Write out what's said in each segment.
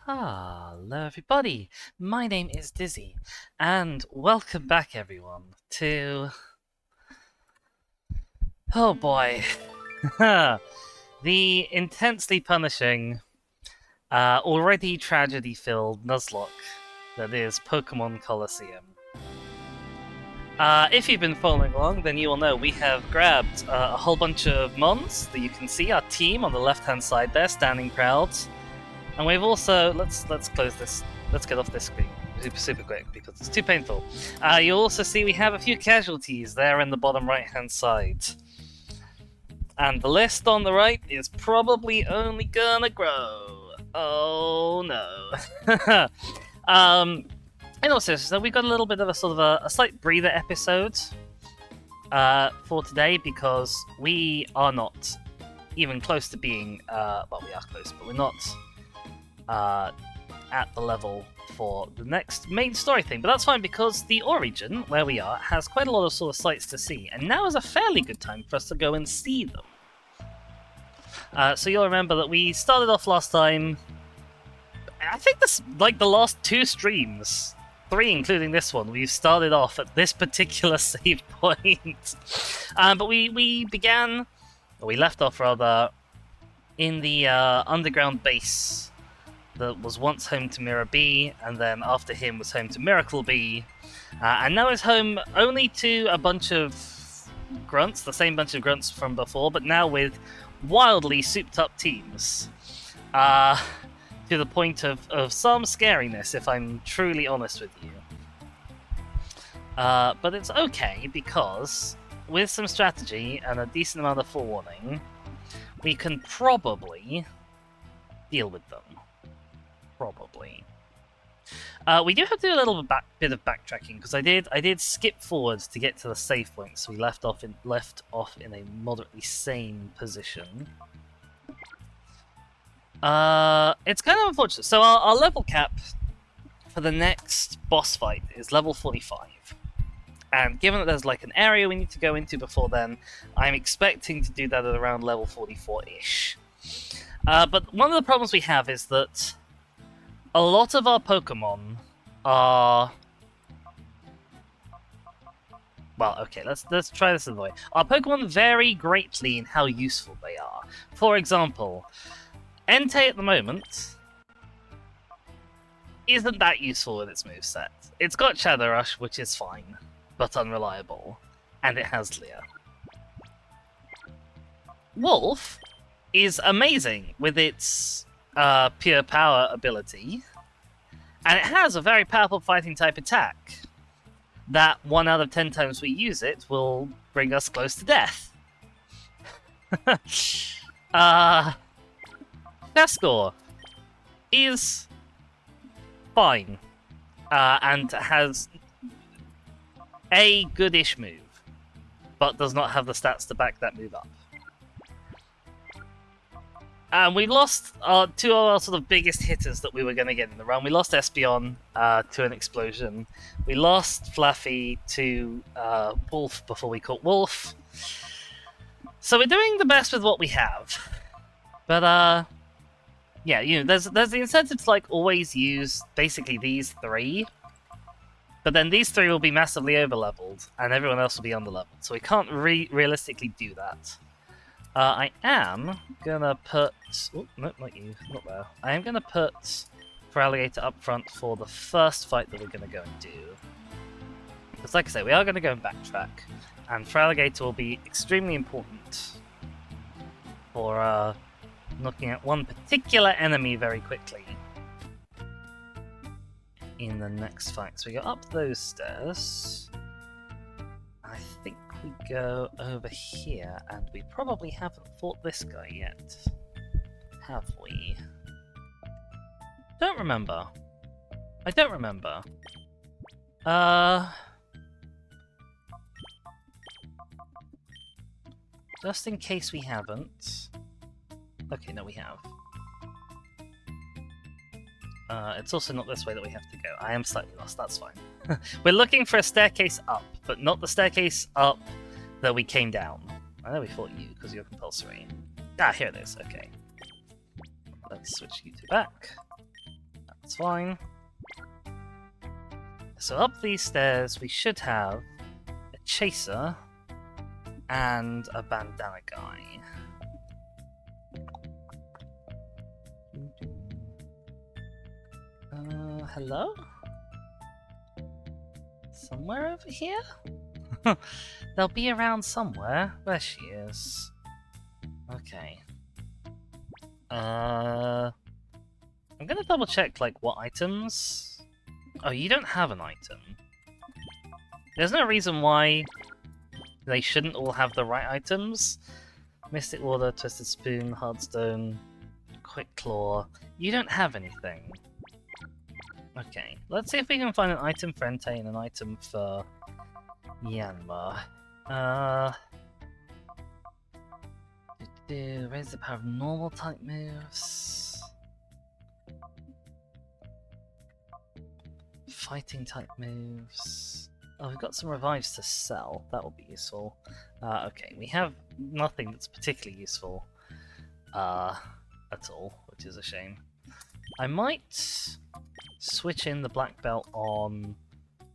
Hello everybody, my name is Dizzy, and welcome back everyone to... Oh boy, the intensely punishing, already tragedy-filled Nuzlocke that is Pokemon Colosseum. If you've been following along, then you will know we have grabbed a whole bunch of Mons that you can see, our team on the left-hand side there, standing proud. And we've also let's close this. Let's get off this screen super quick because it's too painful. You'll also see we have a few casualties there in the bottom right-hand side, and the list on the right is probably only gonna grow. Oh no. And also, so we've got a little bit of a sort of a slight breather episode for today because we are not even close to being. Well, we are close, but we're not. At the level for the next main story thing, but that's fine because the Origin, where we are, has quite a lot of sort of sights to see, and now is a fairly good time for us to go and see them. So you'll remember that we started off last time, I think this, like the last two streams, 3 including this one, we've started off at this particular save point. But we left off rather, in the underground base that was once home to Mirror B, and then after him was home to Miracle B, and now is home only to a bunch of grunts, the same bunch of grunts from before, but now with wildly souped up teams. To the point of some scariness, if I'm truly honest with you. But it's okay, because with some strategy and a decent amount of forewarning, we can probably deal with them. Probably. We do have to do a little bit of backtracking because I did skip forward to get to the save point, so we left off in a moderately sane position. It's kind of unfortunate. So our level cap for the next boss fight is level 45. And given that there's like an area we need to go into before then, I'm expecting to do that at around level 44-ish. But one of the problems we have is that a lot of our Pokemon are... Well, okay, let's try this another way. Our Pokemon vary greatly in how useful they are. For example, Entei at the moment isn't that useful with its moveset. It's got Shadow Rush, which is fine, but unreliable, and it has Leer. Wolf is amazing with its pure power ability, and it has a very powerful fighting type attack that 1 out of 10 times we use it will bring us close to death. Fescor is fine and has a goodish move, but does not have the stats to back that move up. We lost 2 of our sort of biggest hitters that we were going to get in the run. We lost Espeon to an explosion. We lost Fluffy to Wolf before we caught Wolf. So we're doing the best with what we have. But, yeah, you know, there's the incentive to, like, always use basically these 3. But then these 3 will be massively overleveled, and everyone else will be underleveled. So we can't realistically do that. I am gonna put... Oh, no, not you. Not there. I am gonna put Feraligatr up front for the first fight that we're gonna go and do. Because like I say, we are gonna go and backtrack. And Feraligatr will be extremely important for looking at one particular enemy very quickly in the next fight. So we go up those stairs. I think we go over here, and we probably haven't fought this guy yet. Have we? Don't remember. I don't remember. Just in case we haven't. Okay, no, we have. It's also not this way that we have to go. I am slightly lost, that's fine. We're looking for a staircase up, but not the staircase up that we came down. I know we fought you, because you're compulsory. Ah, here it is, okay. Let's switch you to back. It's fine. So up these stairs we should have a chaser and a bandana guy. Hello? Somewhere over here? They'll be around somewhere. There she is. Okay. I'm gonna double check, like, what items... Oh, you don't have an item. There's no reason why they shouldn't all have the right items. Mystic Water, Twisted Spoon, Hardstone, Quick Claw. You don't have anything. Okay, let's see if we can find an item for Entei and an item for Yanma. Raise the power of normal type moves. Fighting type moves. Oh, we've got some revives to sell. That will be useful. Okay, we have nothing that's particularly useful at all, which is a shame. I might switch in the black belt on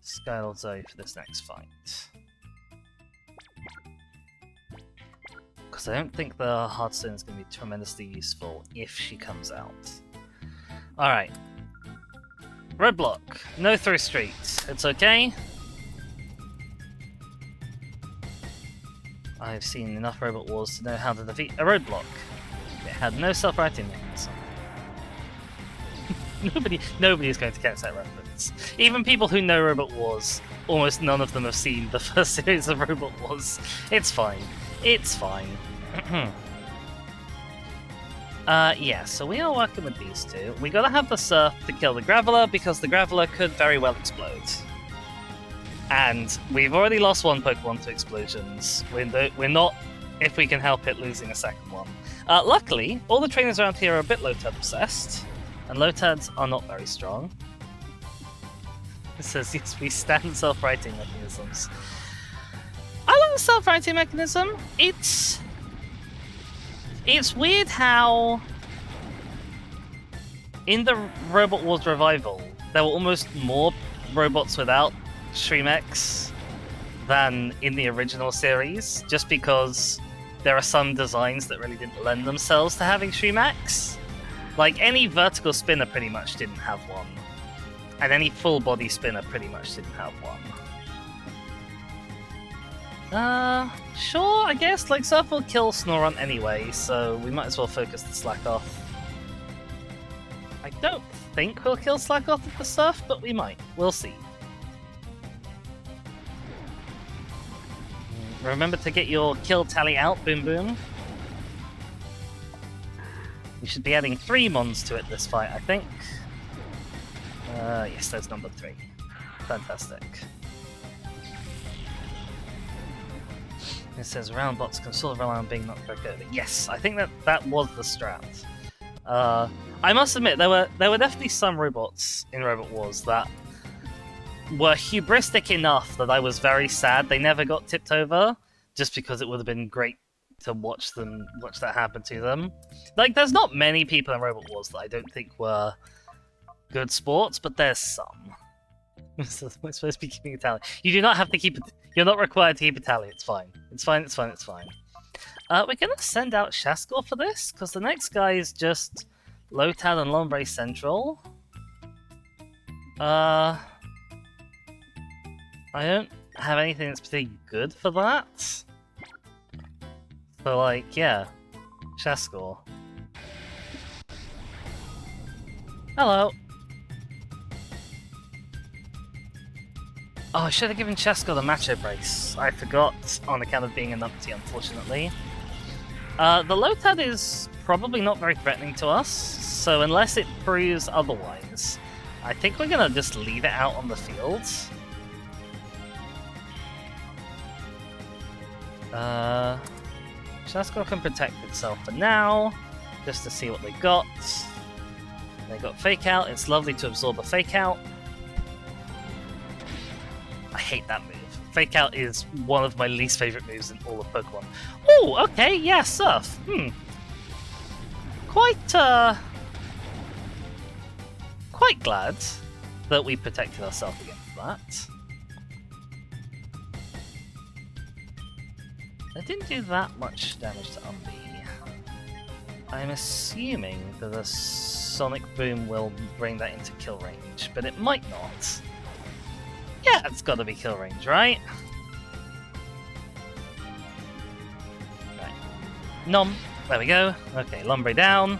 Skylord Zoe for this next fight. Because I don't think the Hardstone is going to be tremendously useful if she comes out. Alright. Roadblock. No through street. It's okay. I've seen enough Robot Wars to know how to defeat a roadblock. It had no self-righting mechanism. Nobody is going to catch that reference. Even people who know Robot Wars, almost none of them have seen the first series of Robot Wars. It's fine. It's fine. Yeah, so we are working with these two. We gotta have the Surf to kill the Graveler, because the Graveler could very well explode. And we've already lost one Pokemon to explosions. We're not, if we can help it, losing a second one. Luckily, all the trainers around here are a bit Lotad obsessed. And Lotads are not very strong. It says, yes, we stand self-righting mechanisms. I like the self-righting mechanism. It's weird how in the Robot Wars revival, there were almost more robots without Stream X than in the original series, just because there are some designs that really didn't lend themselves to having Stream X. Like, any vertical spinner pretty much didn't have one. And any full body spinner pretty much didn't have one. Sure, I guess. Like, Surf will kill Snorunt anyway, so we might as well focus the Slack off. I don't think we'll kill Slack off with the Surf, but we might. We'll see. Remember to get your kill tally out, Boom Boom. We should be adding 3 Mons to it this fight, I think. Yes, there's number 3. Fantastic. It says round bots can sort of rely on being not very good. Yes, I think that was the strat. I must admit, there were definitely some robots in Robot Wars that were hubristic enough that I was very sad they never got tipped over, just because it would have been great to watch that happen to them. Like, there's not many people in Robot Wars that I don't think were good sports, but there's some. So we're supposed to be keeping a tally. You do not have to keep it. You're not required to keep a tally. It's fine. It's fine. It's fine. It's fine. We're gonna send out Shaskor for this, because the next guy is just Lotad and Lombre Central. I don't have anything that's particularly good for that. So, like, yeah. Shaskor. Hello. Oh, I should have given Shaskor the Macho Brace. I forgot on account of being a numpty, unfortunately. The Lotad is probably not very threatening to us, so unless it proves otherwise, I think we're gonna just leave it out on the field. Shaskor can protect itself for now, just to see what they got. They got Fake Out. It's lovely to absorb a Fake Out. I hate that move. Fake Out is one of my least favourite moves in all of Pokemon. Oh, okay, yeah, Surf. quite glad that we protected ourselves against that. It didn't do that much damage to Umbi. I'm assuming that a Sonic Boom will bring that into kill range, but it might not. Yeah, it's gotta be kill range, right? Right. Nom. There we go. Okay, Lombre down.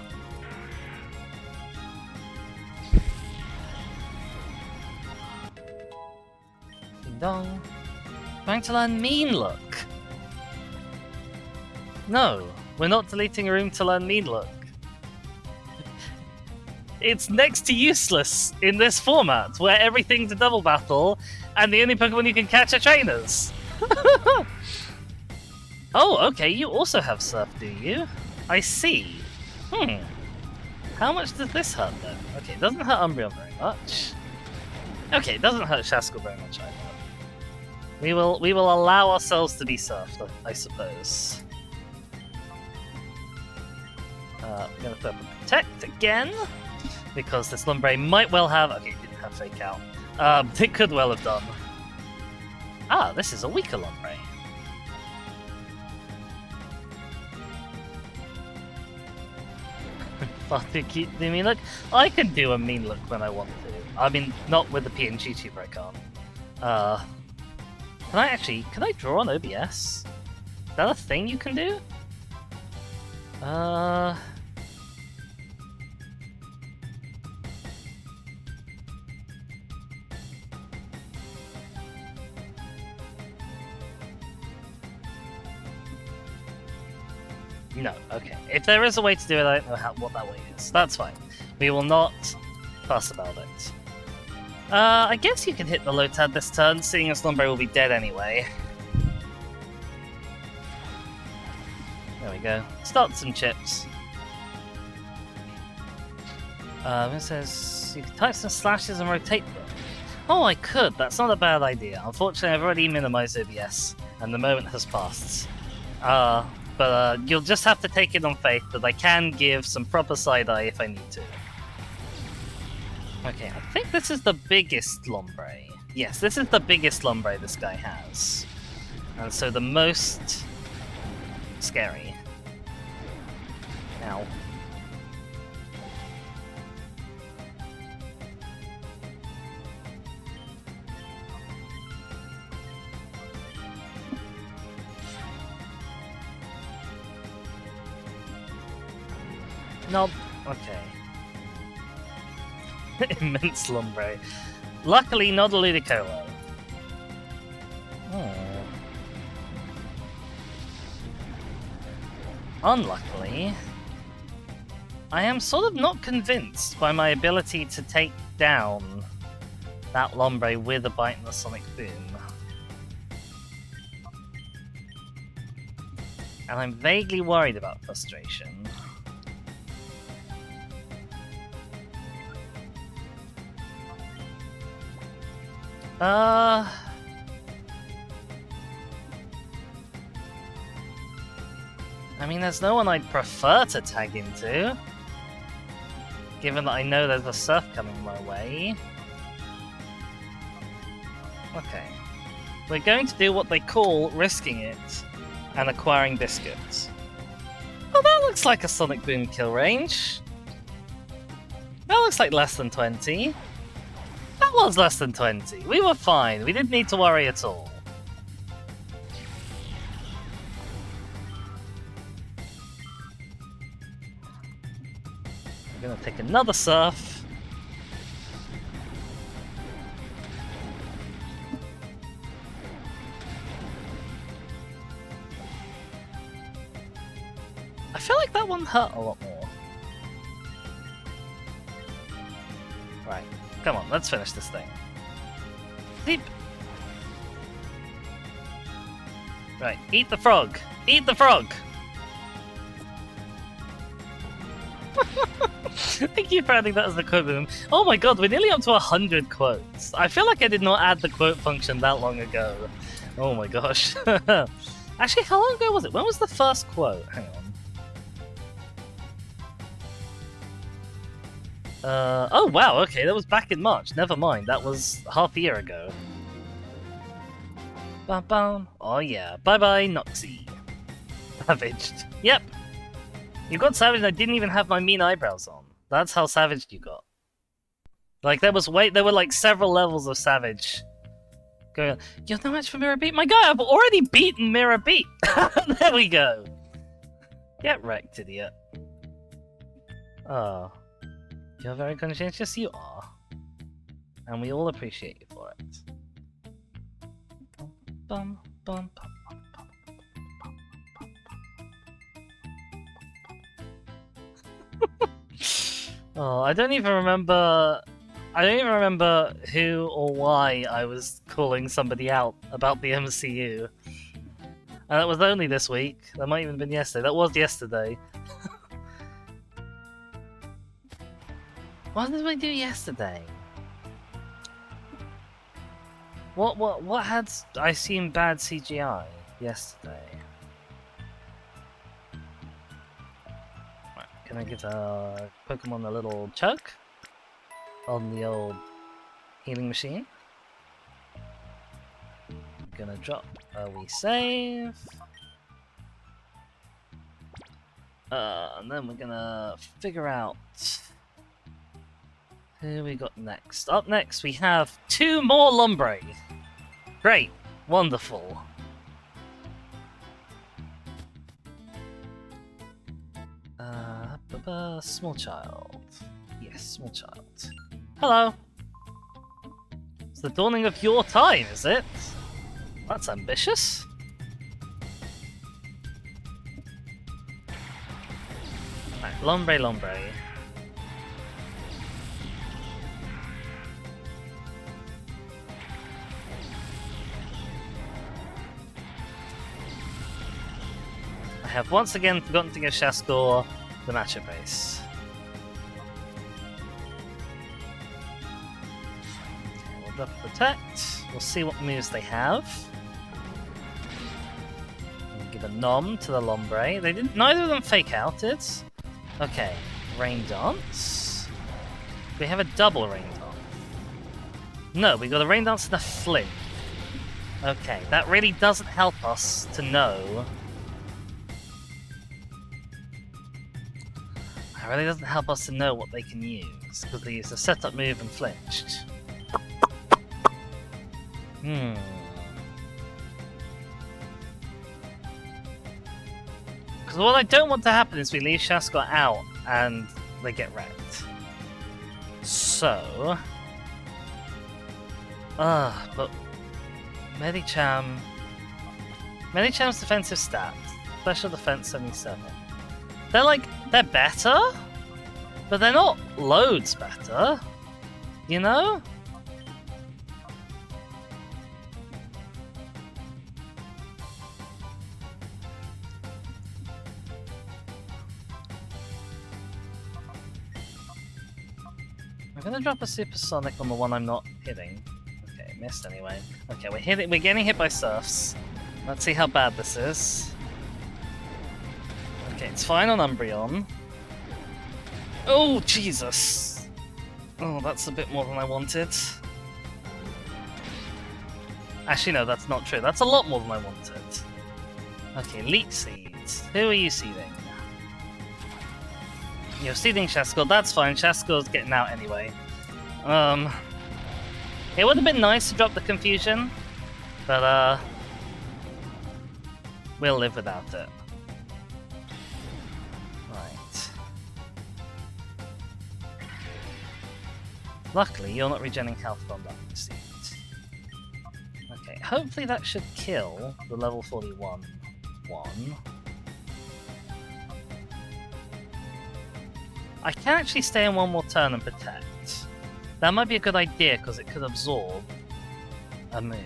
Ding dong. Trying to learn Mean Look. No, we're not deleting a room to learn Mean Look. It's next to useless in this format, where everything's a double battle, and the only Pokemon you can catch are trainers. Oh, okay, you also have Surf, do you? I see. How much does this hurt, though? Okay, it doesn't hurt Umbreon very much. Okay, it doesn't hurt Shaskell very much either. We will allow ourselves to be surfed, I suppose. We're going to put Protect again, because this Lombre might well have... Okay, it didn't have Fake Out. It could well have done. Ah, this is a weaker Lombre. Do Mean Look? I can do a Mean Look when I want to. I mean, not with the PNG tuber, I can't. Can I draw on OBS? Is that a thing you can do? No, okay. If there is a way to do it, I don't know what that way is. That's fine. We will not fuss about it. I guess you can hit the Lotad this turn, seeing as Lombre will be dead anyway. There we go. Start some chips. It says you can type some slashes and rotate them. Oh, I could. That's not a bad idea. Unfortunately, I've already minimized OBS, and the moment has passed. But you'll just have to take it on faith that I can give some proper side-eye if I need to. Okay, I think this is the biggest Lombre. Yes, this is the biggest Lombre this guy has. And so the most scary. Ow. Nope. Okay. Immense Lombre. Luckily, not a Ludicolo. Unluckily, I am sort of not convinced by my ability to take down that Lombre with a Bite and a Sonic Boom. And I'm vaguely worried about Frustration. I mean, there's no one I'd prefer to tag into, given that I know there's a surf coming my way. Okay. We're going to do what they call risking it and acquiring biscuits. Oh, that looks like a Sonic Boom kill range. That looks like less than 20. That was less than 20. We were fine. We didn't need to worry at all. We're gonna take another surf. I feel like that one hurt a lot more. Right. Come on, let's finish this thing. Sleep. Right, eat the frog! Eat the frog! Thank you for adding that as the quote boom. Oh my god, we're nearly up to 100 quotes. I feel like I did not add the quote function that long ago. Oh my gosh. Actually, how long ago was it? When was the first quote? Hang on. Oh wow, okay, that was back in March. Never mind, that was half a year ago. Bum bum. Oh yeah. Bye bye, Noxie. Savaged. Yep. You got savaged. I didn't even have my mean eyebrows on. That's how savaged you got. Like there were like several levels of savage. Going on. You're no match for Mirror Beat. My guy, I've already beaten Mirror Beat. There we go. Get wrecked, idiot. Oh. You're very conscientious. You are. And we all appreciate you for it. Bum, bum, bum, bum, bum. Oh, I don't even remember who or why I was calling somebody out about the MCU. And that was only this week. That might even have been yesterday. That was yesterday. What did we do yesterday? What had I seen bad CGI yesterday? Right, can I give Pokemon a little chug on the old healing machine? I'm gonna drop a wee save. And then we're gonna figure out who we got next. Up next we have 2 more Lombre. Great. Wonderful. Small child. Yes, small child. Hello. It's the dawning of your time, is it? That's ambitious. Right, Lombre. I have once again forgotten to give Shaskor the matchup base. Okay, we'll drop Protect. We'll see what moves they have. We'll give a Nom to the Lombre. They didn't. Neither of them fake outed. Okay, Rain Dance. We have a double Rain Dance. No, we got a Rain Dance and a Flint. Okay, that really doesn't help us to know. It really doesn't help us to know what they can use, because they used a setup move and flinched. Because what I don't want to happen is we leave Shaskar out and they get wrecked. So... but... Medicham's defensive stat. Special defense 77. They're better, but they're not loads better, you know? I'm gonna drop a supersonic on the one I'm not hitting. Okay, missed anyway. Okay, we're getting hit by Surfs. Let's see how bad this is. Okay, it's fine on Umbreon. Oh, Jesus! Oh, that's a bit more than I wanted. Actually, no, that's not true. That's a lot more than I wanted. Okay, Leech Seeds. Who are you seeding? You're seeding Shaskor. That's fine. Shaskor's getting out anyway. It would have been nice to drop the Confusion, but, we'll live without it. Luckily, you're not regenerating health from that seed. Okay, hopefully that should kill the level 41 one. I can actually stay in one more turn and protect. That might be a good idea because it could absorb a move.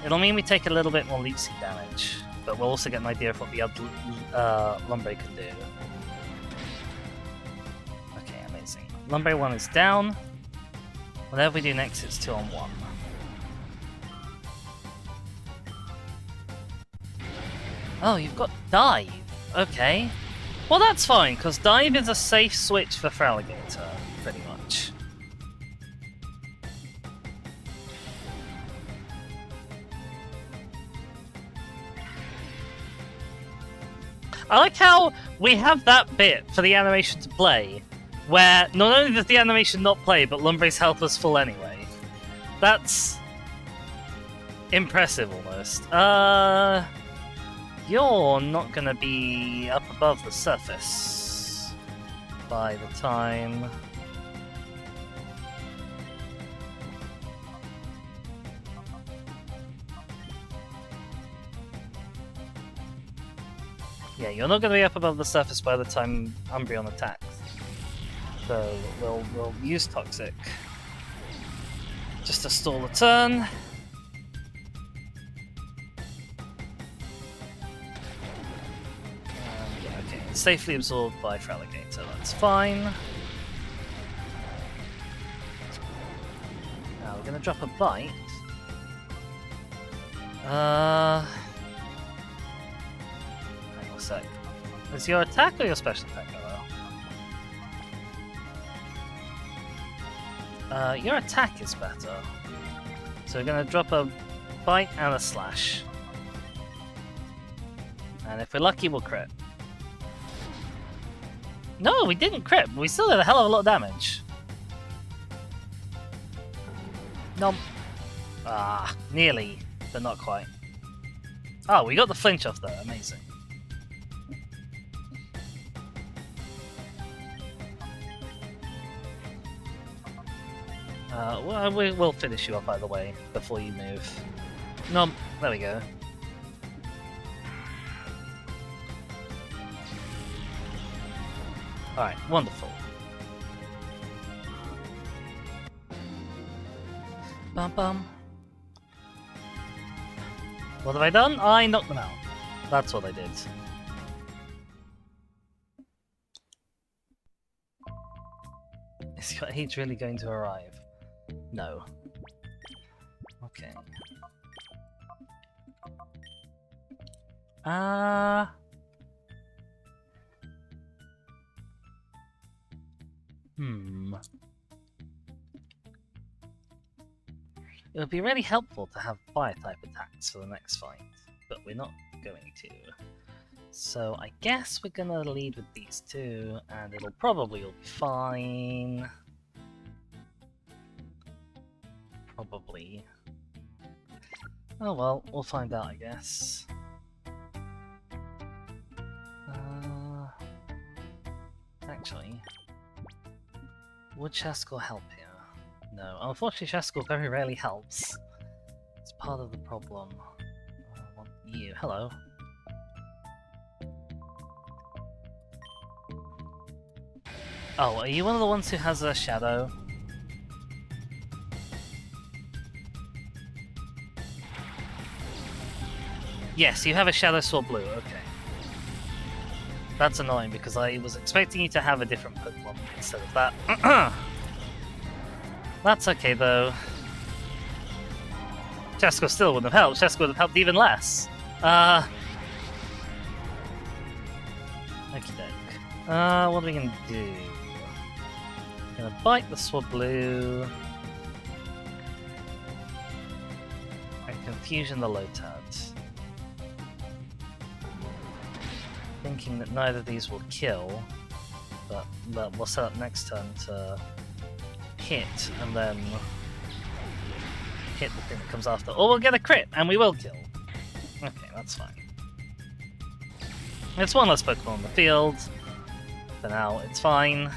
It'll mean we take a little bit more leech seed damage, but we'll also get an idea of what the other Lombre can do. Okay, amazing. Lombre 1 is down. Whatever we do next, it's 2 on 1. Oh, you've got dive. Okay. Well, that's fine, because dive is a safe switch for Fraligator, pretty much. I like how we have that bit for the animation to play, where not only does the animation not play, but Lumbre's health was full anyway. That's impressive, almost. You're not gonna be up above the surface by the time... Yeah, you're not gonna be up above the surface by the time Umbreon attacks. So we'll use Toxic just to stall the turn. Yeah, okay, it's safely absorbed by Fraligator, that's fine. Now we're gonna drop a bite. Hang on a sec. Is your attack or your special attack better? Your attack is better. So we're gonna drop a bite and a slash. And if we're lucky, we'll crit. No, we didn't crit, but we still did a hell of a lot of damage. Nom. Ah, nearly, but not quite. Oh, we got the flinch off there, amazing. Well, we'll finish you up either way before you move. No, there we go. Alright, wonderful. Bum bum. What have I done? I knocked them out. That's what I did. Is your age really going to arrive? No. Okay. It would be really helpful to have fire-type attacks for the next fight, but we're not going to. So I guess we're gonna lead with these two, and it'll probably all be fine. Probably. Oh well, we'll find out, I guess. Actually, would Shaskell help here? No, unfortunately Shaskell very rarely helps. It's part of the problem. I want you. Hello. Oh, are you one of the ones who has a shadow? Yes, you have a Shadow Sword Blue, okay. That's annoying because I was expecting you to have a different Pokemon instead of that. That's okay though. Shaskell still wouldn't have helped. Shaskell would have helped even less. Okie doke. What are we gonna do? Gonna bite the Swablu. And Confusion the Lotad. Thinking that neither of these will kill, but we'll set up next turn to hit and then hit the thing that comes after. Or we'll get a crit and we will kill. Okay, that's fine. It's one less Pokemon on the field. For now, it's fine.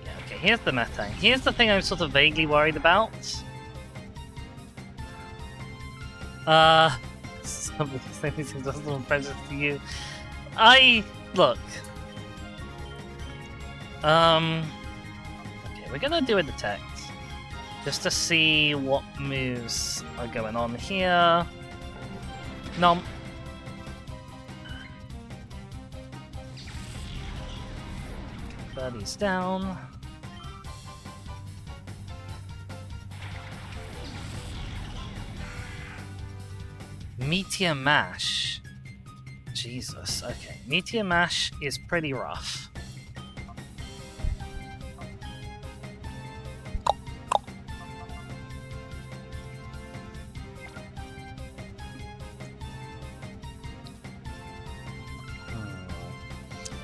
Yeah, okay, here's the Metang. Here's the thing I'm sort of vaguely worried about. Somebody saying this is just a prejudice to you. Look. Okay, we're gonna do a detect. Just to see what moves are going on here. Nom. Birdie's down. Meteor Mash. Jesus, okay. Meteor Mash is pretty rough.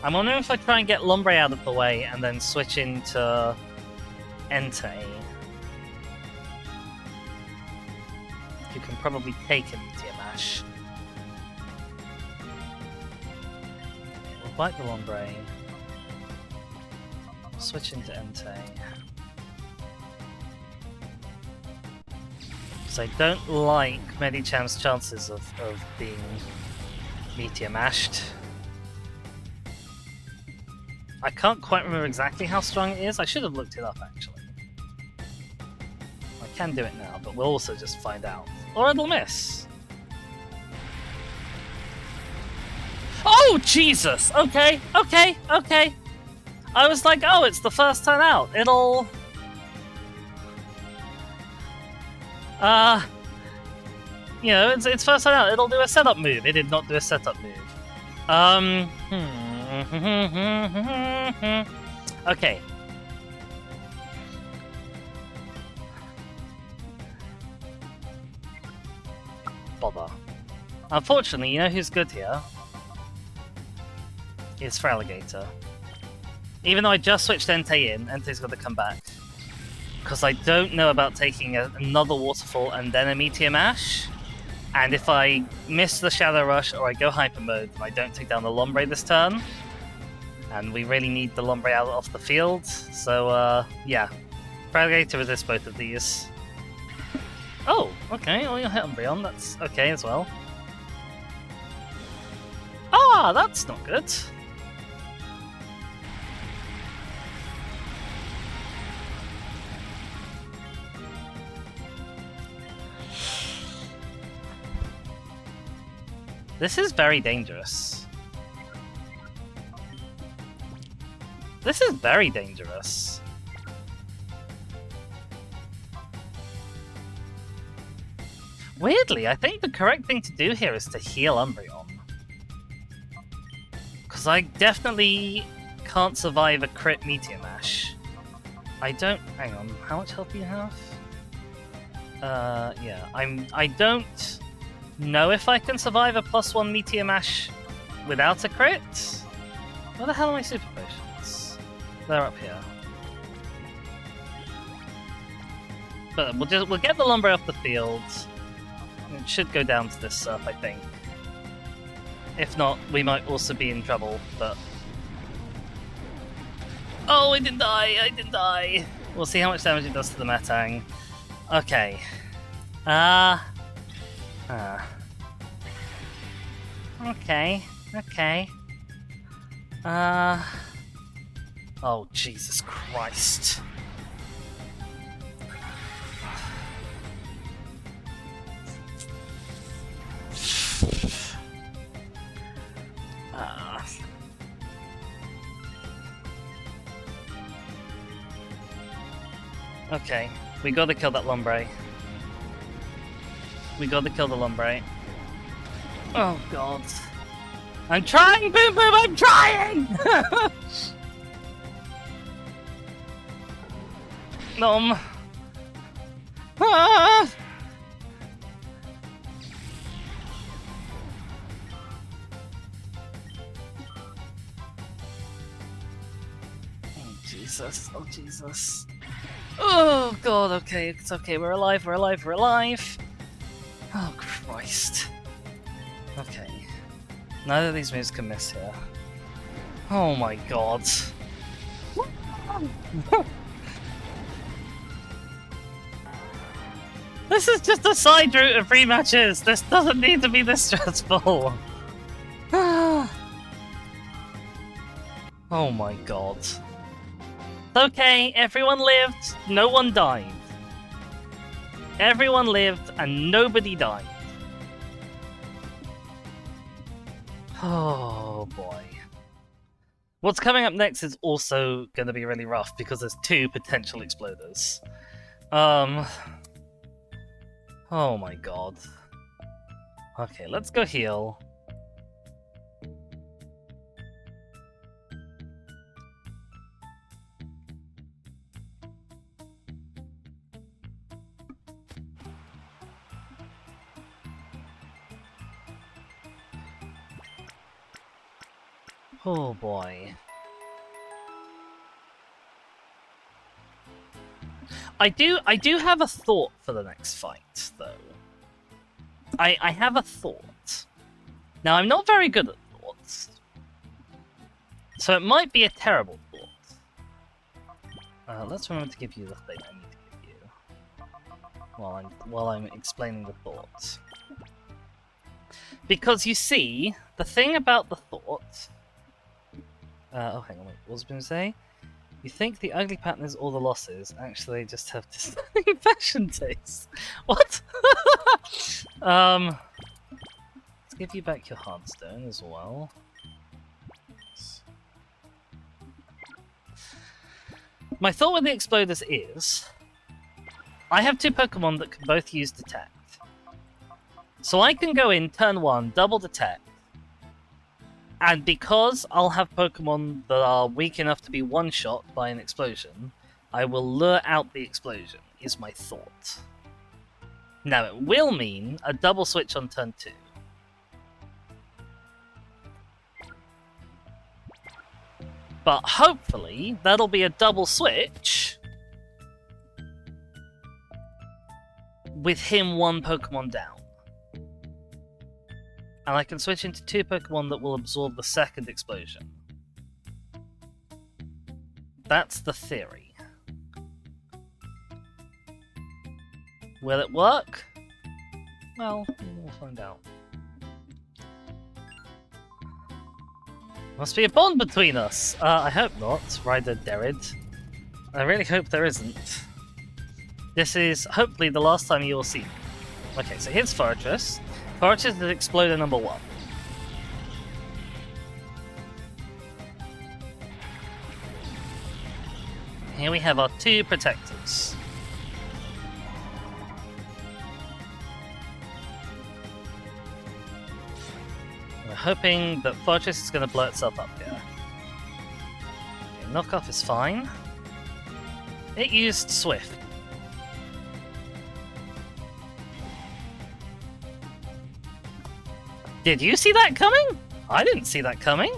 I'm wondering if I try and get Lombre out of the way and then switch into Entei. You can probably take a Meteor Mash. We'll bite the Lombre. We'll switch into Entei. So I don't like Medicham's chances of being Meteor Mashed. I can't quite remember exactly how strong it is. I should have looked it up, actually. I can do it now, but we'll also just find out. Or it'll miss. Oh, Jesus! Okay, okay, okay. I was like, oh, it's the first turn out. It'll... You know, it's first turn out. It'll do a setup move. It did not do a setup move. Okay. Bother. Unfortunately, you know who's good here? It's Feraligatr. Even though I just switched Entei in, Entei's got to come back. Because I don't know about taking another Waterfall and then a Meteor Mash. And if I miss the Shadow Rush or I go Hyper Mode, then I don't take down the Lombre this turn. And we really need the Lombre out off the field. So, yeah. Feraligatr resists both of these. Oh, okay. Oh, you'll hit Umbreon. That's okay as well. Ah, that's not good. This is very dangerous. This is very dangerous. Weirdly, I think the correct thing to do here is to heal Umbreon. Because I definitely can't survive a crit Meteor Mash. I don't... Hang on, how much health do you have? Yeah, I don't know if I can survive a +1 Meteor Mash without a crit. Where the hell are my super potions? They're up here. But we'll get the Lombre off the field. It should go down to this surf, I think. If not, we might also be in trouble, but... Oh, I didn't die! I didn't die! We'll see how much damage it does to the Metang. Okay. Okay. Okay. Oh, Jesus Christ. Okay, we gotta kill that Lombre. We gotta kill the Lombre. Oh god. I'm trying, Boom Boom, I'm trying! Nom. Ah! Oh Jesus, oh Jesus. Oh god, okay, it's okay, we're alive, we're alive, we're alive! Oh Christ. Okay. Neither of these moves can miss here. Oh my god. This is just a side route of rematches! This doesn't need to be this stressful! Oh my god. Okay, everyone lived, no one died. Everyone lived and nobody died. Oh boy. What's coming up next is also going to be really rough because there's 2 potential exploders. Oh my god. Okay, let's go heal. Oh boy. I do have a thought for the next fight, though. I have a thought. Now, I'm not very good at thoughts, so it might be a terrible thought. Let's remember to give you the thing I need to give you while I'm explaining the thought. Because you see, the thing about the thought. Oh, hang on, wait. What was I going to say? You think the ugly pattern is all the losses? Actually, just have discerning fashion taste. What? Let's give you back your hardstone as well. My thought with the exploders is, I have two Pokemon that can both use detect. So I can go in turn 1, double detect, and because I'll have Pokemon that are weak enough to be one-shot by an explosion, I will lure out the explosion, is my thought. Now, it will mean a double switch on turn 2. But hopefully, that'll be a double switch with him one Pokemon down. And I can switch into two Pokemon that will absorb the second explosion. That's the theory. Will it work? Well, we'll find out. Must be a bond between us! I hope not, Ryder Derrid. I really hope there isn't. This is hopefully the last time you will see me. Okay, so here's Fortress. Fortress is Exploder number 1. Here we have our two protectors. We're hoping that Fortress is going to blow itself up here. Okay, knockoff is fine. It used Swift. Did you see that coming? I didn't see that coming.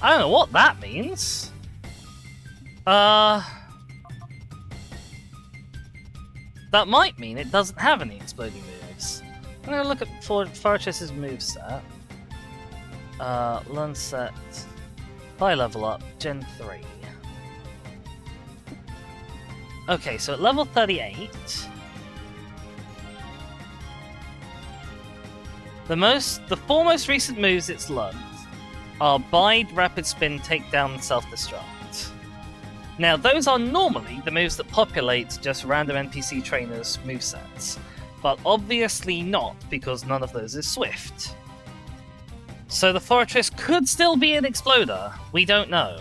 I don't know what that means. That might mean it doesn't have any exploding moves. I'm gonna look at Fortress's moveset. Learn set. High level up, Gen 3. Okay, so at level 38. The four most recent moves it's learned are Bide, Rapid Spin, Takedown, and Self-Destruct. Now, those are normally the moves that populate just random NPC trainers' movesets, but obviously not, because none of those is Swift. So the Fortress could still be an Exploder, we don't know.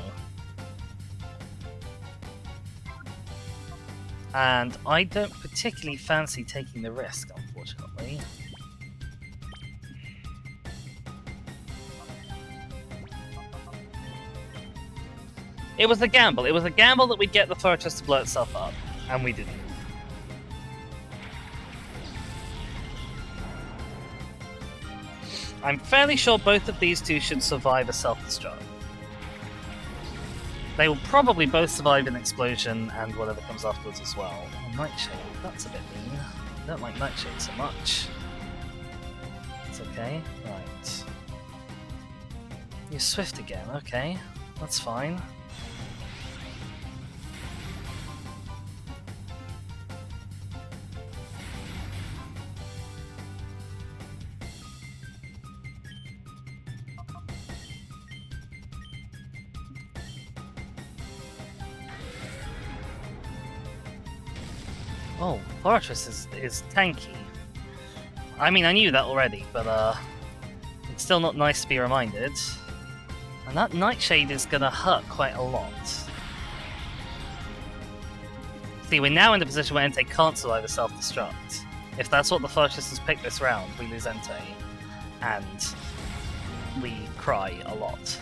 And I don't particularly fancy taking the risk, unfortunately. It was a gamble. It was a gamble that we'd get the Fortress to blow itself up, and we didn't. I'm fairly sure both of these two should survive a self-destruct. They will probably both survive an explosion and whatever comes afterwards as well. Oh, Nightshade, that's a bit mean. I don't like Nightshade so much. It's okay. Right. You're Swift again, okay. That's fine. Oh, Fortress is tanky. I mean, I knew that already, but it's still not nice to be reminded. And that Nightshade is gonna hurt quite a lot. See, we're now in the position where Entei can't survive a self-destruct. If that's what the fascists pick this round, we lose Entei. And we cry a lot.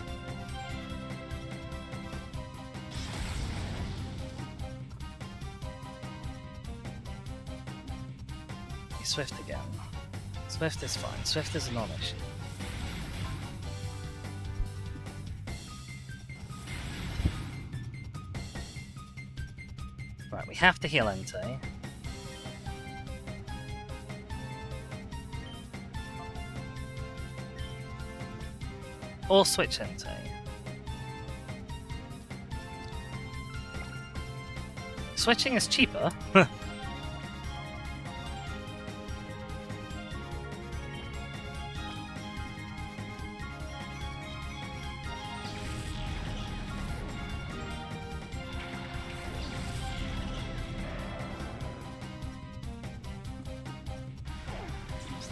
Swift again. Swift is fine. Swift is a non-issue. Right, we have to heal Entei. Or switch Entei. Switching is cheaper.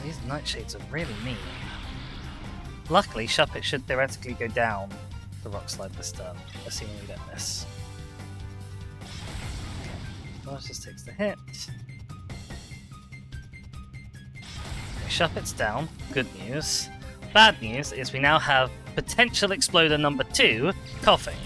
These nightshades are really mean. Luckily, Shuppet should theoretically go down the rock slide this turn, assuming we don't miss. Boss just takes the hit. Okay, Shuppet's down. Good news. Bad news is we now have potential exploder number 2, coughing.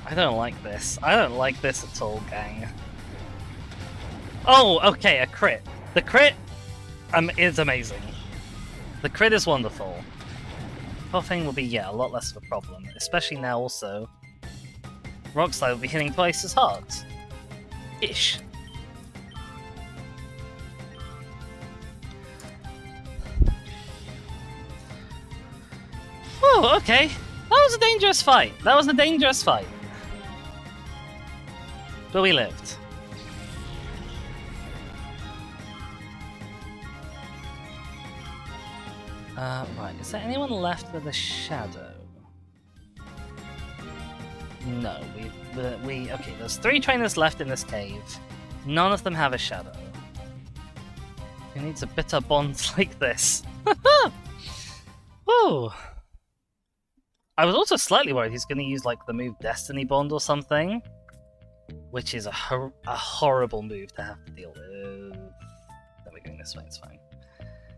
I don't like this. I don't like this at all, gang. Oh, okay, a crit. The crit is amazing. The crit is wonderful. Coughing will be, yeah, a lot less of a problem. Especially now also. Rock Slide will be hitting twice as hard. Ish. Oh, okay. That was a dangerous fight. That was a dangerous fight. But we lived. Right, is there anyone left with a shadow? No, okay, there's 3 trainers left in this cave. None of them have a shadow. Who needs a bitter bond like this? Woo! I was also slightly worried he's going to use like the move Destiny Bond or something. Which is a horrible move to have to deal with. Then we're going this way, it's fine.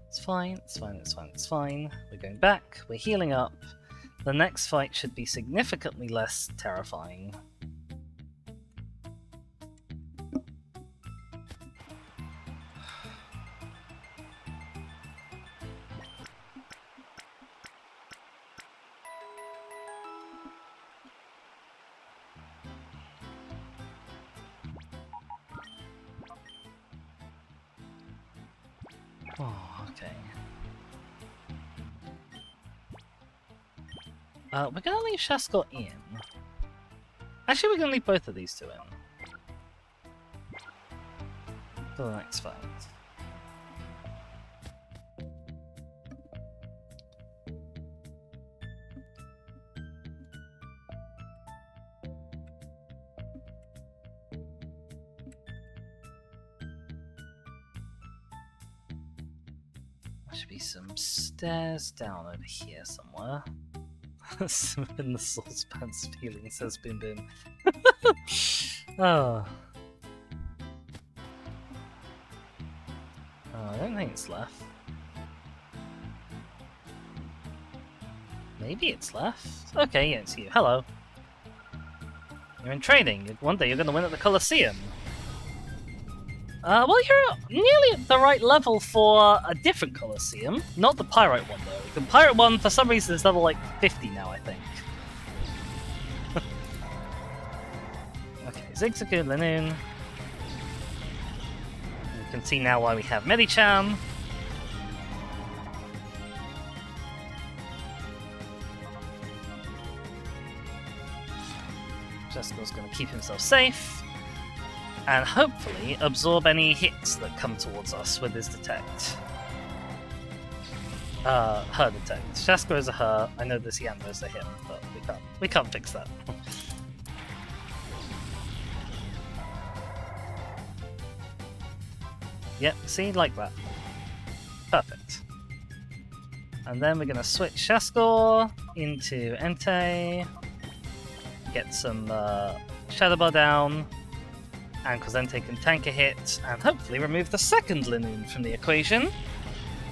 It's fine, it's fine, it's fine, it's fine. We're going back, we're healing up. The next fight should be significantly less terrifying. Oh, okay. We're gonna leave Shaskot in. Actually, we're gonna leave both of these 2 in. For the next fight. There should be some stairs down over here somewhere. In the saucepan's feeling, says Bim Bim. Oh. I don't think it's left. Maybe it's left. Okay, yeah, it's you. Hello. You're in training. One day you're going to win at the Colosseum. Well, you're nearly at the right level for a different Colosseum. Not the Pyrite one, though. The Pyrite one, for some reason, is level, like, 50 now, I think. Okay, Zigzagoon, Linoon. You can see now why we have Medicham. Jessica's going to keep himself safe. and hopefully absorb any hits that come towards us with his detect. Her detect. Shasko is a her. I know this Yanma is a him, but we can't fix that. Yep, see, like that. Perfect. And then we're gonna switch Shaskor into Entei, get some Shadow Bar down, and because Entei can tank a hit, and hopefully remove the second Linoon from the equation.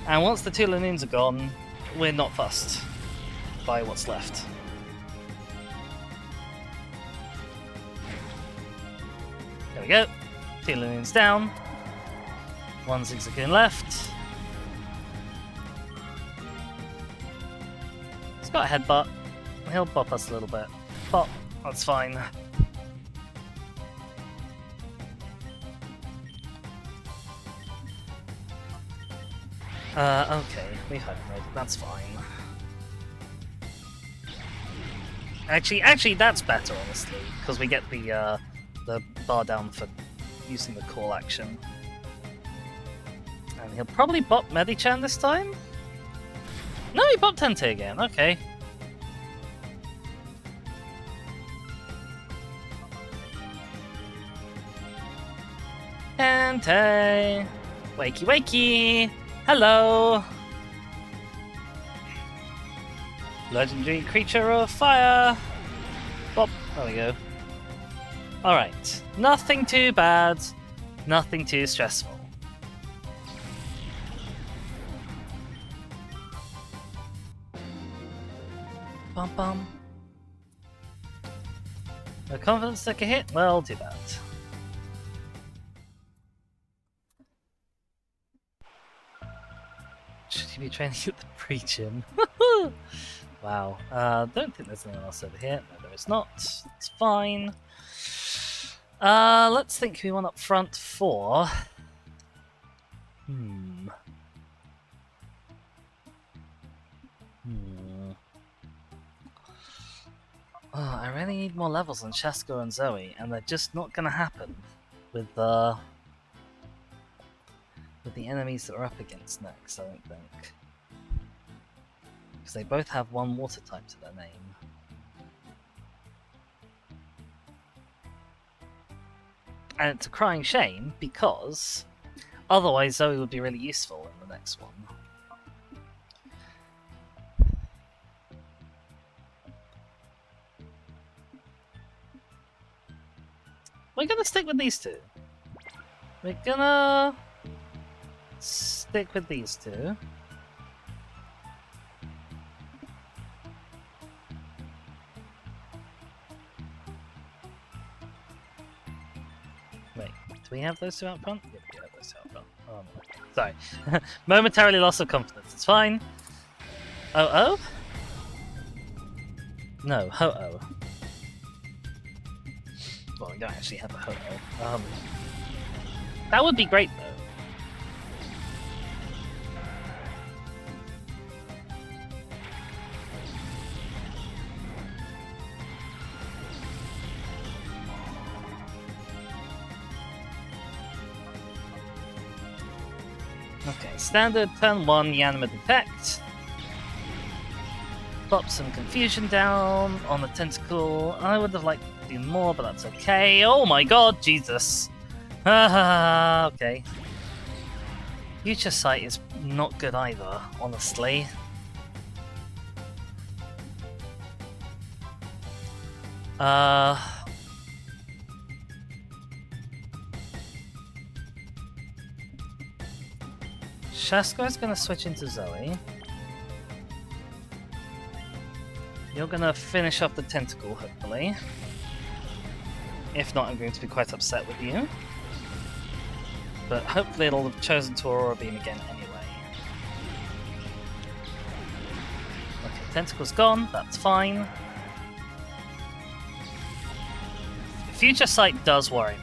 And once the two Linoons are gone, we're not fussed by what's left. There we go. Two Linoons down. One Zigzagoon left. He's got a headbutt. He'll bop us a little bit. Pop, that's fine. Okay, we hyper mode. That's fine. Actually, that's better, honestly, because we get the bar down for using the call action. And he'll probably bop Medichan this time? No, he bopped Entei again, okay. Entei! Wakey wakey! Hello! Legendary creature of fire! Bop, there we go. Alright, nothing too bad, nothing too stressful. Bum bum. No confidence took a hit? Well, too bad. Should you be training at the pre-gym? Wow. Don't think there's anyone else over here. No, there is not. It's fine. Let's think who we want up front for. Oh, I really need more levels on Shasko and Zoe, and they're just not gonna happen with the enemies that we're up against next, I don't think. Because they both have one water type to their name. And it's a crying shame, because otherwise Zoe would be really useful in the next one. We're gonna stick with these two. We're gonna stick with these two. Wait, do we have those two out front? Yeah, we do have those two out front. Oh no. Sorry. Momentarily loss of confidence, it's fine. Oh? No, ho-oh. Well, we don't actually have a ho-oh. That would be great, though. Okay, standard turn 1 Yanma detect. Pop some confusion down on the tentacle. I would have liked to do more, but that's okay. Oh my god, Jesus! Okay. Future Sight is not good either, honestly. Shasko's gonna switch into Zoe. You're gonna finish off the tentacle, hopefully. If not, I'm going to be quite upset with you. But hopefully it'll have chosen to Aurora Beam again anyway. Okay, tentacle's gone, that's fine. Future Sight does worry me.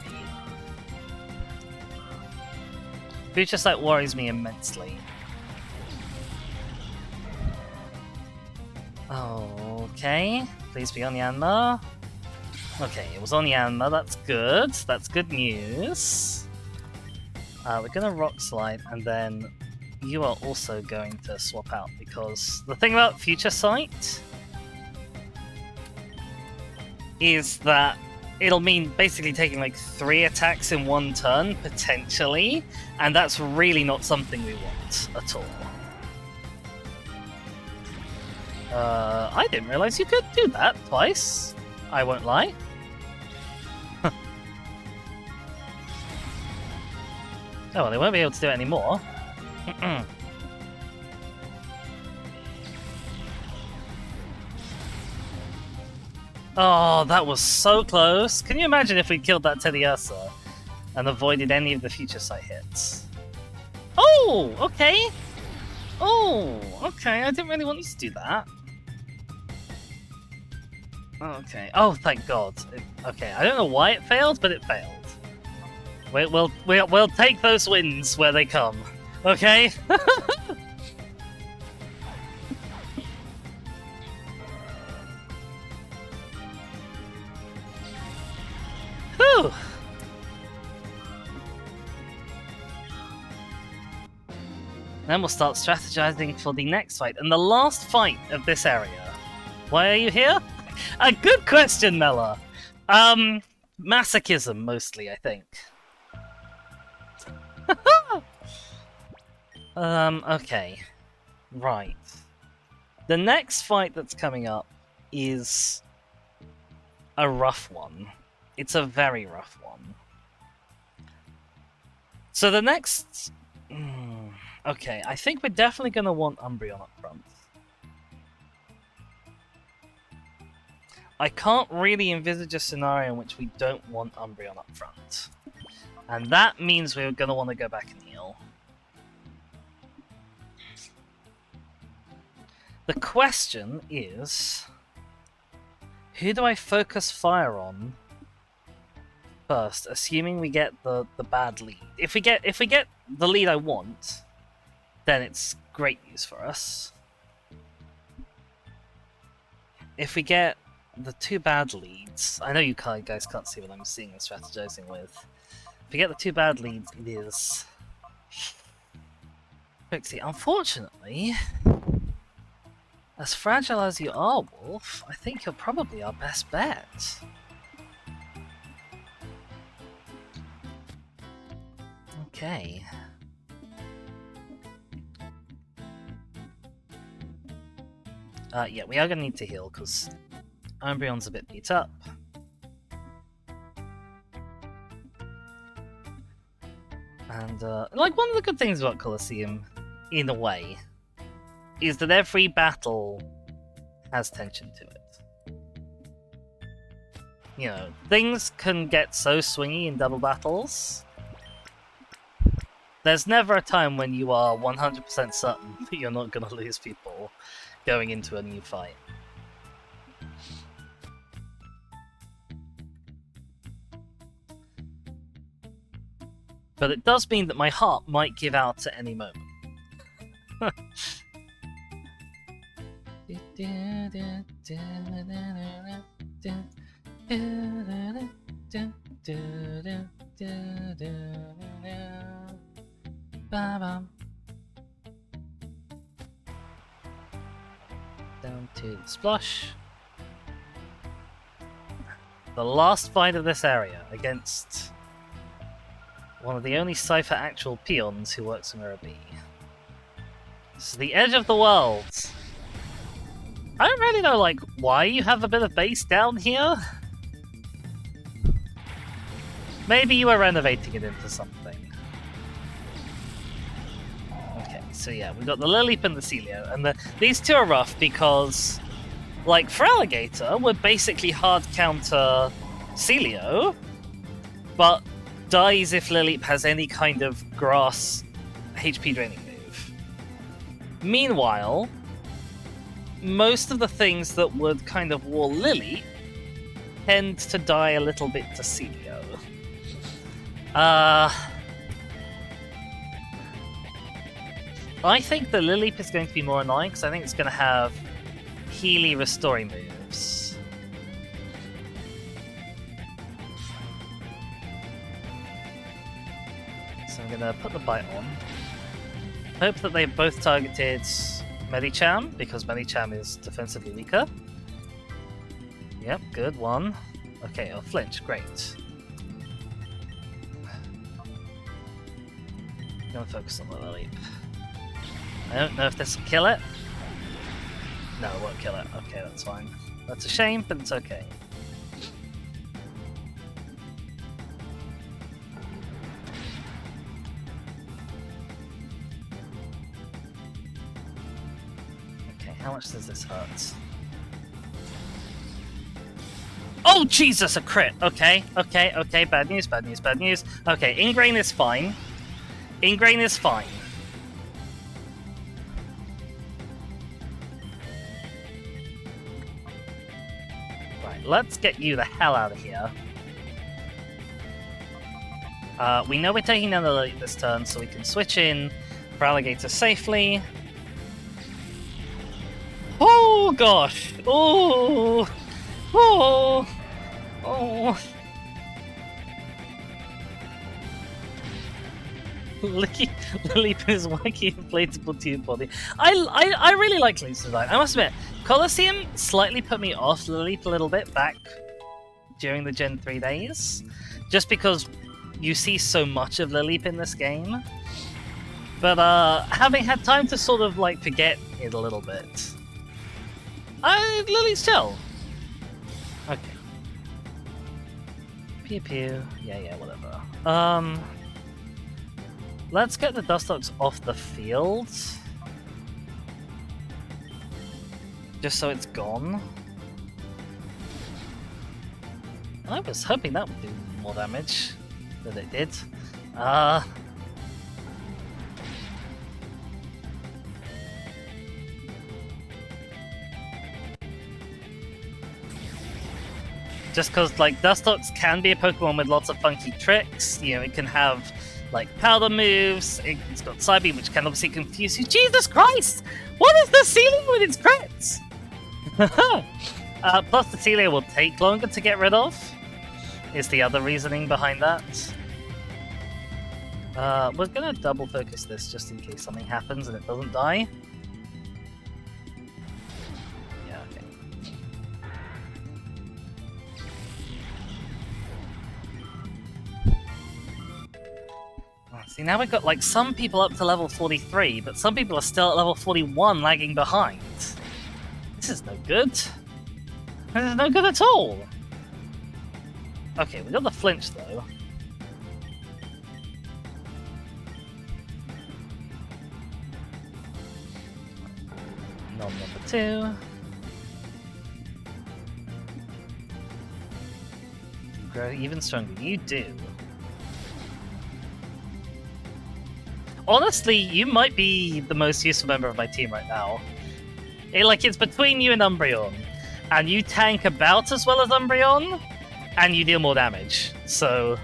Future Sight worries me immensely. Okay, please be on Yanma. Okay, it was on Yanma, that's good. That's good news. We're gonna rock slide, and then you are also going to swap out, because the thing about Future Sight is that it'll mean basically taking like 3 attacks in 1 turn, potentially, and that's really not something we want at all. I didn't realize you could do that twice. I won't lie. Oh, well, they won't be able to do it anymore. Oh, that was so close. Can you imagine if we killed that Teddiursa and avoided any of the Future Sight hits? Oh, okay. Oh, okay. I didn't really want you to do that. Okay. Oh, thank God. Okay, I don't know why it failed, but it failed. We'll take those wins where they come. Okay? Whew. Then we'll start strategizing for the next fight, and the last fight of this area. Why are you here? A good question, Mella. Masochism, mostly, I think. Okay. Right. The next fight that's coming up is a rough one. It's a very rough one. So the next... Okay, I think we're definitely going to want Umbreon up front. I can't really envisage a scenario in which we don't want Umbreon up front. And that means we're going to want to go back and heal. The question is, who do I focus fire on first, assuming we get the bad lead? If we get the lead I want, then it's great news for us. If we get the 2 bad leads, I know you guys can't see what I'm seeing and strategizing with. If we get the 2 bad leads, it is Trixie. Unfortunately, as fragile as you are, Wolf, I think you're probably our best bet. Okay. Yeah, we are going to need to heal, because Umbreon's a bit beat up. And, like, one of the good things about Colosseum, in a way, is that every battle has tension to it. You know, things can get so swingy in double battles. There's never a time when you are 100% certain that you're not going to lose people going into a new fight. But it does mean that my heart might give out at any moment. Down to the splosh. The last fight of this area against one of the only Cypher actual peons who works in Mirror B. This is the edge of the world. I don't really know, like, why you have a bit of base down here. Maybe you were renovating it into something. Okay, so yeah, we've got the Lilip and the Celio, and these two are rough because, like, for Alligator, we're basically hard counter Celio, but dies if Lilip has any kind of grass HP draining move. Meanwhile, most of the things that would kind of wall Lilip tend to die a little bit to Celio. I think the Lilip is going to be more annoying because I think it's going to have Healy restoring moves. So I'm gonna put the bite on. Hope that they both targeted Medicham, because Medicham is defensively weaker. Yep, good one. Okay, oh, flinch, great. I'm gonna focus on the leap. I don't know if this will kill it. No, it won't kill it. Okay, that's fine. That's a shame, but it's okay. Okay, how much does this hurt? Oh, Jesus, a crit! Okay, okay, okay, bad news, bad news, bad news. Okay, Ingrain is fine. Ingrain is fine. Right, let's get you the hell out of here. We know we're taking down the Lily this turn, so we can switch in for Alligator safely. Oh, gosh! Oh! Oh! Oh! Lily is wacky inflatable tube body. I really like Lily's design. I must admit, Colosseum slightly put me off Lily a little bit back during the Gen 3 days, just because you see so much of Lily in this game. But having had time to sort of like forget it a little bit, Lily's chill. Okay. Pew pew. Yeah, whatever. Let's get the Dustox off the field. Just so it's gone. I was hoping that would do more damage than it did. Just because, like, Dustox can be a Pokemon with lots of funky tricks. You know, it can have, like, powder moves. It's got Psybeam, which can obviously confuse you. Jesus Christ! What is the ceiling with its crits? Plus, the Celia will take longer to get rid of, is the other reasoning behind that. We're gonna double focus this just in case something happens and it doesn't die. Yeah, okay. See, now we've got, like, some people up to level 43, but some people are still at level 41 lagging behind. This is no good. This is no good at all. Okay, we got the flinch, though. Number 2. You grow even stronger. You do. Honestly, you might be the most useful member of my team right now. It's between you and Umbreon. And you tank about as well as Umbreon, and you deal more damage. So...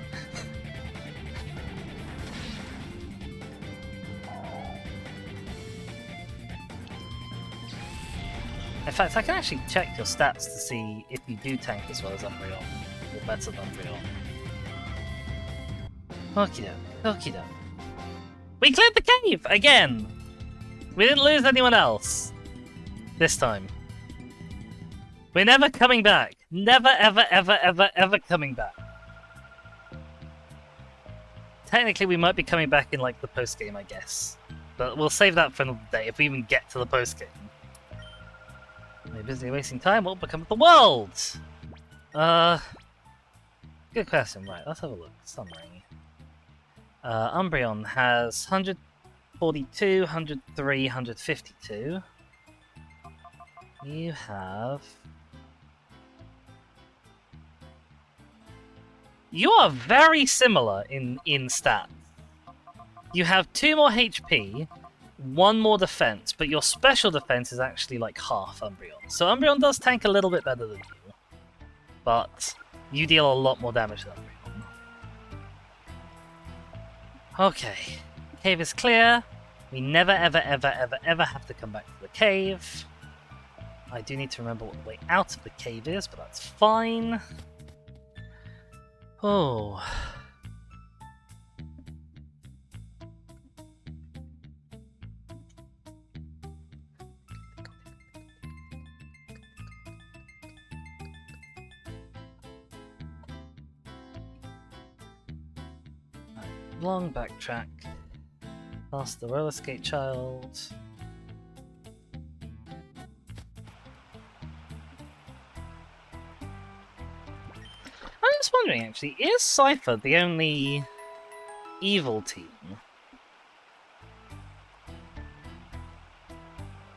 in fact, I can actually check your stats to see if you do tank as well as Umbreon, or better than Umbreon. Okie doke, okie doke. We cleared the cave! Again! We didn't lose anyone else. This time. We're never coming back. Never, ever, ever, ever, ever coming back. Technically, we might be coming back in, like, the post-game, I guess. But we'll save that for another day, if we even get to the post-game. We're busy wasting time, what will become of the world? Good question, right, let's have a look. Summary. Umbreon has 142, 103, 152. You have... You are very similar in stats. You have 2 more HP, 1 more defense, but your special defense is actually like half Umbreon. So Umbreon does tank a little bit better than you, but you deal a lot more damage than Umbreon. Okay, cave is clear. We never, ever, ever, ever, ever have to come back to the cave. I do need to remember what the way out of the cave is, but that's fine. Oh. long backtrack. Past the roller skate child. I'm just wondering, actually, is Cypher the only evil team?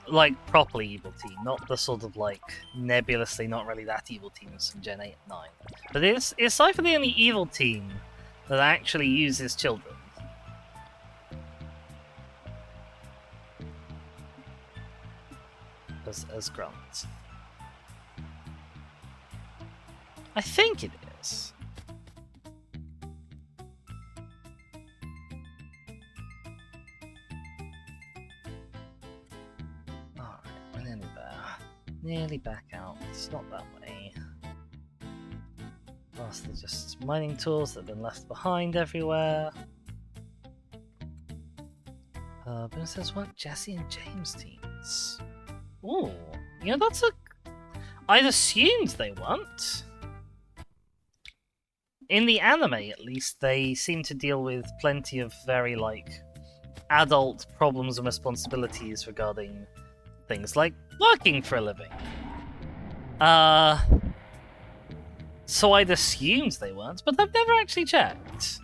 Like, properly evil team, not the sort of, like, nebulously not really that evil teams from Gen 8 and 9. But is Cypher the only evil team that actually uses children? As grunts? I think it is. Alright, we're nearly there. Nearly back out. It's not that way. Past the just mining tools that have been left behind everywhere. But it says, what? Jesse and James teams. Ooh, you know, that's a... I'd assumed they weren't. In the anime, at least, they seem to deal with plenty of very, like, adult problems and responsibilities regarding things like working for a living. So I'd assumed they weren't, but I've never actually checked.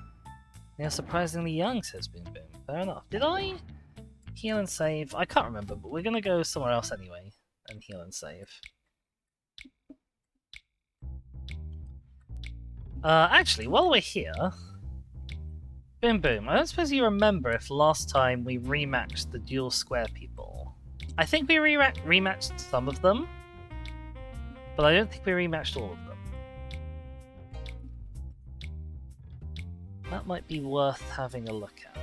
They're surprisingly young, says Boom Boom. Fair enough. Did I heal and save? I can't remember, but we're gonna go somewhere else anyway and heal and save. Actually, while we're here, Boom Boom, I don't suppose you remember if last time we rematched the dual square people. I think we rematched some of them, but I don't think we rematched all of them. That might be worth having a look at.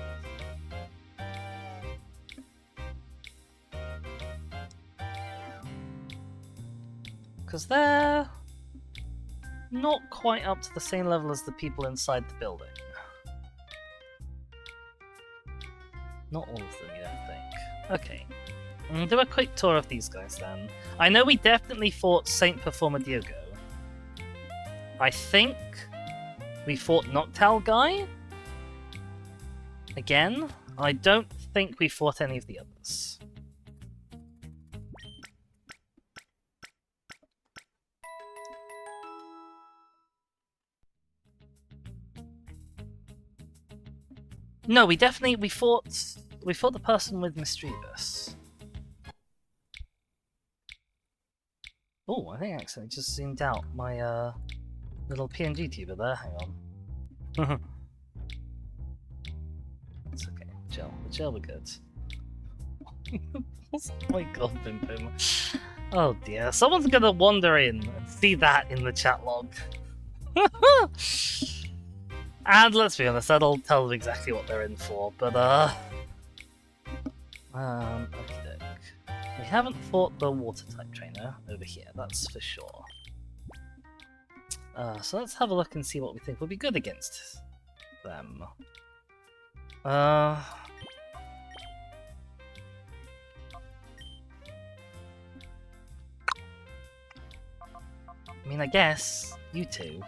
Because they're not quite up to the same level as the people inside the building. Not all of them, you don't think. Okay. We'll do a quick tour of these guys then. I know we definitely fought Saint Performer Diogo. I think we fought Noctowl Guy. Again, I don't think we fought any of the others. No, we fought the person with Mischievous. Oh, I think I accidentally just zoomed out my little PNG tuber there. Hang on. It's okay. Chill, we're good. Oh my god, Boom Boom. Oh dear, someone's gonna wander in and see that in the chat log. And let's be honest, that'll tell them exactly what they're in for, but okey-doke. We haven't fought the water type trainer over here, that's for sure. So let's have a look and see what we think will be good against them. I mean, I guess you two.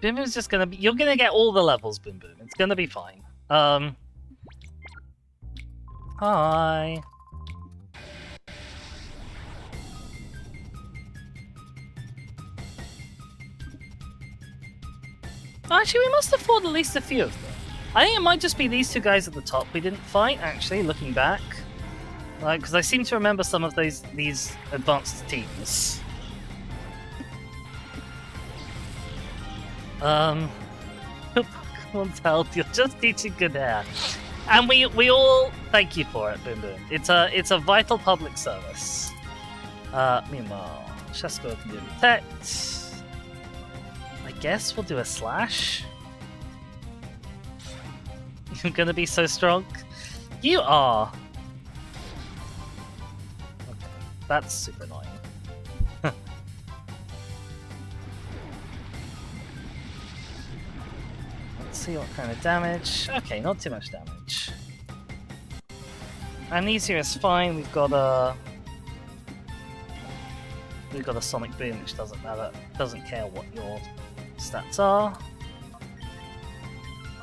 Boom Boom's just gonna be. You're gonna get all the levels, Boom Boom. It's gonna be fine. Hi. Actually, we must have fought at least a few of them. I think it might just be these two guys at the top we didn't fight, actually, looking back. Like, because I seem to remember some of these advanced teams. Come on, Tal, you're just teaching good hair. And we all thank you for it, Boom Boom. It's a vital public service. Meanwhile, Shesko can do detect. I guess we'll do a slash. You're gonna be so strong. You are. Okay, that's super annoying. Let's see what kind of damage. Okay, not too much damage. Amnesia is fine. We've got a sonic boom, which doesn't matter. Doesn't care what your stats are.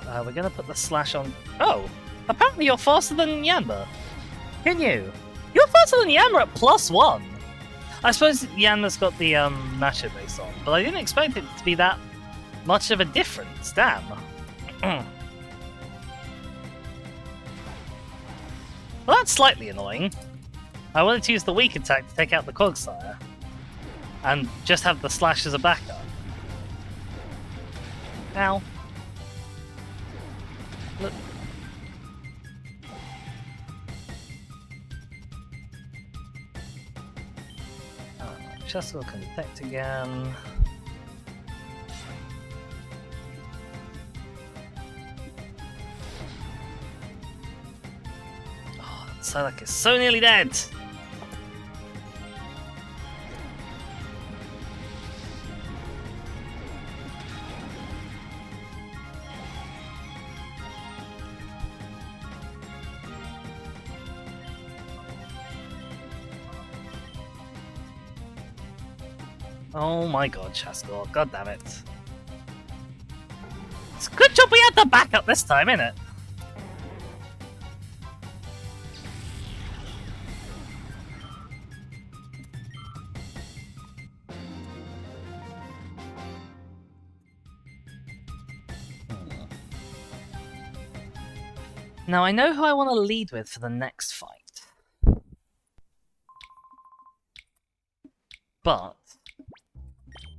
We're gonna put the slash on. Oh, apparently you're faster than Yanma. Who knew? You're faster than Yanma at +1. I suppose Yanma's got the Nacho base on, but I didn't expect it to be that much of a difference. Damn. Well, that's slightly annoying. I wanted to use the weak attack to take out the Cogsire, and just have the slash as a backup. Ow. Look. Chessel can detect again. Oh, Psylocke is so nearly dead! Oh my god, Shaskor, god damn it. It's a good job we had the backup this time, innit? Now I know who I want to lead with for the next fight. But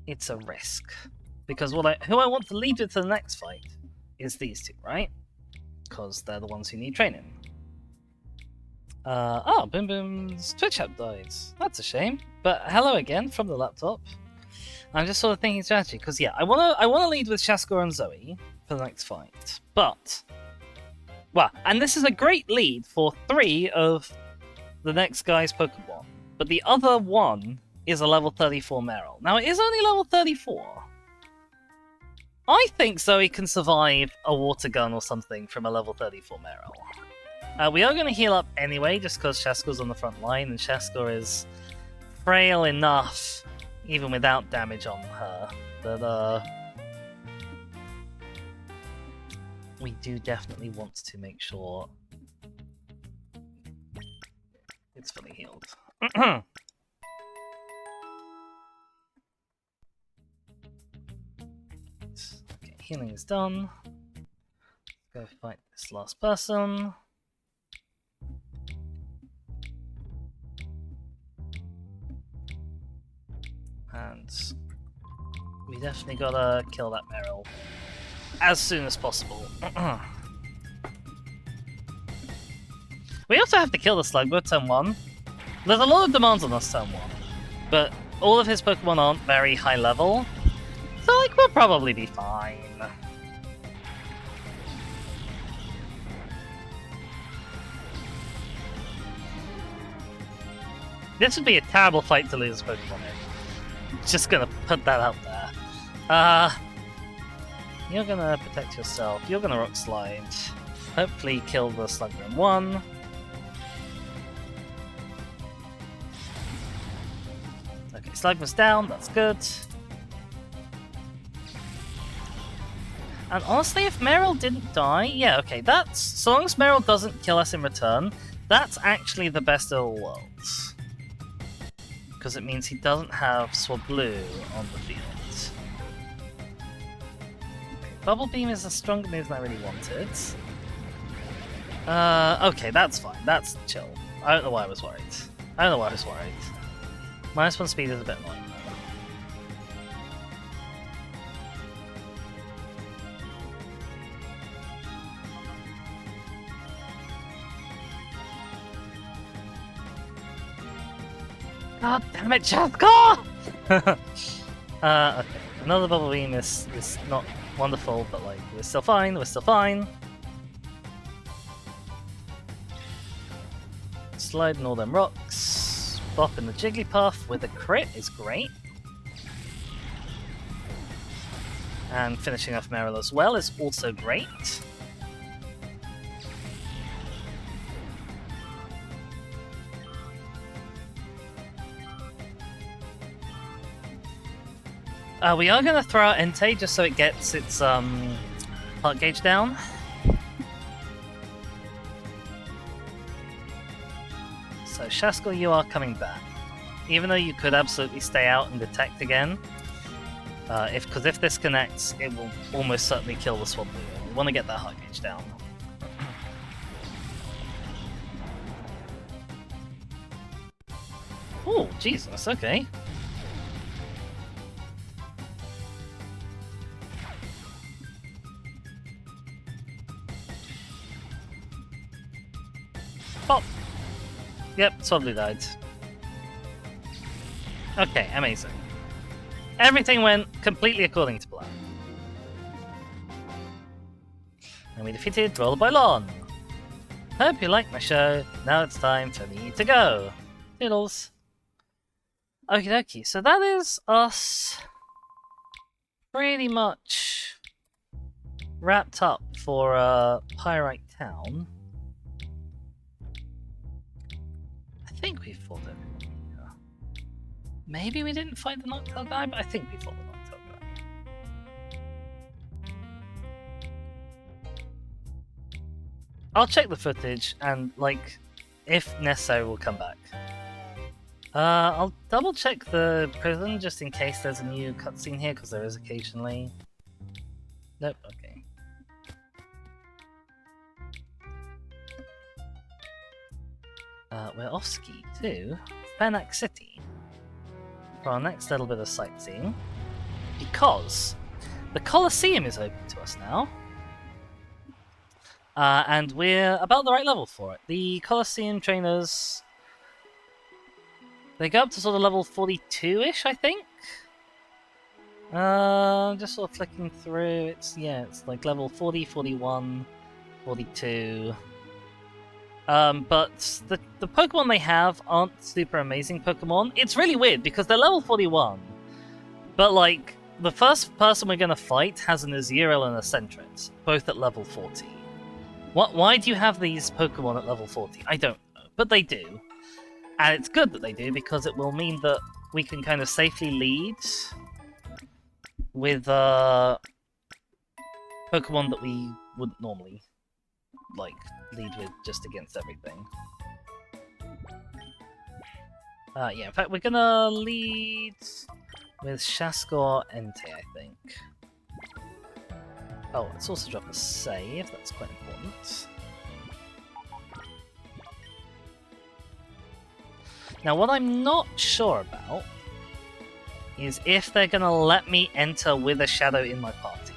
it's a risk. Because who I want to lead with for the next fight is these two, right? Because they're the ones who need training. Boom Boom's Twitch app died. That's a shame. But hello again from the laptop. I'm just sort of thinking strategy, because yeah, I wanna lead with Shaskor and Zoe for the next fight. But well, and this is a great lead for 3 of the next guy's Pokemon. But the other one is a level 34 Meryl. Now, it is only level 34. I think Zoe can survive a water gun or something from a level 34 Meryl. We are going to heal up anyway, just because Shaskor's on the front line, and Shaskor is frail enough, even without damage on her, that we do definitely want to make sure it's fully healed. Okay, healing is done. Go fight this last person. And we definitely gotta kill that Meryl as soon as possible. We also have to kill the Slugma turn 1. There's a lot of demands on us turn 1, but all of his Pokemon aren't very high level, so like we'll probably be fine. This would be a terrible fight to lose Pokemon in. Just gonna put that out there. You're gonna protect yourself. You're gonna Rock Slide. Hopefully kill the Slugma in 1. Okay, Slugma's down. That's good. And honestly, if Meryl didn't die, yeah, okay, that's... So long as Meryl doesn't kill us in return, that's actually the best of all worlds. Because it means he doesn't have Swablu on the field. Okay, Bubble Beam is a stronger move than I really wanted. Okay, that's fine. That's chill. I don't know why I was worried. -1 speed is a bit annoying. God damn it, Shaskor! Okay, another Bubble Beam is not wonderful, but like, we're still fine, Sliding all them rocks, bopping the Jigglypuff with a crit is great. And finishing off Meryl as well is also great. We are going to throw out Entei just so it gets its Heart gauge down. So Shaskell, you are coming back. Even though you could absolutely stay out and detect again. Because if this connects, it will almost certainly kill the Swamp Leader. We want to get that heart gauge down. Oh, Jesus, okay. Pop! Yep, totally died. Okay, amazing. Everything went completely according to plan. And we defeated Rollerboylon. Hope you liked my show. Now it's time for me to go. Toodles. Okie dokie, so that is us pretty much wrapped up for Pyrite Town. I think we fought everyone here. Maybe we didn't fight the Noctowl guy, but I think we fought the Noctowl guy. I'll check the footage and, like, if necessary, we'll come back. I'll double check the prison just in case there's a new cutscene here, because there is occasionally. Nope, okay. We're off ski to Fenac City for our next little bit of sightseeing, because the Colosseum is open to us now. And we're about the right level for it. The Colosseum trainers, they go up to sort of level 42-ish, I think. Just sort of flicking through. It's like level 40, 41, 42. But the Pokemon they have aren't super amazing Pokemon. It's really weird because they're level 41, but like the first person we're gonna fight has an Azurill and a Sentret, both at level 40. Why do you have these Pokemon at level 40? I don't know, but they do. And it's good that they do, because it will mean that we can kind of safely lead with Pokemon that we wouldn't normally, like, lead with just against everything. Yeah, in fact, we're gonna lead with Shaskor Entei, I think. Oh, let's also drop a save, that's quite important. Now, what I'm not sure about is if they're going to let me enter with a shadow in my party.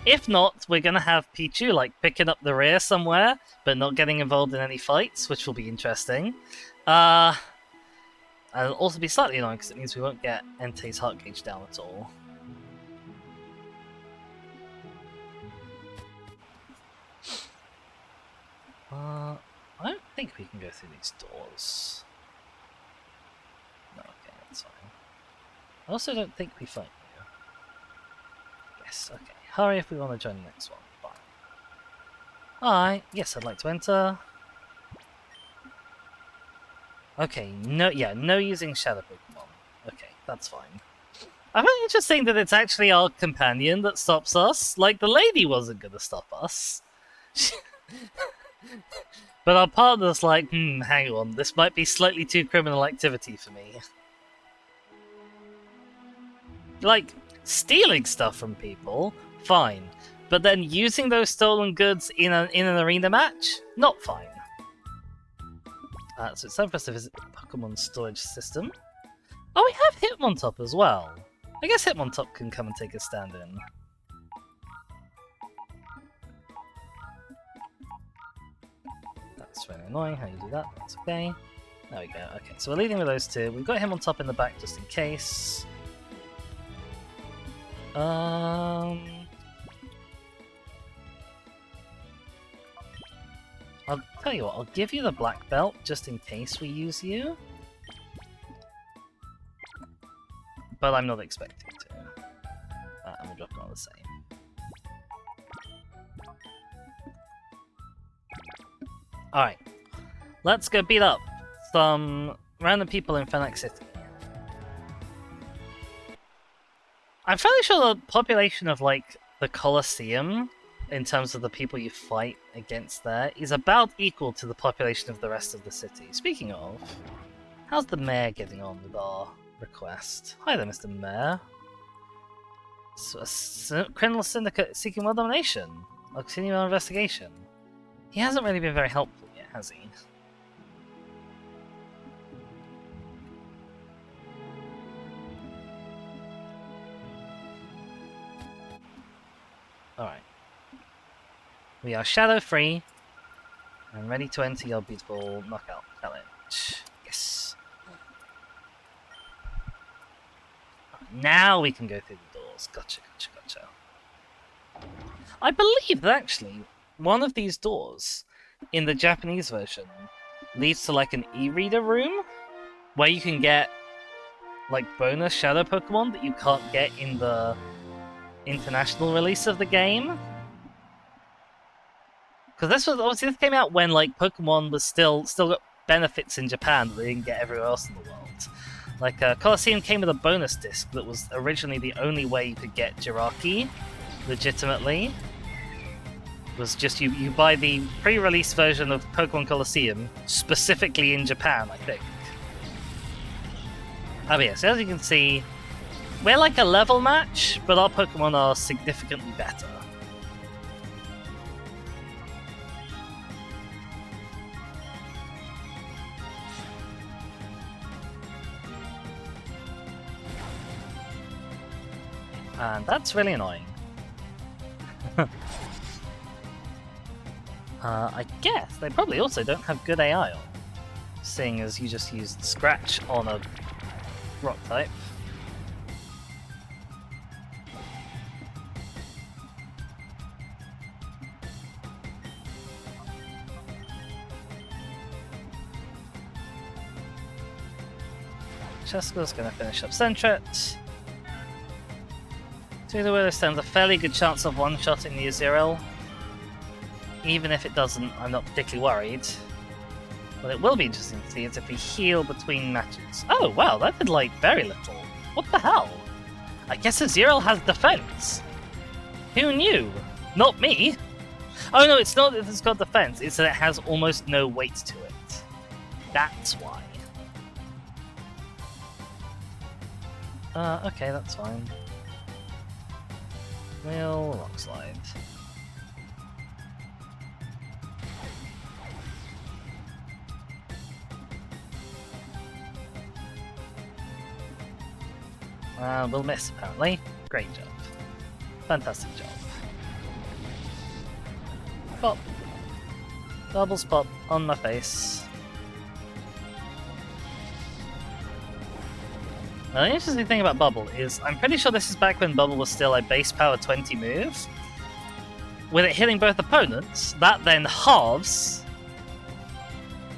If not, we're going to have Pichu, like, picking up the rear somewhere, but not getting involved in any fights, which will be interesting. And it'll also be slightly annoying, because it means we won't get Entei's heart gauge down at all. I don't think we can go through these doors. No, okay, that's fine. I also don't think we fight you. Yes, okay. Hurry if we want to join the next one. Fine. Alright, yes, I'd like to enter. Okay, no using Shadow Pokemon. Okay, that's fine. I find it interesting that it's actually our companion that stops us. Like, the lady wasn't gonna stop us. But our partner's like, hang on, this might be slightly too criminal activity for me. Like, stealing stuff from people, fine. But then using those stolen goods in an arena match, not fine. So it's time for us to visit the Pokemon storage system. Oh, we have Hitmontop as well. I guess Hitmontop can come and take a stand in. That's really annoying how you do that, that's okay. There we go, okay, so we're leading with those two. We've got Hitmontop in the back just in case. I'll tell you what, I'll give you the black belt just in case we use you. But I'm not expecting to. I'm gonna drop it on the same. Alright, let's go beat up some random people in Fenac City. I'm fairly sure the population of, like, the Colosseum in terms of the people you fight against there, is about equal to the population of the rest of the city. Speaking of, how's the mayor getting on with our request? Hi there, Mr. Mayor. Criminal syndicate seeking world domination. I'll continue our investigation. He hasn't really been very helpful yet, has he? Alright. We are shadow free and ready to enter your beautiful knockout challenge. Yes. Now we can go through the doors. Gotcha. I believe that actually one of these doors in the Japanese version leads to like an e-reader room where you can get like bonus shadow Pokemon that you can't get in the international release of the game. Because this came out when like Pokemon was still got benefits in Japan that they didn't get everywhere else in the world. Like Colosseum came with a bonus disc that was originally the only way you could get Jiraki legitimately. Was just you buy the pre-release version of Pokemon Colosseum specifically in Japan, I think. Oh yeah, so as you can see, we're like a level match, but our Pokemon are significantly better. And that's really annoying. I guess they probably also don't have good AI on, seeing as you just used Scratch on a rock type. Cheska's gonna finish up Sentret. Either way, there stands a fairly good chance of one-shotting the Azirail. Even if it doesn't, I'm not particularly worried. What it will be interesting to see is if we heal between matches. Oh wow, that did like very little. What the hell? I guess Azirail has defense. Who knew? Not me. Oh no, it's not that it's got defense, it's that it has almost no weight to it. That's why. Okay, that's fine. We'll rock slide. We'll miss, apparently. Great job. Fantastic job. Pop. Double spot on my face. Now, the interesting thing about Bubble is, I'm pretty sure this is back when Bubble was still a base power 20 move. With it hitting both opponents, that then halves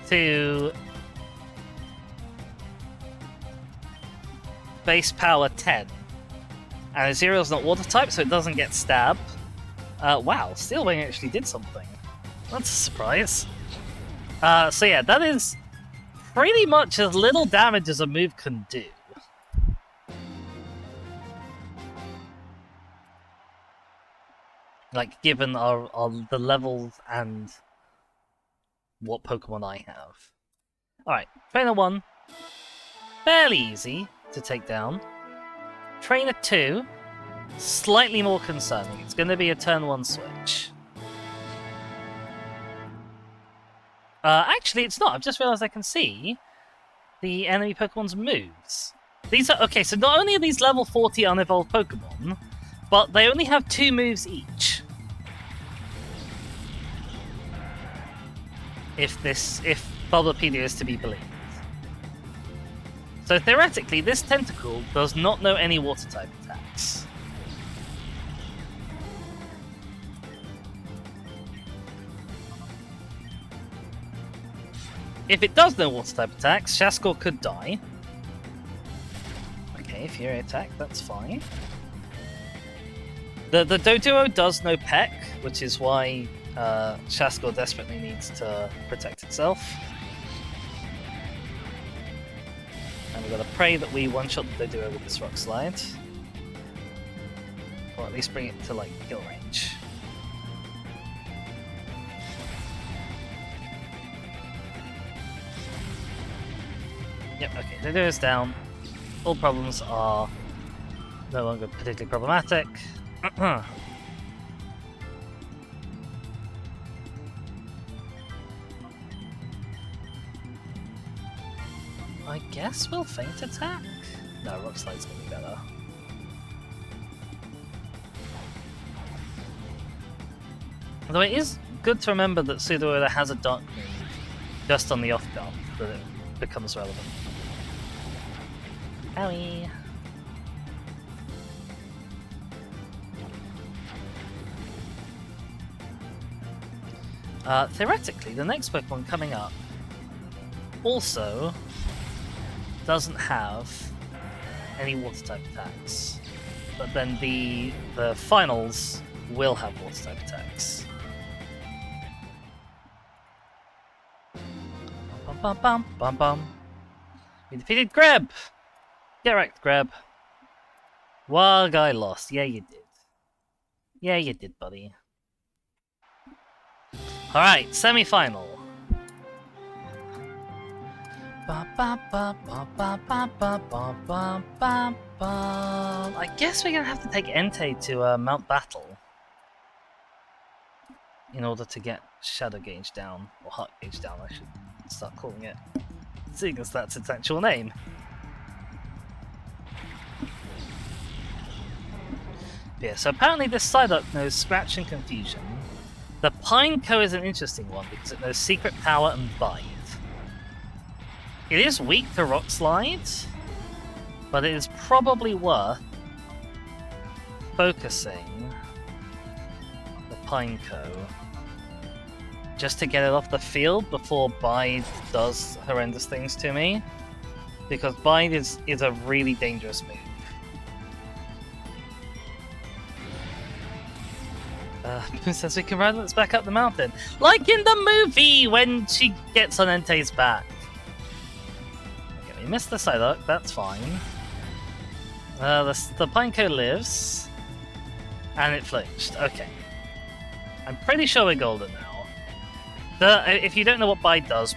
to base power 10. And Azirail's not water type, so it doesn't get stabbed. Wow, Steel Wing actually did something. That's a surprise. So yeah, that is pretty much as little damage as a move can do. Like, given the levels and what Pokemon I have. Alright, Trainer 1. Fairly easy to take down. Trainer 2. Slightly more concerning. It's going to be a turn 1 switch. Actually, it's not. I've just realized I can see the enemy Pokemon's moves. These are... Okay, so not only are these level 40 unevolved Pokemon, but they only have 2 moves each. If Bubblepedia is to be believed. So theoretically, this Tentacle does not know any water type attacks. If it does know water type attacks, Shaskor could die. Okay, Fury attack, that's fine. The Doduo does know Peck, which is why Shaskor desperately needs to protect itself. And we've got to pray that we one-shot the Doduo with this Rock Slide. Or at least bring it to, like, kill range. Yep, okay, Dodo is down. All problems are no longer particularly problematic. I guess we'll feint attack? No, Rock Slide's gonna be better. Although it is good to remember that Sudowoodo has a dark move, just on the off chance that it becomes relevant. Owie! Theoretically, the next Pokemon coming up also doesn't have any water type attacks, but then the finals will have water type attacks. Bum bum bum bum bum. We defeated Greb. Get wrecked, Greb. Well, guy lost. Yeah, you did. Yeah, you did, buddy. All right, semi-final. I guess we're gonna have to take Entei to Mount Battle in order to get Shadow Gauge down, or Heart Gauge down, I should start calling it, seeing as that's its actual name. But yeah, so apparently this Psyduck knows Scratch and Confusion. The Pineco is an interesting one because it knows Secret Power and Bite. It is weak to Rock Slide, but it is probably worth focusing the Pineco just to get it off the field before Bide does horrendous things to me, because Bide is a really dangerous move. Who says we can ride let's back up the mountain? Like in the movie when she gets on Entei's back. Okay, we missed the Psyduck, that's fine. The Pineco lives. And it flinched. Okay. I'm pretty sure we're golden now. If you don't know what Bide does,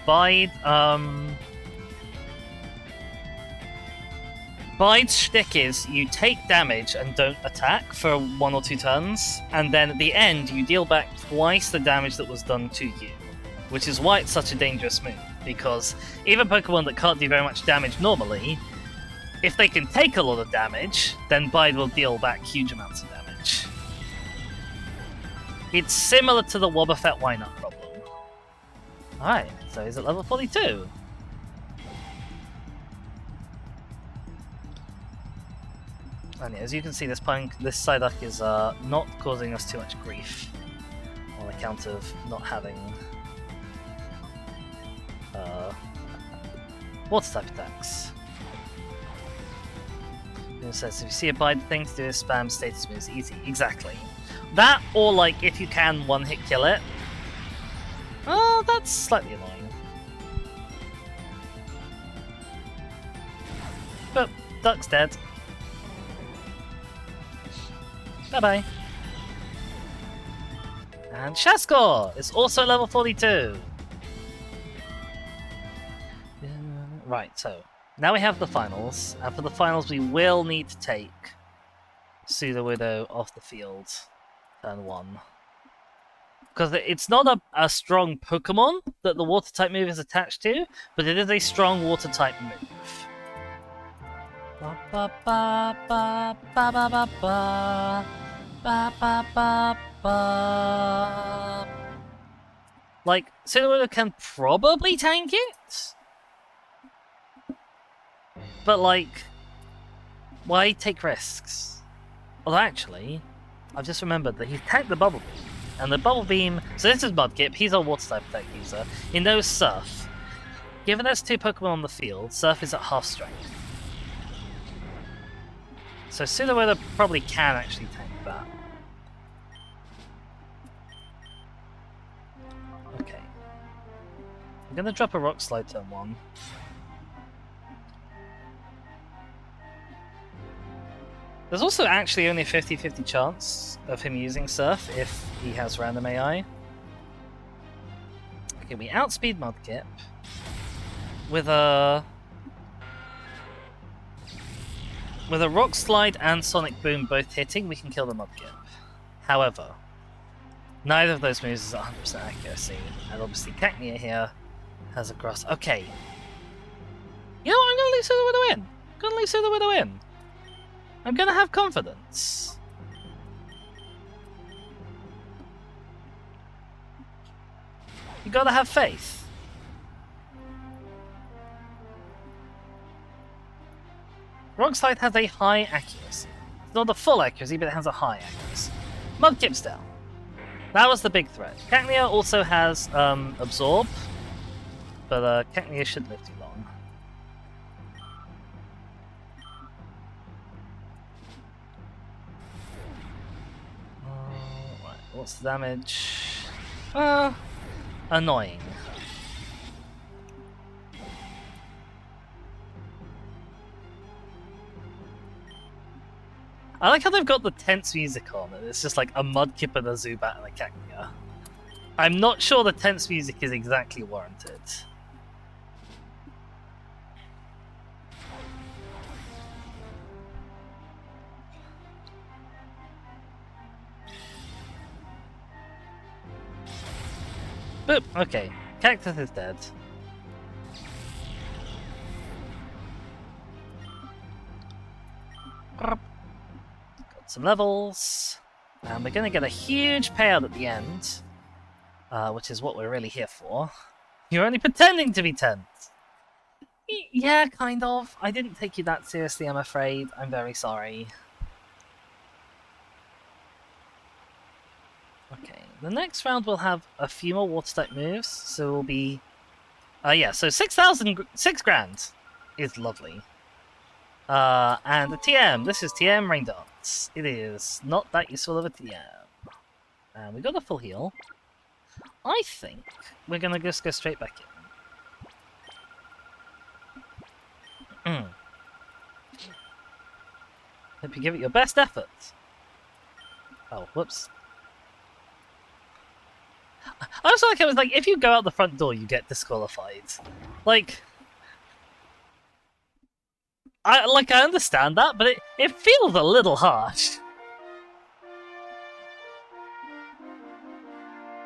Bide's shtick is you take damage and don't attack for 1 or 2 turns, and then at the end you deal back twice the damage that was done to you, which is why it's such a dangerous move, because even Pokemon that can't do very much damage normally, if they can take a lot of damage, then Bide will deal back huge amounts of damage. It's similar to the Wobbuffet Wynaut problem. Alright, so he's at level 42. And yeah, as you can see, this Psyduck is not causing us too much grief on account of not having water type attacks. It says if you see a Bide thing to do is spam status moves easy. Exactly. That, or like if you can one-hit kill it. Oh, that's slightly annoying. But Duck's dead. Bye-bye. And Shaskor is also level 42. Right, so now we have the finals, and for the finals we will need to take Sudowoodo off the field turn 1. Because it's not a strong Pokemon that the water type move is attached to, but it is a strong water type move. Ba ba ba ba ba ba ba ba ba ba ba ba. Like, Sudowoodo can probably tank it, but like, why take risks? Although actually, I've just remembered that he tanked the Bubble Beam, and the Bubble Beam. So this is Mudkip. He's our water type attack user. He knows Surf. Given there's 2 Pokemon on the field, Surf is at half strength. So Sudowoodo probably can actually tank that. Okay. I'm gonna drop a Rock Slide turn 1. There's also actually only a 50-50 chance of him using Surf if he has random AI. Okay, we outspeed Mudkip with a With a Rock Slide and Sonic Boom both hitting, we can kill the Mudkip. However, neither of those moves is 100% accuracy, and obviously Cacnea here has a Grass. Okay. You know what? I'm gonna leave Sudowoodo in. I'm gonna have confidence. You gotta have faith. Rock Slide has a high accuracy. It's not a full accuracy, but it has a high accuracy. Mudkip's down. That was the big threat. Cacnea also has Absorb, but Cacnea shouldn't live too long. Right, what's the damage? Annoying. I like how they've got the tense music on, and it's just like a Mudkip and a Zubat and a Cacnea. I'm not sure the tense music is exactly warranted. Boop! Okay, Cactus is dead. Got some levels, and we're gonna get a huge payout at the end, which is what we're really here for. You're only pretending to be tense. Yeah, kind of. I didn't take you that seriously, I'm afraid. I'm very sorry. Okay, the next round we'll have a few more water-type moves, so we'll be... yeah, so 6 grand is lovely. And the TM, this is TM Rain Dance. It is not that useful of a TM. And we got a full heal. I think we're gonna just go straight back in. Hope you give it your best effort. Oh, whoops. I also like it was like, if you go out the front door, you get disqualified. Like... I understand that, but it feels a little harsh.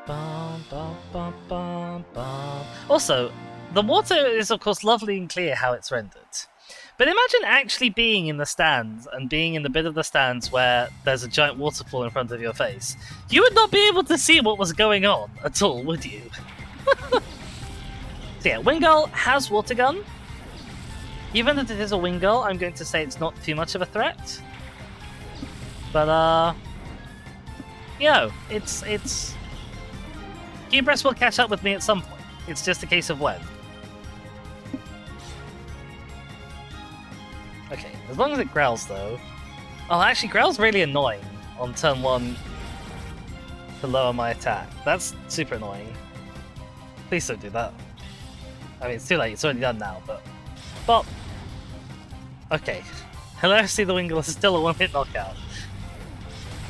Bum, bum, bum, bum, bum. Also, the water is of course lovely and clear how it's rendered. But imagine actually being in the stands and being in the bit of the stands where there's a giant waterfall in front of your face. You would not be able to see what was going on at all, would you? So yeah, Wingull has Water Gun. Even if it is a Wingull, I'm going to say it's not too much of a threat. But, you know, it's... Hubris will catch up with me at some point. It's just a case of when. Okay, as long as it growls, though. Oh, actually, growl's really annoying on turn 1 to lower my attack. That's super annoying. Please don't do that. I mean, it's too late. It's already done now, but... But... Okay. Hilariously, the Wingull is still a one-hit knockout.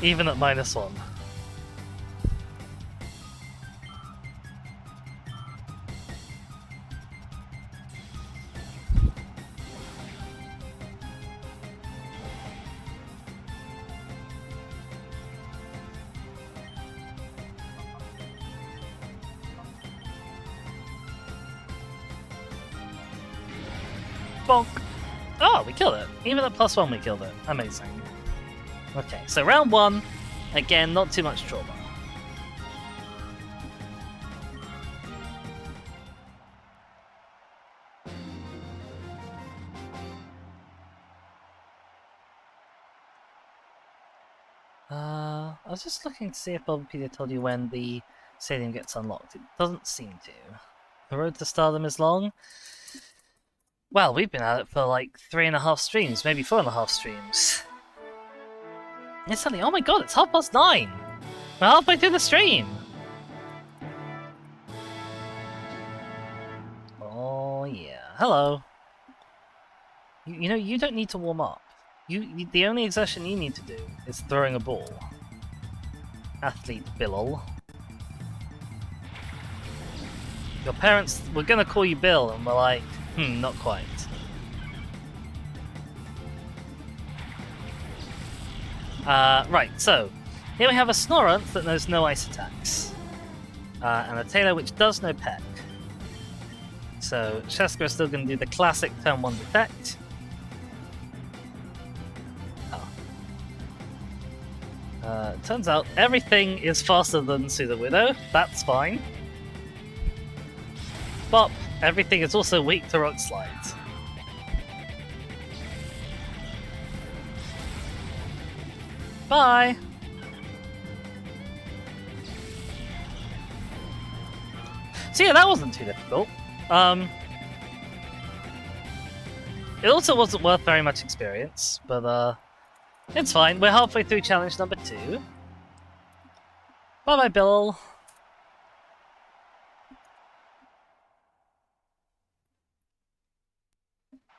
Even at -1. Bonk! Oh, we killed it. Even at +1 we killed it. Amazing. Okay, so round 1. Again, not too much trauma. I was just looking to see if Bulbapedia told you when the stadium gets unlocked. It doesn't seem to. The road to Stardom is long. Well, we've been at it for like 3.5 streams, maybe 4.5 streams. It's suddenly, oh my god, it's 9:30! We're halfway through the stream! Oh yeah, hello. You know, you don't need to warm up. The only exertion you need to do is throwing a ball. Athlete Bill. Your parents were gonna call you Bill, and we're like, not quite. Right, so here we have a Snorunt that knows no ice attacks, and a Tailor which does no peck. So Sheska is still going to do the classic turn 1 detect. Turns out everything is faster than Sue Widow. That's fine. But everything is also weak to Rock Slide. Bye! So yeah, that wasn't too difficult. It also wasn't worth very much experience, but it's fine. We're halfway through challenge number 2. Bye-bye, Bill.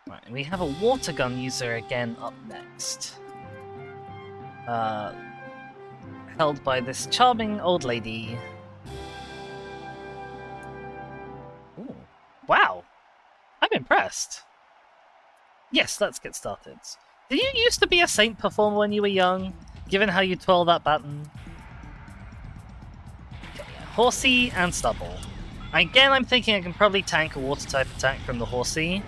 Right, we have a water gun user again up next. Held by this charming old lady. Ooh. Wow! I'm impressed. Yes, let's get started. Did you used to be a Saint performer when you were young, given how you twirl that button? Okay, yeah. Horsey and Stubble. Again, I'm thinking I can probably tank a water type attack from the Horsey.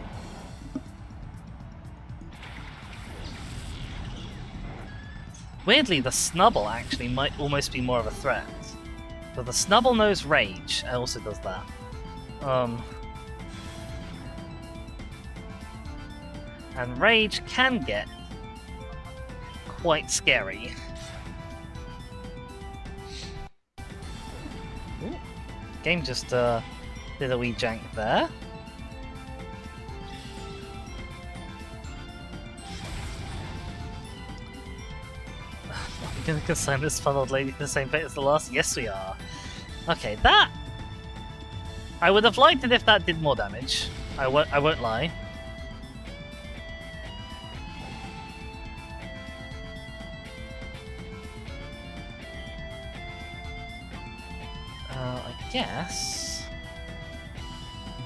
Weirdly, the Snubble actually might almost be more of a threat. But the Snubble knows Rage, it also does that. And Rage can get quite scary. Ooh. Game just did a wee jank there. Are we gonna consign this fun old lady to the same fate as the last? Yes, we are. Okay, that... I would have liked it if that did more damage. I won't lie. I guess...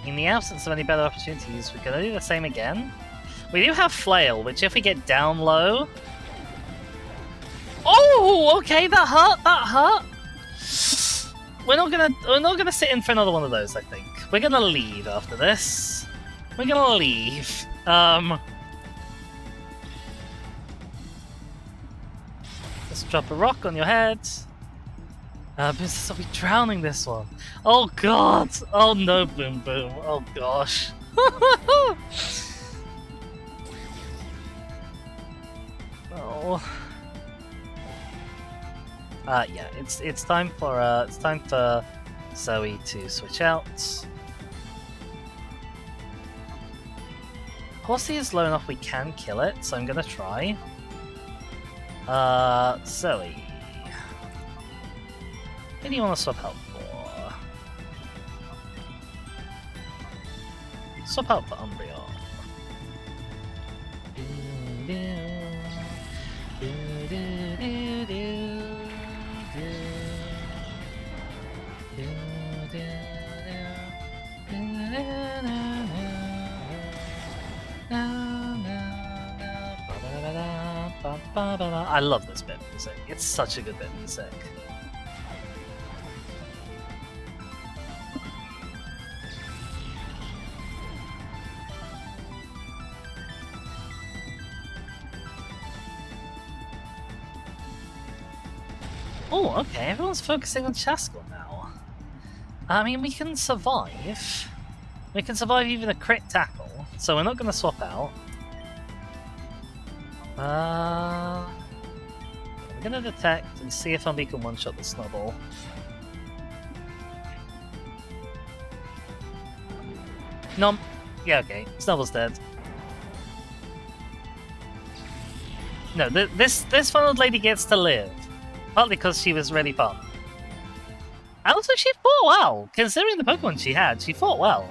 in the absence of any better opportunities, we're gonna do the same again. We do have Flail, which if we get down low... Oh, okay, that hurt, that hurt! We're not gonna sit in for another one of those, I think. We're gonna leave after this. We're gonna leave. Just drop a rock on your head. Princess, I'll be drowning this one. Oh god! Oh no, Boom Boom. Oh gosh. Oh. Yeah, it's time for Zoe to switch out. Horsey is low enough we can kill it, so I'm gonna try. Zoe. Who do you want to swap out for? Swap out for Umbreon. I love this bit of music. It's such a good bit of music. Oh, okay, everyone's focusing on Chascal now. I mean, we can survive. We can survive even a crit tackle, so we're not going to swap out. We're going to detect and see if Umbi can one-shot the Snubble. Nom. Yeah, okay. Snubble's dead. No, this funneled lady gets to live. Partly because she was really fun. And also she fought well. Considering the Pokemon she had, she fought well.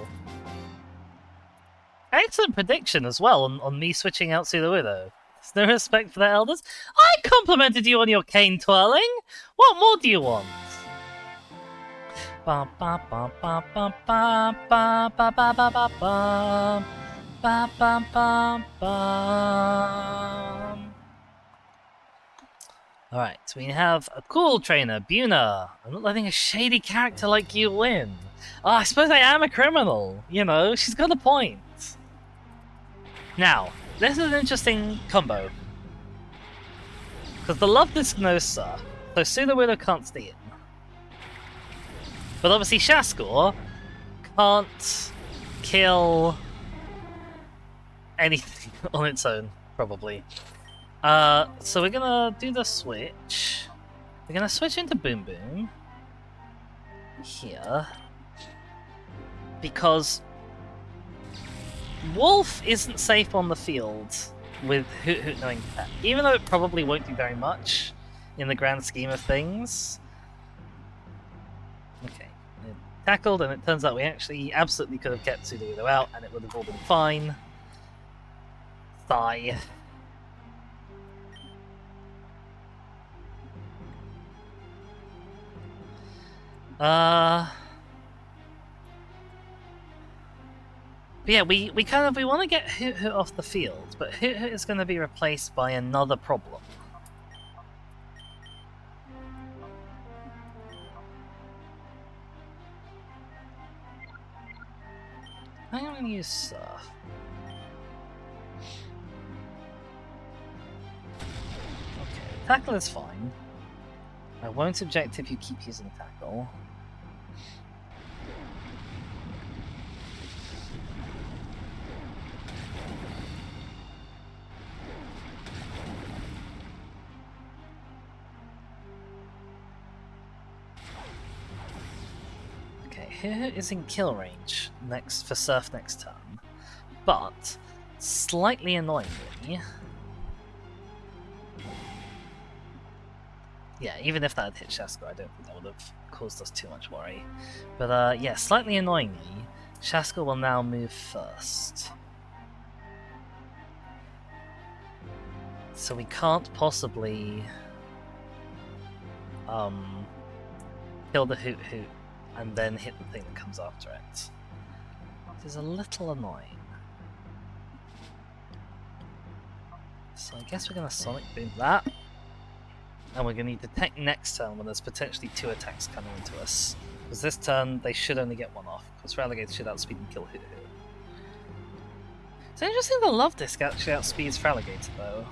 Excellent prediction as well on me switching out to the Widow. There's no respect for the elders. I complimented you on your cane twirling. What more do you want? Ba ba ba ba ba ba ba ba ba ba ba ba ba ba ba ba. Alright, so we have a cool trainer, Buna. I'm not letting a shady character like you win. Oh, I suppose I am a criminal. You know, she's got a point. Now, this is an interesting combo. Because the Love Disc knows Surf, so Sudowoodo can't stay in. But obviously Shaskor can't kill anything on its own, probably. So we're gonna do the switch. We're gonna switch into Boom Boom here because Wolf isn't safe on the field with Hoot Hoot knowing that, even though it probably won't do very much in the grand scheme of things. Okay, it tackled, and it turns out we actually absolutely could have kept Sudowoodo out, and it would have all been fine. Thigh. But yeah, we want to get Hoot Hoot off the field, but Hoot Hoot is going to be replaced by another problem. I'm going to use Surf. Okay, Tackle is fine. I won't object if you keep using Tackle. Here is in kill range for Surf next turn, but slightly annoyingly, yeah, even if that had hit Shaskor, I don't think that would have caused us too much worry. But yeah, slightly annoyingly, Shaskor will now move first. So we can't possibly kill the Hoot Hoot and then hit the thing that comes after it. It is a little annoying. So I guess we're going to Sonic Boom that. And we're going to need to Detect next turn when there's potentially 2 attacks coming into us. Because this turn, they should only get 1 off, because Feraligatr should outspeed and kill Hoot Hoot. It's interesting the Love Disc actually outspeeds Feraligatr, though.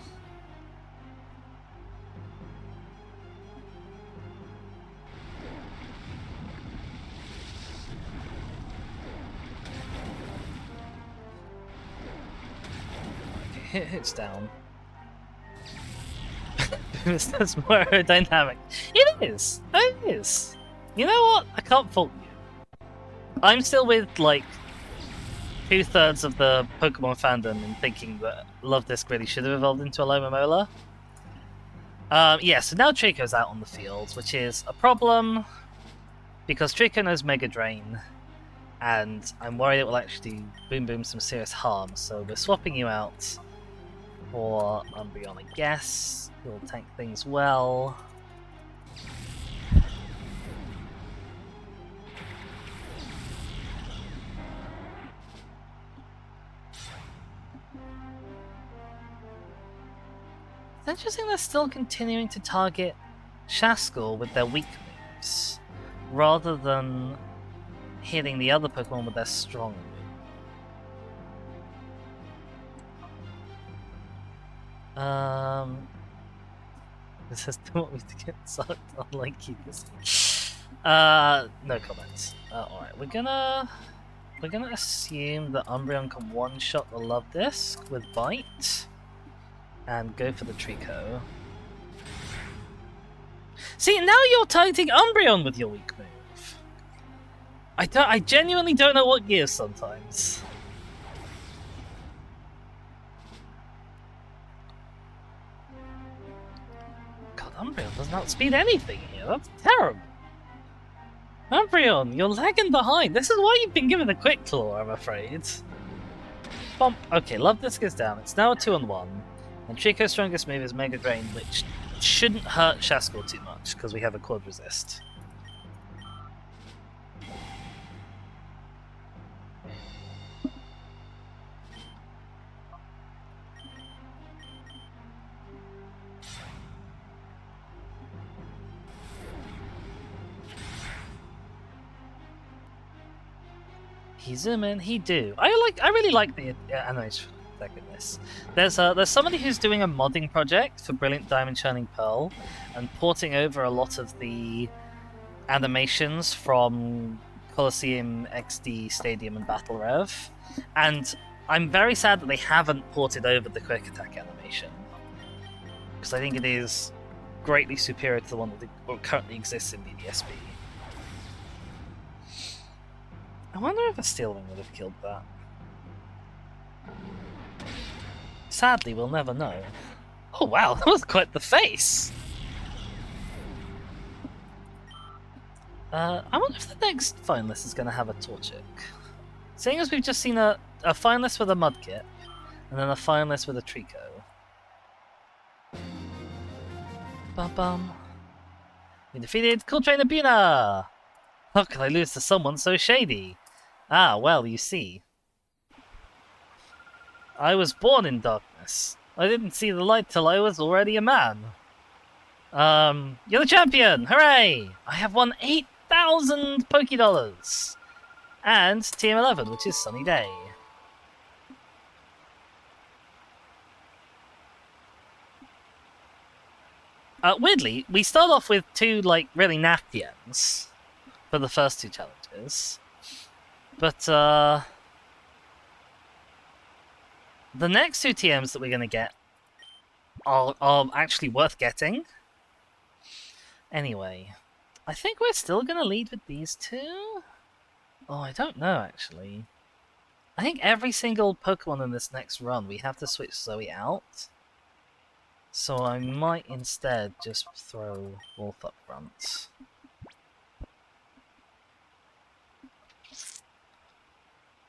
It's down. That's more aerodynamic. It is! It is! You know what? I can't fault you. I'm still with, like, 2/3 of the Pokemon fandom in thinking that Love Disc really should have evolved into a Lomomola. Yeah, so now Trico's out on the field, which is a problem, because Trico knows Mega Drain, and I'm worried it will actually do Boom Boom some serious harm, so we're swapping you out for Umbreon, I guess. He'll tank things well. It's interesting they're still continuing to target Shaskor with their weak moves, rather than hitting the other Pokemon with their strong moves. This has to want me to get sucked. I'll like keep this. No comments. Alright, we're gonna assume that Umbreon can one-shot the Love Disc with Bite and go for the Trico. See, now you're targeting Umbreon with your weak move. I genuinely don't know what gives sometimes. Umbreon doesn't outspeed anything here, that's terrible. Umbreon, you're lagging behind. This is why you've been given a Quick Claw, I'm afraid. Bump. Okay, Love Disc is down. It's now a 2-on-1. And Trico's strongest move is Mega Drain, which shouldn't hurt Shaskor too much, because we have a Quad Resist. He zoom in, he do. I really like the animation in this. There's somebody who's doing a modding project for Brilliant Diamond Shining Pearl and porting over a lot of the animations from Colosseum, XD, Stadium, and Battle Rev. And I'm very sad that they haven't ported over the quick attack animation, because I think it is greatly superior to the one that currently exists in BDSP. I wonder if a Steel Wing would have killed that. Sadly, we'll never know. Oh wow, that was quite the face! I wonder if the next finalist is going to have a Torchic. Seeing as we've just seen a finalist with a Mudkip, and then a finalist with a Trico. Bum. We defeated Cool Trainer Buna! How could I lose to someone so shady? Ah, well, you see. I was born in darkness. I didn't see the light till I was already a man. You're the champion! Hooray! I have won 8,000 Pokédollars! And TM11, which is Sunny Day. Weirdly, we start off with two, really naff TMs for the first two challenges. But, the next two TMs that we're going to get are actually worth getting. Anyway, I think we're still going to lead with these two? Oh, I don't know, actually. I think every single Pokemon in this next run, we have to switch Zoe out. So I might instead just throw Wolf up front.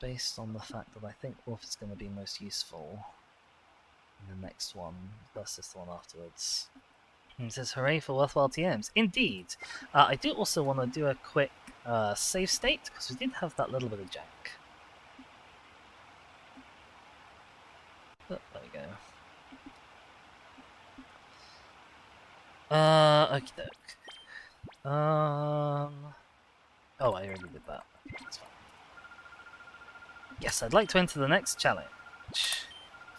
Based on the fact that I think Wolf is going to be most useful in the next one versus the one afterwards. It says, hooray for worthwhile TMs. Indeed! I do also want to do a quick save state, because we did have that little bit of jank. Oh, there we go. Okie doke. Oh, I already did that. That's fine. Yes, I'd like to enter the next challenge.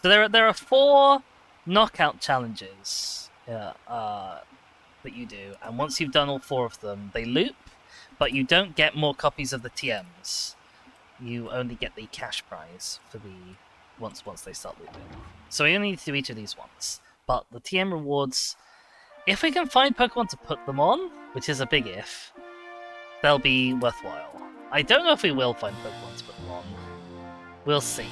So there are 4 knockout challenges that you do, and once you've done all 4 of them, they loop, but you don't get more copies of the TMs. You only get the cash prize for the once they start looping. So we only need to do each of these once. But the TM rewards, if we can find Pokemon to put them on, which is a big if, they'll be worthwhile. I don't know if we will find Pokemon to put them on. We'll see.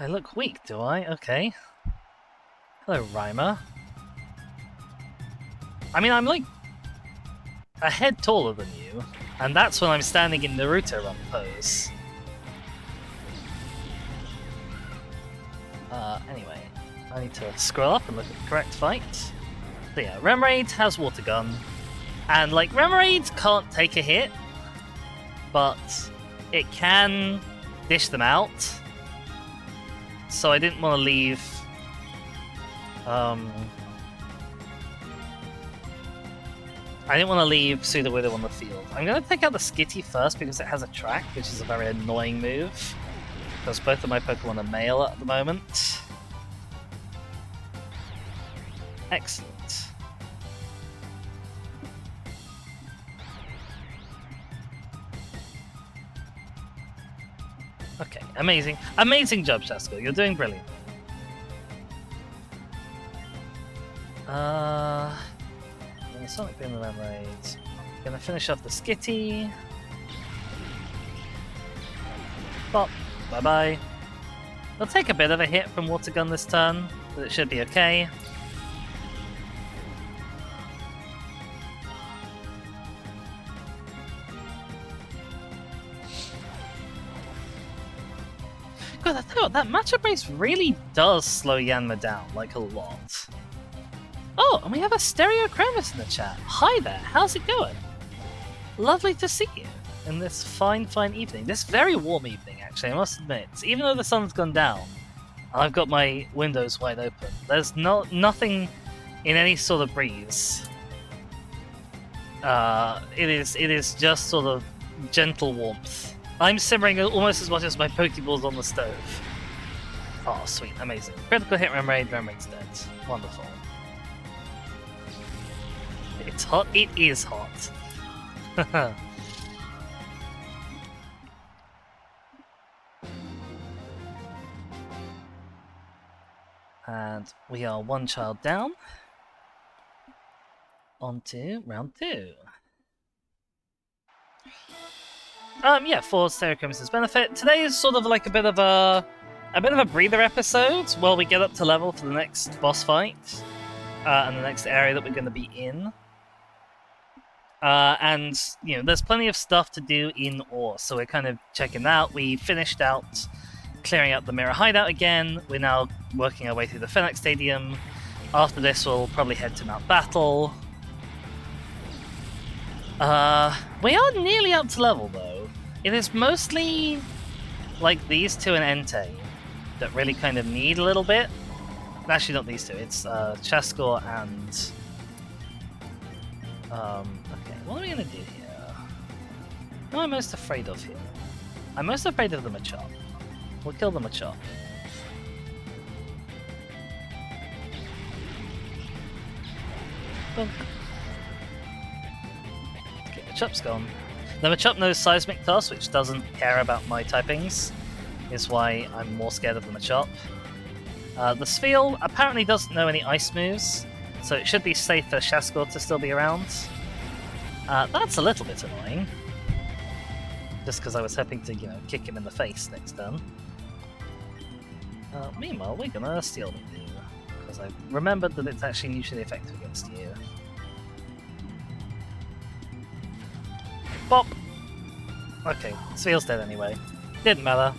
I look weak, do I? Okay. Hello, Rhymer. I mean, I'm like a head taller than you, and that's when I'm standing in Naruto run pose. Anyway, I need to scroll up and look at the correct fight. So yeah, Remoraid has Water Gun, and Remoraid can't take a hit, but it can dish them out. So I didn't want to leave Sudowoodo on the field. I'm going to take out the Skitty first because it has a track, which is a very annoying move. Because both of my Pokemon are male at the moment. Excellent. Okay, amazing. Amazing job, Shasko. You're doing brilliant. Sonic Boom and Remoraid. Gonna finish off the Skitty. Pop. Bye-bye. It'll take a bit of a hit from Water Gun this turn, but it should be okay. God, I tell you what, that matchup race really does slow Yanma down, a lot. Oh, and we have a Stereochromis in the chat. Hi there, how's it going? Lovely to see you in this fine evening. This very warm evening, actually, I must admit. Even though the sun's gone down, I've got my windows wide open. There's nothing in any sort of breeze. It is just sort of gentle warmth. I'm simmering almost as much as my Pokeballs on the stove. Oh, sweet, amazing. Critical hit rem rate's dead. Wonderful. It's hot. It is hot. And we are one child down. On to round 2. Yeah, for Stereochromis' benefit, today is sort of like a bit of a breather episode while we get up to level for the next boss fight and the next area that we're going to be in. And you know, there's plenty of stuff to do in Orre, so we're kind of checking that out. We finished out clearing out the Mirror Hideout again. We're now working our way through the Phoenix Stadium. After this, we'll probably head to Mount Battle. We are nearly up to level though. It is mostly like these two and Entei that really kind of need a little bit. Actually, not these two. It's Chaskor and okay, what are we gonna do here? What am I most afraid of here? I'm most afraid of the Machop. We'll kill the Machop. Boom. Okay, Machop's gone. The Machop knows Seismic Toss, which doesn't care about my typings, is why I'm more scared of the Machop. The Spheal apparently doesn't know any ice moves, so it should be safe for Chaskor to still be around. That's a little bit annoying. Just because I was hoping to, you know, kick him in the face next turn. Meanwhile, we're gonna steal the you, because I remembered that it's actually mutually effective against you. Bop! Okay, Spheal's dead anyway. Didn't matter.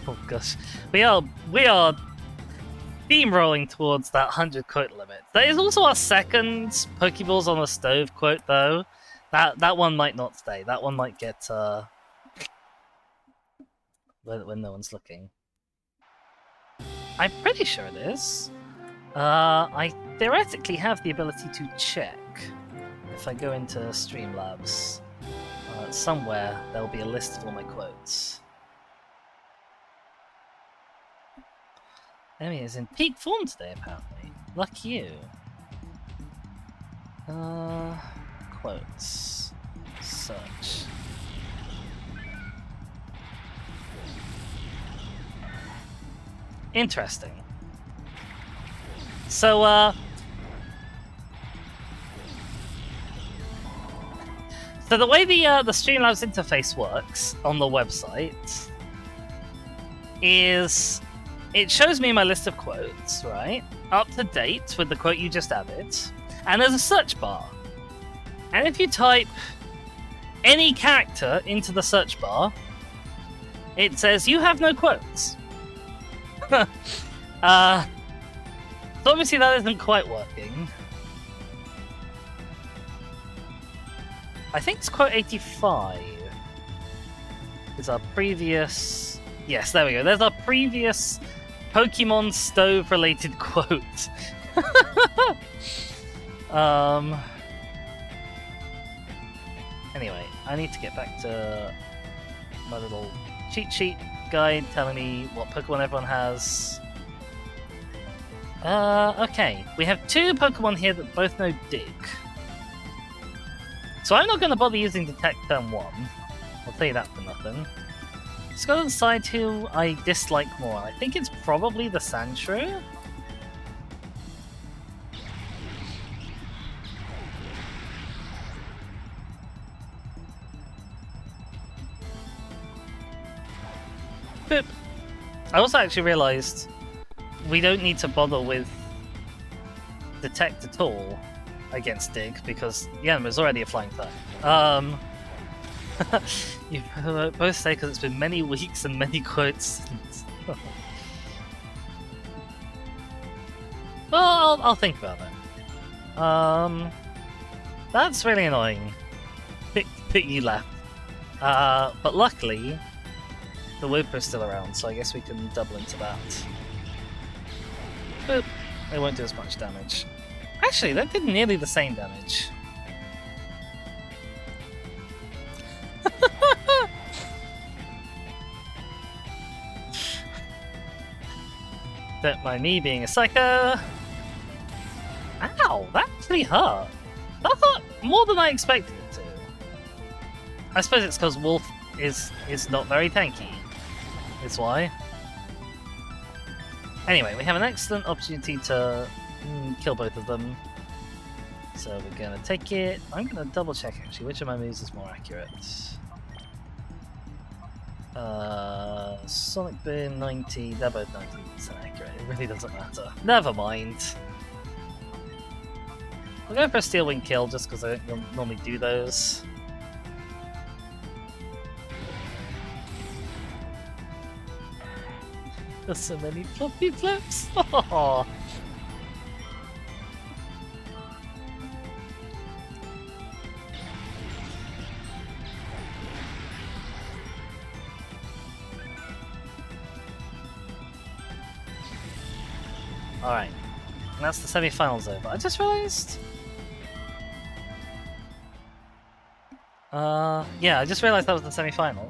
Oh gosh. We are steamrolling towards that 100 quote limit. That is also our second Pokeballs on the stove quote though. That one might not stay. That one might get when no one's looking. I'm pretty sure it is. I theoretically have the ability to check. If I go into Streamlabs, somewhere there'll be a list of all my quotes. Emmy is in peak form today, apparently. Lucky you. Quotes. Search. Interesting. So, so the way the Streamlabs interface works on the website is it shows me my list of quotes, right? Up to date with the quote you just added. And there's a search bar. And if you type any character into the search bar, it says you have no quotes. So obviously that isn't quite working. I think it's quote 85. Is our previous... Yes, there we go. There's our previous Pokemon Stove related quote. Anyway, I need to get back to my little cheat sheet guide telling me what Pokemon everyone has. Okay. We have 2 Pokemon here that both know Dig. So I'm not going to bother using Detect turn 1. I'll tell you that for nothing. Let's go to decide who I dislike more. I think it's probably the Sandshrew. Boop. I also actually realised we don't need to bother with Detect at all against Dig because Yanma's already a flying type. You both say because it's been many weeks and many quotes since. Well, I'll think about it. That's really annoying. Piggy left. But luckily, the Wooper's still around, so I guess we can double into that. Boop. It won't do as much damage. Actually, that did nearly the same damage. Don't mind me being a psycho. Ow, that actually hurt. That hurt more than I expected it to. I suppose it's because Wolf is not very tanky. That's why. Anyway, we have an excellent opportunity to kill both of them. So we're gonna take it. I'm gonna double check actually which of my moves is more accurate. Sonic Boom 90, they're both 90% accurate. It really doesn't matter. Never mind. I'll go for a Steel Wing kill just because I don't normally do those. There's so many floppy flips. Oh. Alright, that's the semi-finals over. I just realised... yeah, I just realised that was the semi-final.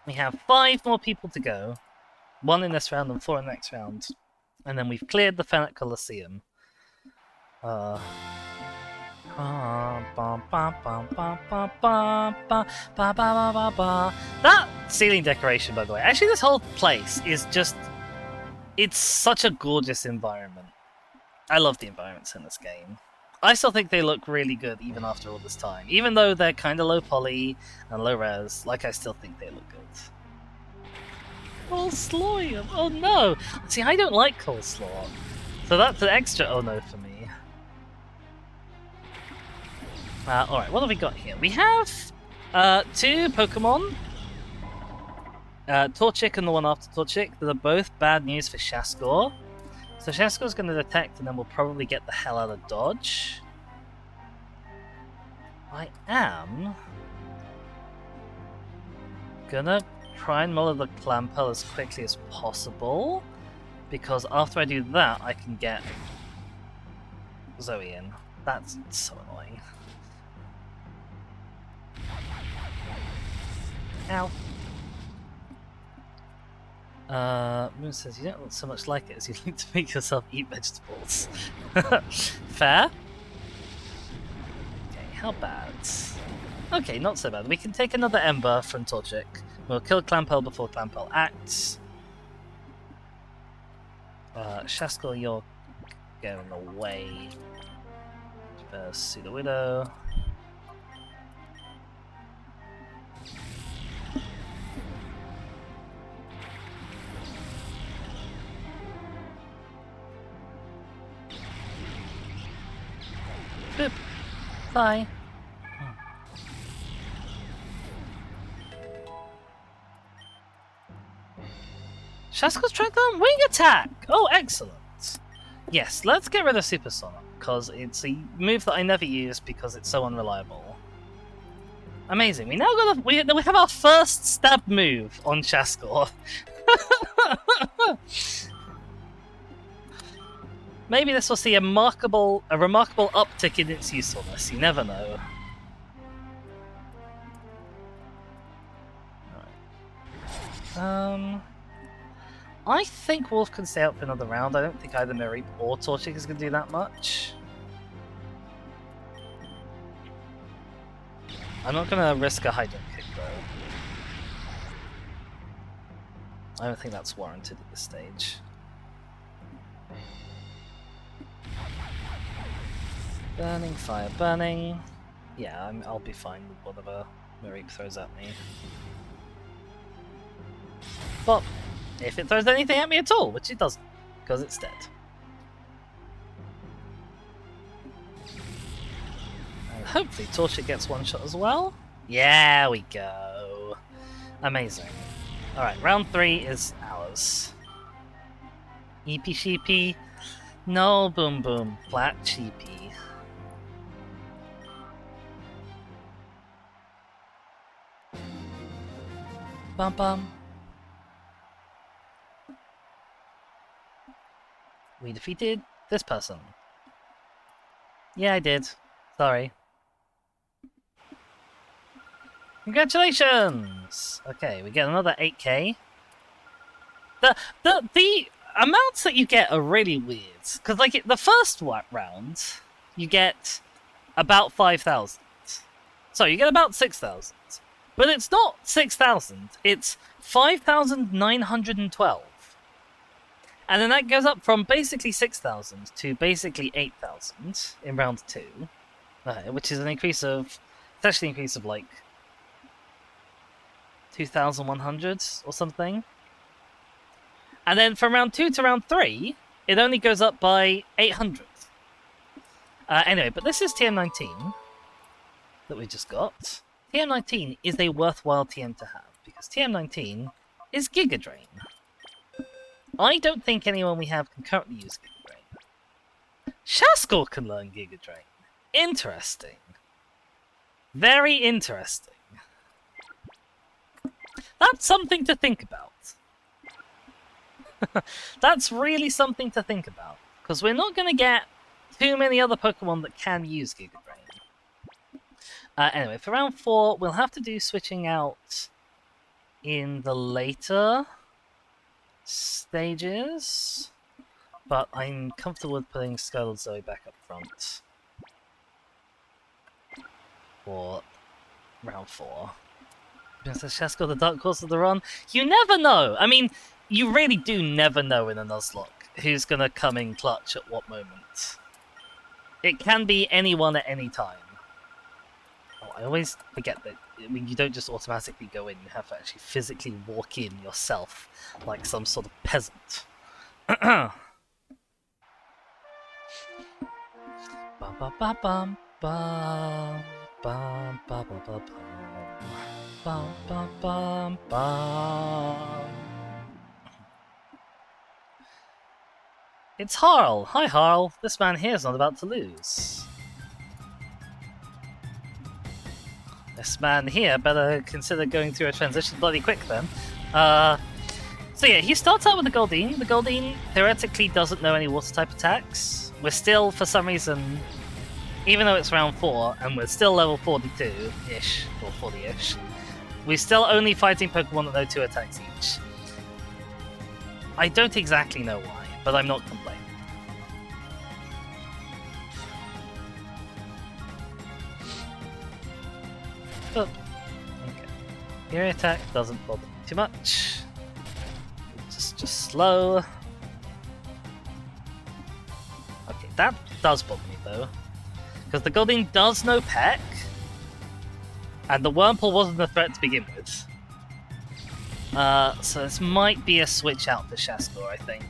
We have 5 more people to go. 1 in this round and 4 in the next round. And then we've cleared the Fennec Colosseum. That ceiling decoration, by the way. Actually, this whole place is just... It's such a gorgeous environment. I love the environments in this game. I still think they look really good even after all this time. Even though they're kind of low poly and low res, I still think they look good. Coleslaw! Oh no! See, I don't like coleslaw. So that's an extra oh no for me. Alright, what have we got here? We have 2 Pokemon. Torchic and the one after Torchic, that are both bad news for Shaskor. So Shaskor's going to detect and then we'll probably get the hell out of dodge. I am gonna try and muller the Clampel as quickly as possible, because after I do that I can get Zoe in. That's so annoying. Ow. Moon says, you don't look so much like it as you like to make yourself eat vegetables. Fair? Okay, how bad? Okay, not so bad. We can take another Ember from Torchic. We'll kill Clampel before Clampel acts. Shaskor, you're going away. Pseudo Widow. Boop. Bye. Shaskor's trying to wing attack! Oh, excellent. Yes, let's get rid of Supersonic, because it's a move that I never use because it's so unreliable. Amazing. We now got we have our first stab move on Shaskor. Maybe this will see a remarkable uptick in its usefulness. You never know. Alright. I think Wolf can stay out for another round. I don't think either Mareep or Torchic is going to do that much. I'm not going to risk a high jump kick though. I don't think that's warranted at this stage. Burning, fire, burning. Yeah, I'll be fine with whatever Mareep throws at me. But if it throws anything at me at all, which it doesn't, because it's dead. And hopefully Torchic gets one shot as well. Yeah, we go. Amazing. Alright, round 3 is ours. Eepy sheepy. No, boom boom. Flat sheepy. Bum bum. We defeated This person. Yeah, I did. Sorry. Congratulations! Okay, we get another 8k. The amounts that you get are really weird. Because, like, the first round, you get about 5,000. So, you get about 6,000. But it's not 6,000, it's 5,912. And then that goes up from basically 6,000 to basically 8,000 in round 2. Which is an increase of... It's actually an increase of, like, 2,100 or something. And then from round 2 to round 3, it only goes up by 800. Anyway, but this is TM19 that we just got. TM19 is a worthwhile TM to have, because TM19 is Giga Drain. I don't think anyone we have can currently use Giga Drain. Shaskor can learn Giga Drain. Interesting. Very interesting. That's something to think about. That's really something to think about, because we're not going to get too many other Pokemon that can use Giga Drain. Anyway, for round 4, we'll have to do switching out in the later stages, but I'm comfortable with putting Scarlet Zoe back up front for round 4. Princess Shaskor, the dark horse of the run. You never know! I mean, you really do never know in a Nuzlocke who's going to come in clutch at what moment. It can be anyone at any time. Oh, I always forget that. I mean, you don't just automatically go in, you have to actually physically walk in yourself, like some sort of peasant. Bum bum bum bum bum bum bum bum bum bum bum bum. It's Harl! Hi Harl! This man here's not about to lose. This man here better consider going through a transition bloody quick then. So yeah, he starts out with the Goldeen. The Goldeen theoretically doesn't know any water type attacks. We're still, for some reason, even though it's round 4, and we're still level 42-ish, or 40-ish, we're still only fighting Pokemon that know 2 attacks each. I don't exactly know why, but I'm not complaining. Oh, okay. Fury attack doesn't bother me too much. Just slow. Okay, that does bother me though, because the Goldeen does know Peck, and the Wurmple wasn't a threat to begin with. So this might be a switch out for Shaskor, I think.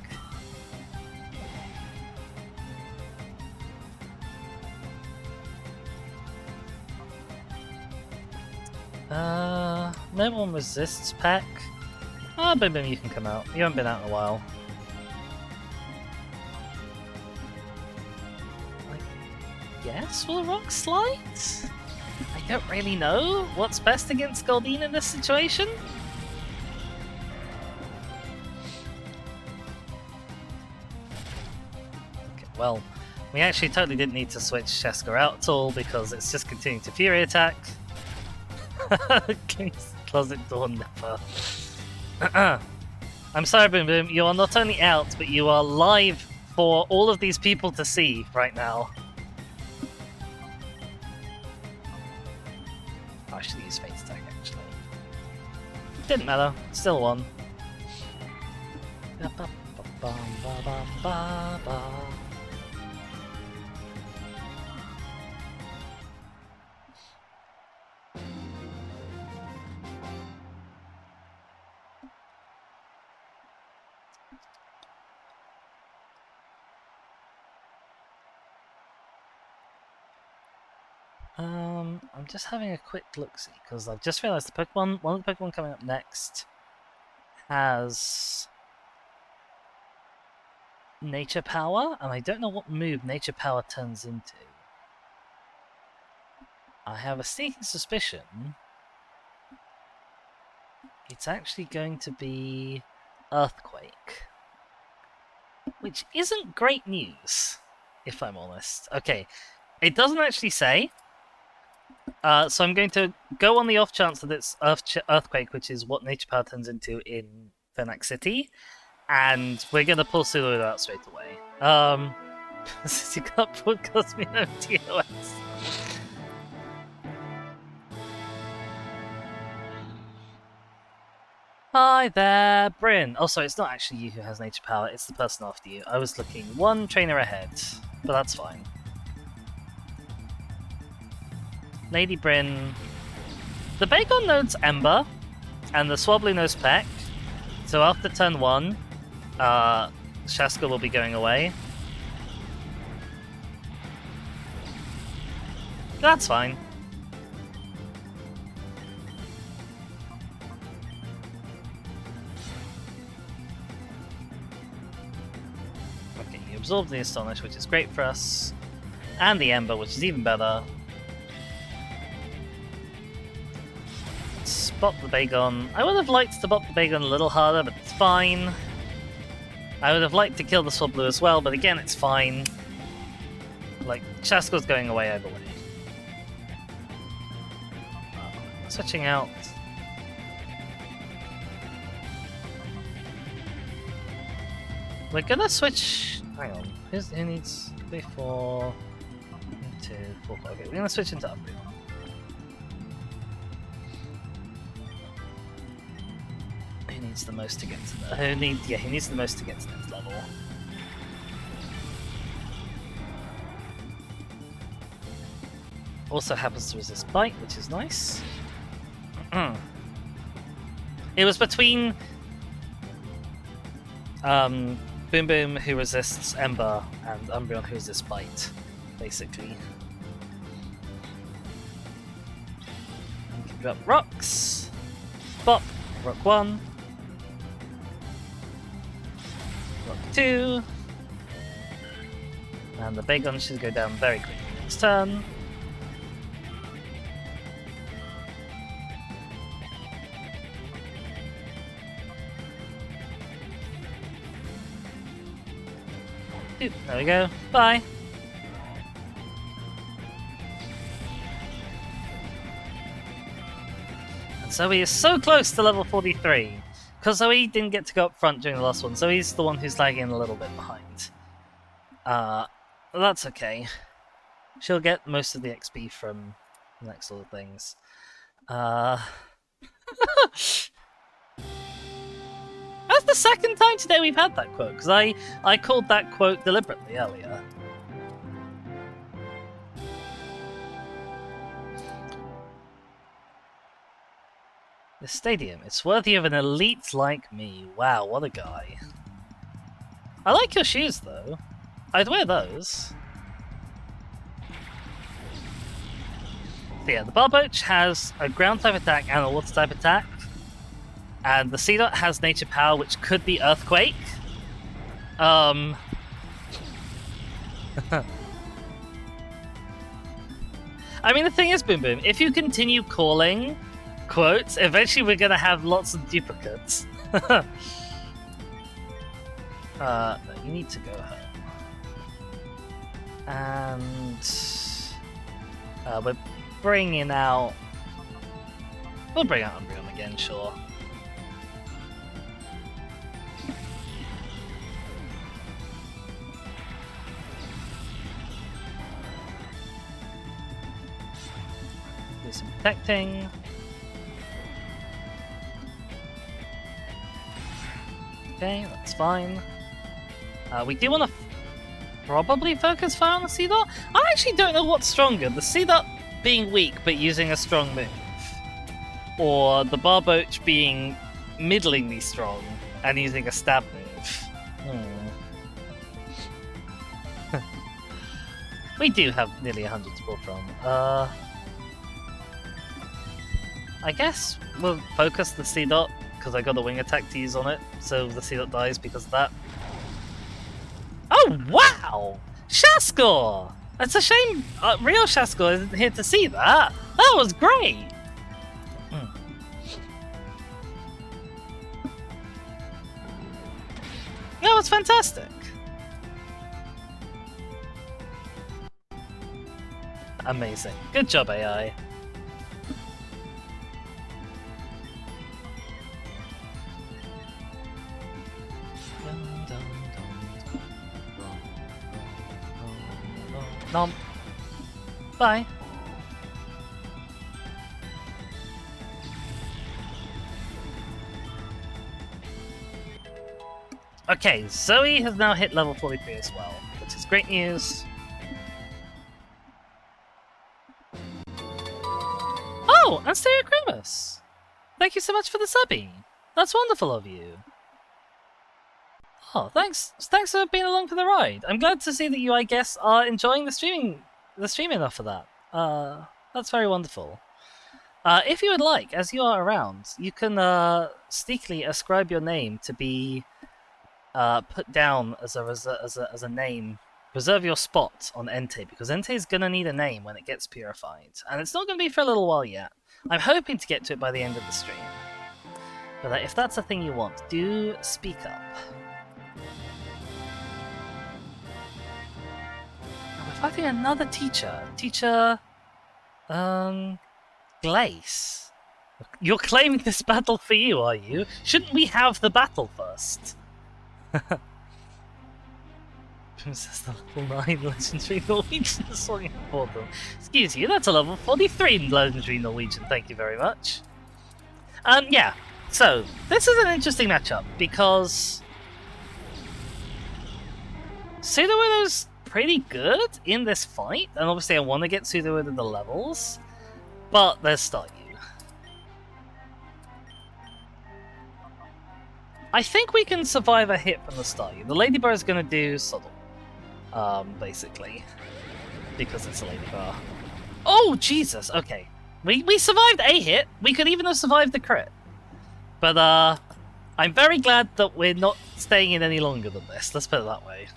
No one resists Peck. Bim Bim, you can come out. You haven't been out in a while. I guess we'll Rock Slide? I don't really know what's best against Goldeen in this situation. Okay, well, we actually totally didn't need to switch Shaskor out at all, because it's just continuing to Fury attack. King's Closet Door never. I'm sorry, Boom Boom, you are not only out, but you are live for all of these people to see right now. I should use Fate Attack, actually. Didn't matter, still won. I'm just having a quick look-see, because I've just realised one of the Pokemon coming up next has Nature Power, and I don't know what move Nature Power turns into. I have a sneaking suspicion it's actually going to be Earthquake. which isn't great news, if I'm honest. Okay, it doesn't actually say, so I'm going to go on the off chance that it's Earthquake, which is what Nature Power turns into in Fenac City, and we're going to pull Sulu out straight away. You can't broadcast me no TOS. Hi there, Bryn. Oh, sorry, it's not actually you who has Nature Power, it's the person after you. I was looking one trainer ahead, but that's fine. Lady Bryn. The Bagon knows Ember, and the Swabbly knows Peck, so after turn 1, Shaska will be going away. That's fine. Okay, you absorb the Astonish, which is great for us, and the Ember, which is even better. Bop the Bagon. I would have liked to bop the Bagon a little harder, but it's fine. I would have liked to kill the Swablu as well, but again, it's fine. Like, Shaska's going away either way. Switching out. We're gonna switch. Hang on. Who needs 3, 4, 2, 4, 5. Okay, we're gonna switch into Umbreon. Who needs the most to get to the? He needs the most to get to next level. Also happens to resist Bite, which is nice. It was between Boom Boom, who resists Ember, and Umbreon, who resists Bite, basically. You can drop rocks. Bop. Rock 1. Rock 2. And the Bagon should go down very quickly next turn. Oop, there we go. Bye. And Zoe is so close to level 43. Because Zoe didn't get to go up front during the last one, Zoe's the one who's lagging a little bit behind. That's okay. She'll get most of the XP from the next little things. That's the second time today we've had that quote, because I called that quote deliberately earlier. The stadium, it's worthy of an elite like me. Wow, what a guy. I like your shoes though. I'd wear those. So yeah, the Barboach has a ground type attack and a water type attack. And the Seedot has nature power, which could be Earthquake. I mean, the thing is, Boom Boom, if you continue calling quotes, eventually we're gonna have lots of duplicates. No, you need to go home. And we're bringing out... We'll bring out Umbreon again, sure. Do some protecting. Okay, that's fine. We do want to probably focus fire on the Seedot. I actually don't know what's stronger, the Seedot being weak but using a strong move, or the Barboach being middlingly strong and using a stab move. We do have nearly 100 to pull from. I guess we'll focus the Seedot, because I got a wing attack to use on it, so the Seedot dies because of that. Oh, wow! Shaskor! It's a shame real Shaskor isn't here to see that. That was great! That was fantastic. Amazing. Good job, AI. Nom. Bye. Okay, Zoe has now hit level 43 as well, which is great news. Oh, and Stereochromus! Thank you so much for the subby. That's wonderful of you. Oh, thanks for being along for the ride. I'm glad to see that you, I guess, are enjoying the stream enough for that. That's very wonderful. If you would like, as you are around, you can sneakily ascribe your name to be put down as a name. Reserve your spot on Entei, because Entei is gonna need a name when it gets purified, and it's not gonna be for a little while yet. I'm hoping to get to it by the end of the stream. But if that's a thing you want, do speak up. We're fighting another teacher. Teacher... Glace. You're claiming this battle for you, are you? Shouldn't we have the battle first? Princess the level 9 legendary Norwegian song for them. Excuse you, that's a level 43 legendary Norwegian, thank you very much. Yeah, so this is an interesting matchup because Sudowoodo's pretty good in this fight, and obviously I want to get Sudowoodo the levels, but there's Staryu. I think we can survive a hit from the Staryu. The Ladybird is going to do Soddle, basically, because it's a Ladybird. Oh, Jesus, okay. We survived a hit. We could even have survived the crit. But, I'm very glad that we're not staying in any longer than this. Let's put it that way.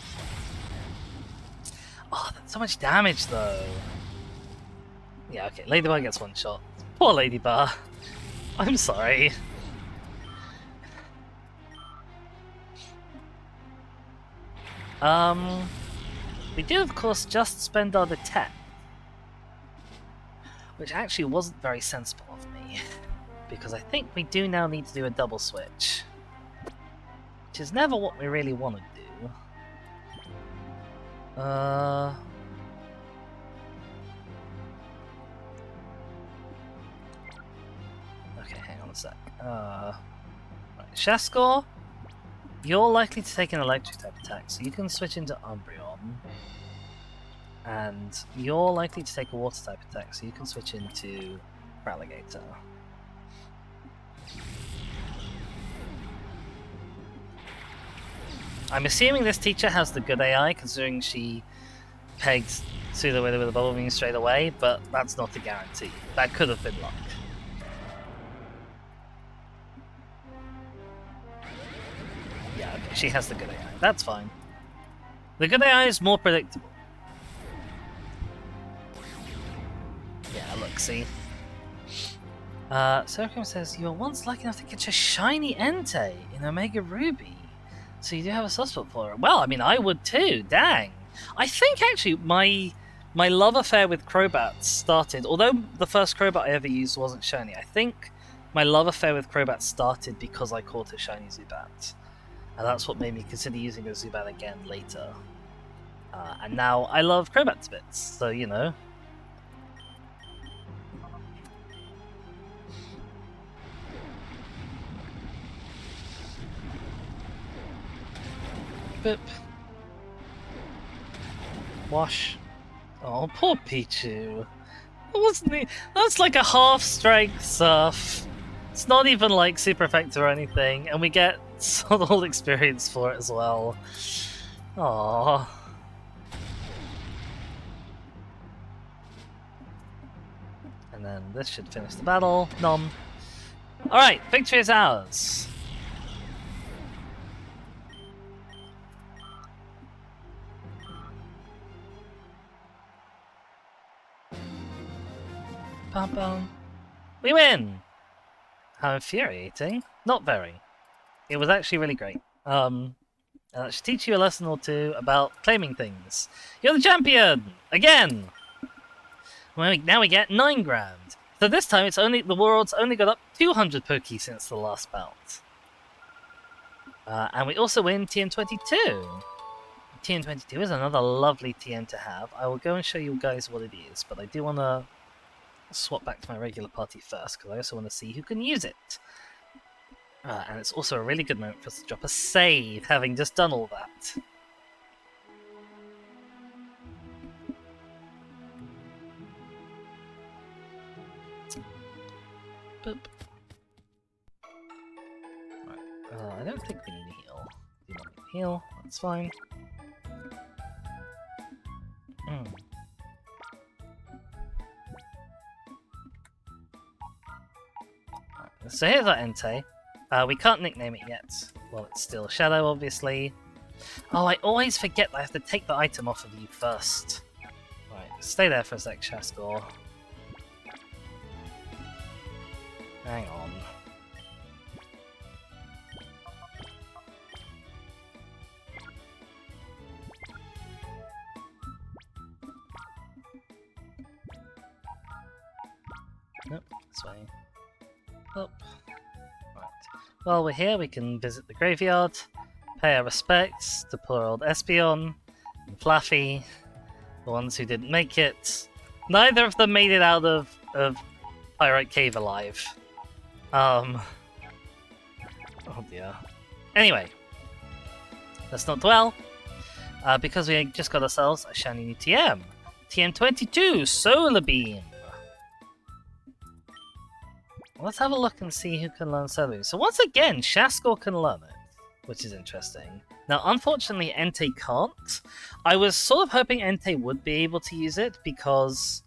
Oh, that's so much damage, though. Yeah, okay, Ladybird gets one shot. Poor Ladybird. I'm sorry. We did, of course, just spend our detect, which actually wasn't very sensible of me, because I think we do now need to do a double switch, which is never what we really want to do. Okay, hang on a sec. Right. Shaskor, you're likely to take an electric type attack, so you can switch into Umbreon. And you're likely to take a water type attack, so you can switch into Ralligator. I'm assuming this teacher has the good AI, considering she pegged Sudowoodo with a Bubble Beam straight away, but that's not a guarantee. That could have been luck. Yeah, okay, she has the good AI. That's fine. The good AI is more predictable. Yeah, look, see? Serafim says, you were once lucky enough to catch a shiny Entei in Omega Ruby. So you do have a soft spot for it. Well, I mean, I would too, dang. I think, actually, my love affair with Crobats started, although the first Crobat I ever used wasn't shiny, I think my love affair with Crobat started because I caught a shiny Zubat. And that's what made me consider using a Zubat again later. And now I love Crobat to bits, so, you know. Bip. Wash. Oh, poor Pichu. Wasn't he? That's like a half-strength Surf. It's not even like super effective or anything, and we get subtle experience for it as well. Aww. And then this should finish the battle. Nom. Alright, victory is ours. Bum bum. We win! How infuriating. Not very. It was actually really great. And that should teach you a lesson or two about claiming things. You're the champion! Again! Now we get 9 grand. So this time it's only the world's only got up 200 Poke since the last bout. And we also win TM22. TM22 is another lovely TM to have. I will go and show you guys what it is, but I do want to swap back to my regular party first, because I also want to see who can use it. And it's also a really good moment for us to drop a save, having just done all that. Boop. Right. I don't think we need a heal. Do not need a heal, that's fine. Right. So here's our Entei. We can't nickname it yet. Well, it's still a shadow, obviously. Oh, I always forget that I have to take the item off of you first. Right, stay there for a sec, Shaskor. Hang on. Nope, this way. Up. Right. While we're here, we can visit the graveyard, pay our respects to poor old Espeon and Fluffy, the ones who didn't make it. Neither of them made it out of Pyrite Cave alive. Oh dear. Anyway, let's not dwell, because we just got ourselves a shiny new TM. TM22, Solar Beam. Let's have a look and see who can learn Solar Beam. So once again, Shaskor can learn it, which is interesting. Now, unfortunately, Entei can't. I was sort of hoping Entei would be able to use it, because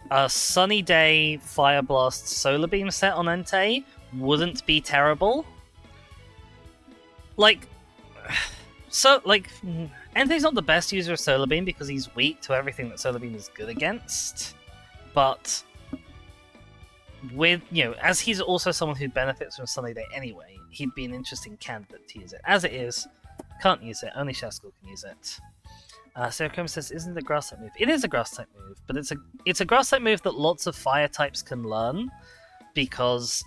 a Sunny Day Fire Blast Solar Beam set on Entei wouldn't be terrible. Entei's not the best user of Solar Beam because he's weak to everything that Solar Beam is good against. But with, as he's also someone who benefits from Sunny Day anyway, he'd be an interesting candidate to use it. As it is, can't use it, only Shaskor can use it. Sarah Chrome says, isn't it a grass type move? It is a grass type move, but it's a grass type move that lots of fire types can learn because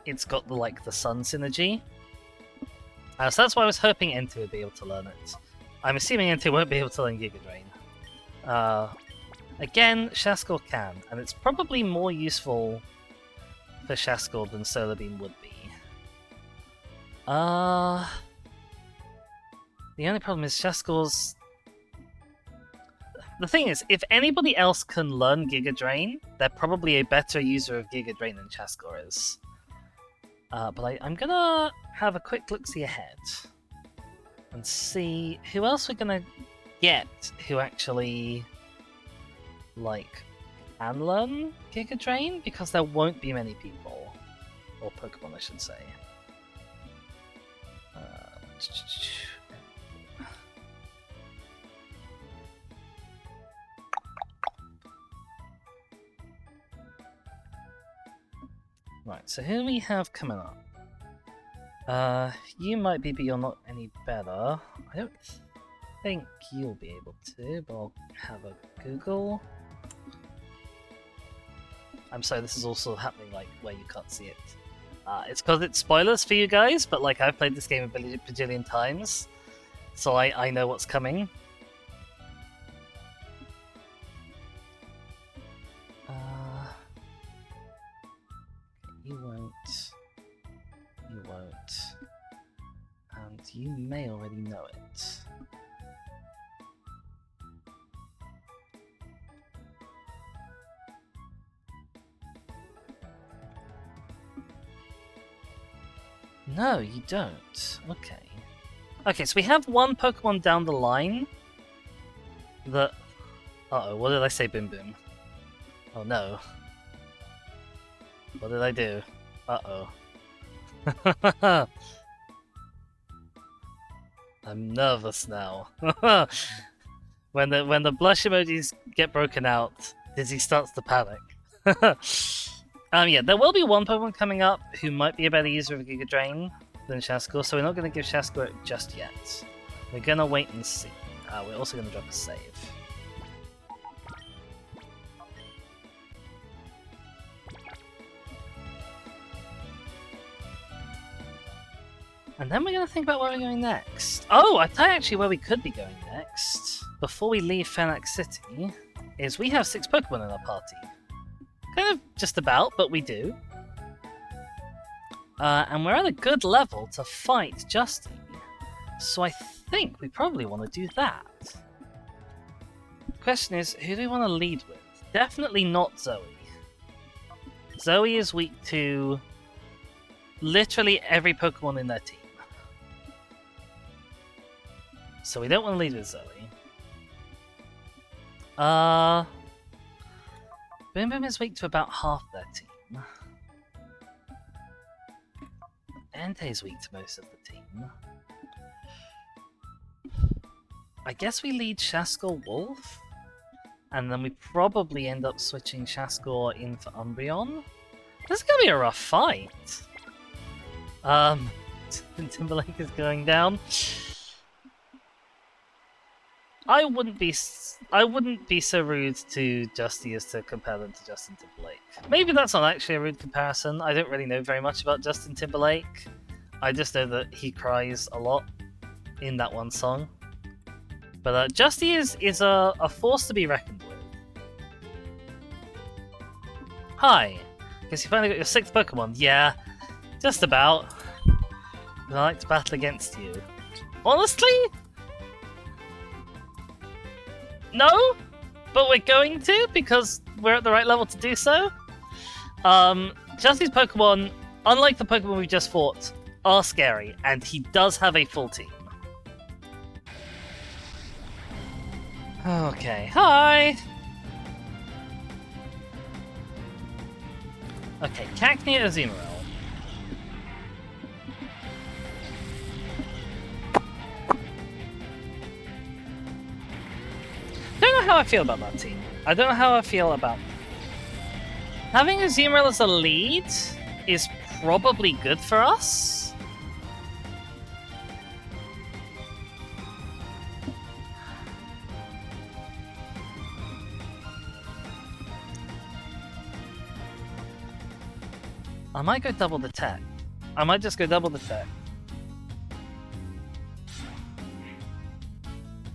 it's got the sun synergy. So that's why I was hoping Entei would be able to learn it. I'm assuming Entei won't be able to learn Giga Drain. Again, Shaskor can, and it's probably more useful for Shaskor than Solar Beam would be. The only problem is Shaskor's... The thing is, if anybody else can learn Giga Drain, they're probably a better user of Giga Drain than Shaskor is. But I'm gonna have a quick look-see ahead and see who else we're gonna get who actually can learn Giga Drain, because there won't be many people, or Pokemon I should say. Right, so who we have coming up? You might be, but you're not any better. I don't think you'll be able to, but I'll have a Google. I'm sorry, this is also happening where you can't see it. It's because it's spoilers for you guys, but I've played this game a bajillion times, so I know what's coming. You won't, and you may already know it. No, you don't. Okay. Okay, so we have one Pokemon down the line that... Uh-oh, what did I say, Boom Boom? Oh no. What did I do? Uh-oh. I'm nervous now. When the blush emojis get broken out, Dizzy starts to panic. Yeah, there will be one Pokemon coming up who might be a better user of Giga Drain than Shaskor, so we're not going to give Shaskor it just yet. We're going to wait and see. We're also going to drop a save. And then we're going to think about where we're going next. Oh, I tell you actually where we could be going next, before we leave Phoenix City, is we have 6 Pokemon in our party. Kind of just about, but we do. And we're at a good level to fight Justy. So I think we probably want to do that. The question is, who do we want to lead with? Definitely not Zoe. Zoe is weak to literally every Pokemon in their team. So we don't want to lead with Zoe. Boom Boom is weak to about half their team. Entei's weak to most of the team. I guess we lead Shaskor Wolf, and then we probably end up switching Shaskor in for Umbreon. This is gonna be a rough fight. Timberlake is going down. I wouldn't be so rude to Justy as to compare them to Justin Timberlake. Maybe that's not actually a rude comparison. I don't really know very much about Justin Timberlake. I just know that he cries a lot in that one song. But Justy is a force to be reckoned with. Hi. Guess you finally got your 6th Pokemon. Yeah, just about. I like to battle against you. Honestly? No? But we're going to, because we're at the right level to do so. Justy's Pokemon, unlike the Pokemon we just fought, are scary, and he does have a full team. Okay, hi! Okay, Cacnea Azumarill. I don't know how I feel about that team. I don't know how I feel about having Azumarill as a lead is probably good for us. I might go double the tech. I might just go double the tech.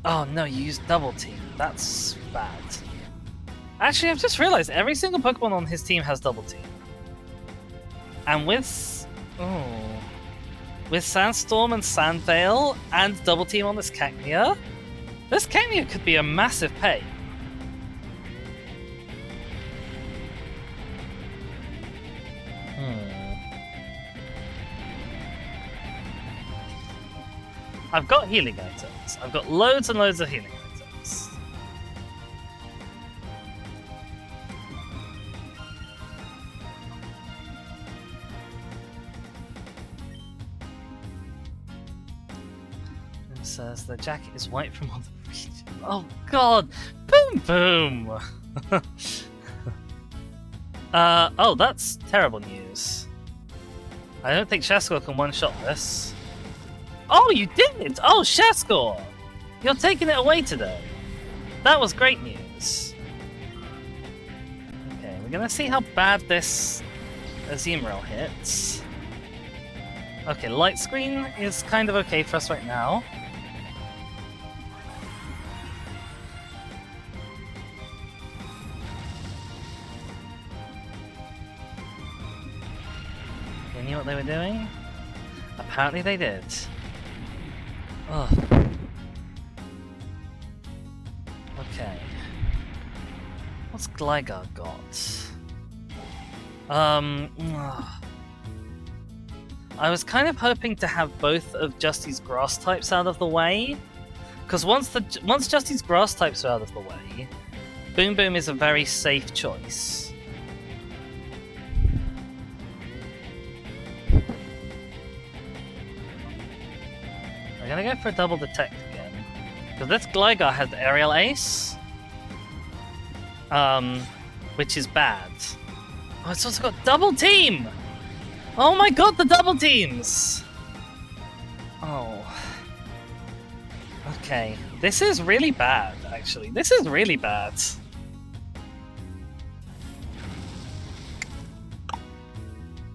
Oh no, you used double team. That's bad. Actually, I've just realized every single Pokemon on his team has double team. And with Sandstorm and Sandvale and double team on this Cacnea could be a massive pay. I've got healing items. I've got loads and loads of healing items. It says the jacket is white from all the region. Oh god! Boom boom! Oh, that's terrible news. I don't think Shaskor can one-shot this. Oh, you did! Oh, Shaskor! You're taking it away today. That was great news. Okay, we're gonna see how bad this Azumarill hits. Okay, Light Screen is kind of okay for us right now. They knew what they were doing? Apparently they did. Oh. Okay. What's Gligar got? I was kind of hoping to have both of Justy's grass types out of the way, because once Justy's grass types are out of the way, Boom Boom is a very safe choice. I'm gonna go for a double detect again, because this Gligar has Aerial Ace, which is bad. Oh, it's also got Double Team! Oh my god, the double teams! Oh. Okay, this is really bad, actually. This is really bad.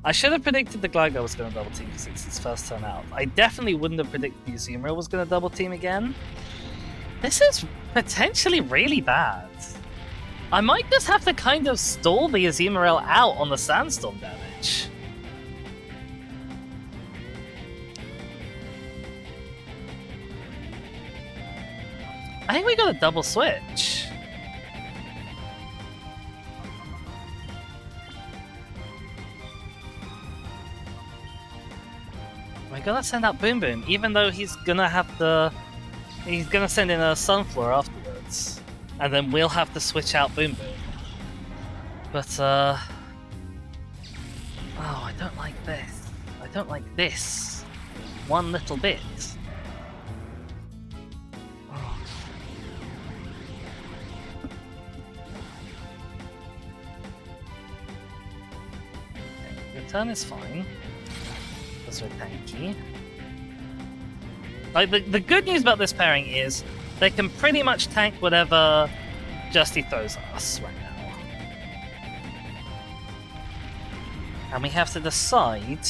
I should have predicted the Gligar was going to double team because it's its first turn out. I definitely wouldn't have predicted the Azumarill was going to double team again. This is potentially really bad. I might just have to kind of stall the Azumarill out on the Sandstorm damage. I think we got a double switch. We're gonna send out Boom Boom, even though he's gonna have the... He's gonna send in a Sunflower afterwards. And then we'll have to switch out Boom Boom. But, oh, I don't like this. I don't like this. One little bit. Oh. Okay, your turn is fine. Because we're tanky. Like, the good news about this pairing is they can pretty much tank whatever Justy throws at us right now. And we have to decide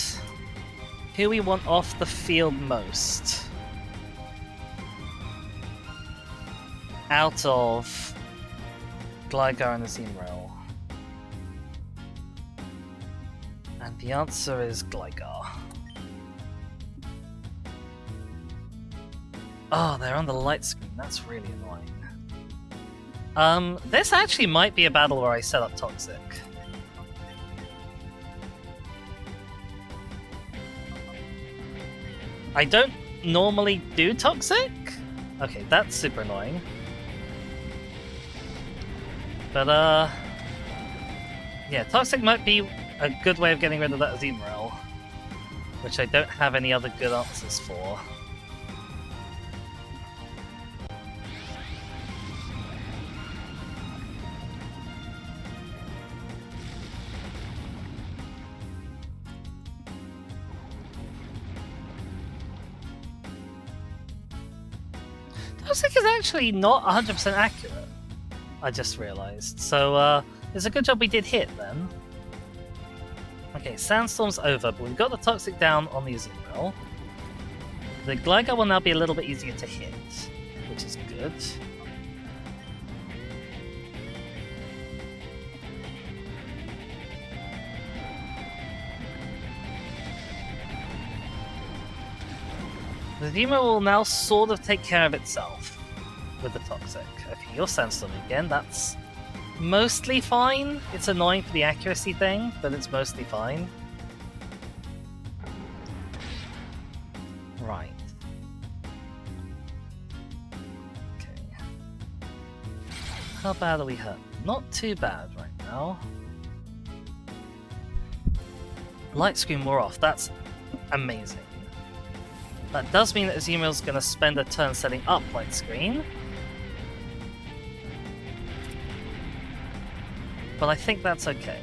who we want off the field most. Out of Gligar and Azumarill. And the answer is Gligar. Oh, they're on the light screen. That's really annoying. This actually might be a battle where I set up Toxic. I don't normally do Toxic? Okay, that's super annoying. But, yeah, Toxic might be a good way of getting rid of that Azumarill, which I don't have any other good answers for. Toxic is actually not 100% accurate, I just realised. So, it's a good job we did hit then. Okay, Sandstorm's over, but we've got the Toxic down on the Azumarill. The Gligar will now be a little bit easier to hit, which is good. The Azumarill will now sort of take care of itself with the Toxic. Okay, you're Sandstorm again, that's mostly fine. It's annoying for the accuracy thing, but it's mostly fine. Right. Okay. How bad are we hurt? Not too bad right now. Light screen wore off, that's amazing. That does mean that Azumarill's going to spend a turn setting up light screen. But I think that's okay.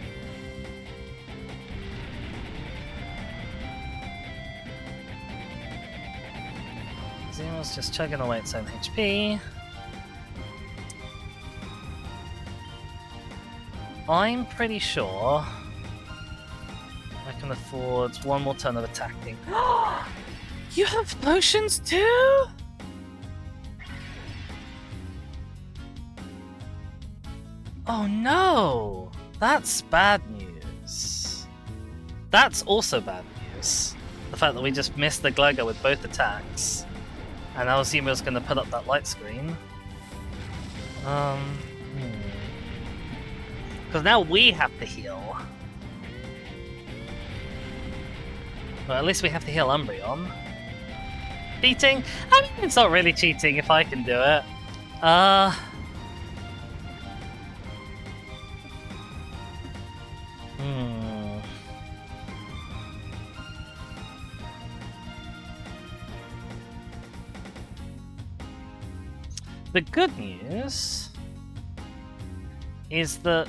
Azumarill's just chugging away its own HP. I'm pretty sure I can afford one more turn of attacking. You have potions too? Oh no! That's bad news. That's also bad news. The fact that we just missed the Gligar with both attacks. And now Azumarill's gonna put up that light screen. Because now we have to heal. Well, at least we have to heal Umbreon. Cheating? I mean, it's not really cheating if I can do it. The good news is that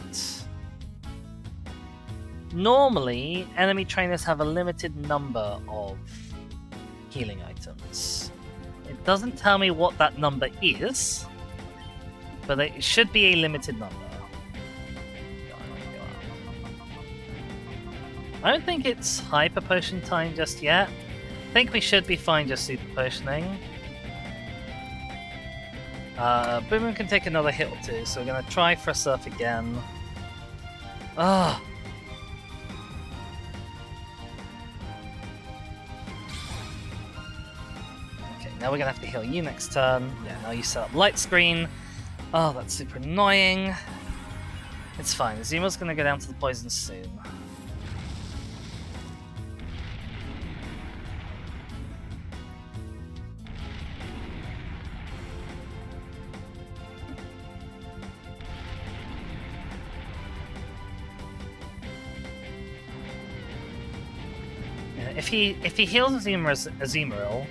normally enemy trainers have a limited number of healing items. It doesn't tell me what that number is, but it should be a limited number. I don't think it's hyper potion time just yet. I think we should be fine just super potioning. Boom Boom can take another hit or two, so we're gonna try for a surf again. Ah. Okay, now we're gonna have to heal you next turn. Yeah, now you set up light screen. Oh, that's super annoying. It's fine. Azuma's gonna go down to the poison soon. If he heals Azumarill,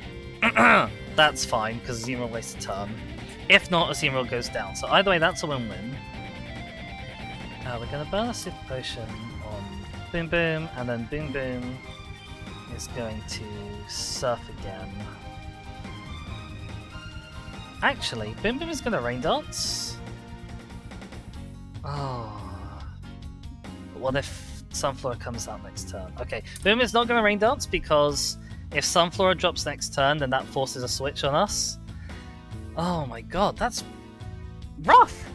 that's fine, because Azumarill wastes a turn. If not, Azumarill goes down. So either way, that's a win-win. We're going to burn a super potion on Boom Boom, and then Boom Boom is going to surf again. Actually, Boom Boom is going to rain dance. Oh. But what if Sunflora comes out next turn? Okay, Boom is not going to rain dance because if Sunflora drops next turn, then that forces a switch on us. Oh my god, that's rough!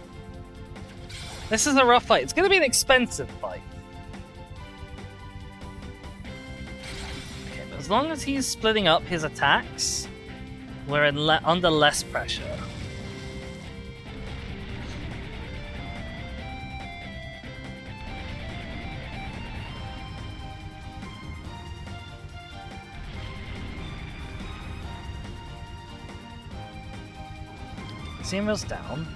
This is a rough fight. It's going to be an expensive fight. Okay, but as long as he's splitting up his attacks, we're in under less pressure. Azumarill's down.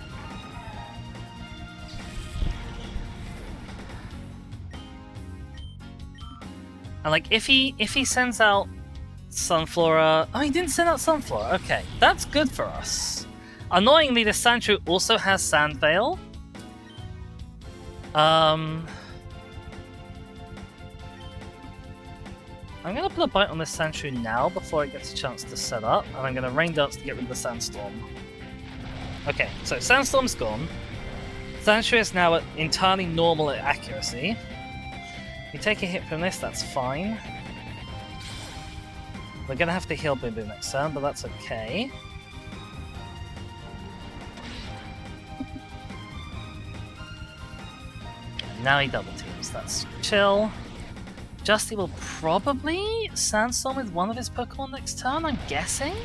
And like if he sends out Sunflora, oh, he didn't send out Sunflora. Okay, that's good for us. Annoyingly, the Sandshrew also has Sand Veil. I'm gonna put a bite on this Sandshrew now before it gets a chance to set up, and I'm gonna Rain Dance to get rid of the Sandstorm. Okay, so Sandstorm's gone. Sandshrew is now at entirely normal accuracy. You take a hit from this, that's fine. We're gonna have to heal Boom Boom next turn, but that's okay. And now he double teams, that's chill. Justy will probably Sandstorm with one of his Pokemon next turn, I'm guessing?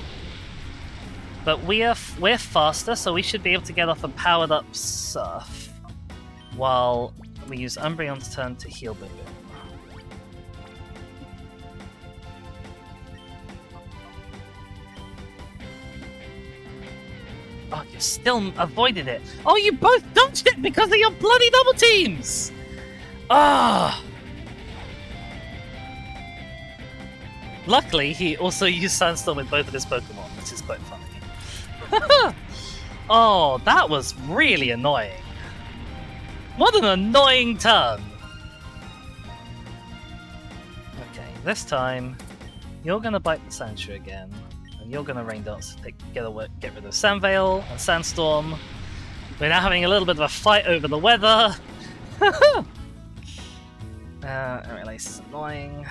But we're faster, so we should be able to get off a powered up Surf while we use Umbreon's turn to heal Boom Boom. Oh, you still avoided it. Oh, you both dodged it because of your bloody double teams! Ah! Luckily, he also used Sandstorm with both of his Pokemon, which is quite funny. Oh, that was really annoying. What an annoying turn! Okay, this time, you're gonna bite the Sandshrew again, and you're gonna Rain Dance to get rid of Sand Veil and Sandstorm. We're now having a little bit of a fight over the weather. Release is annoying.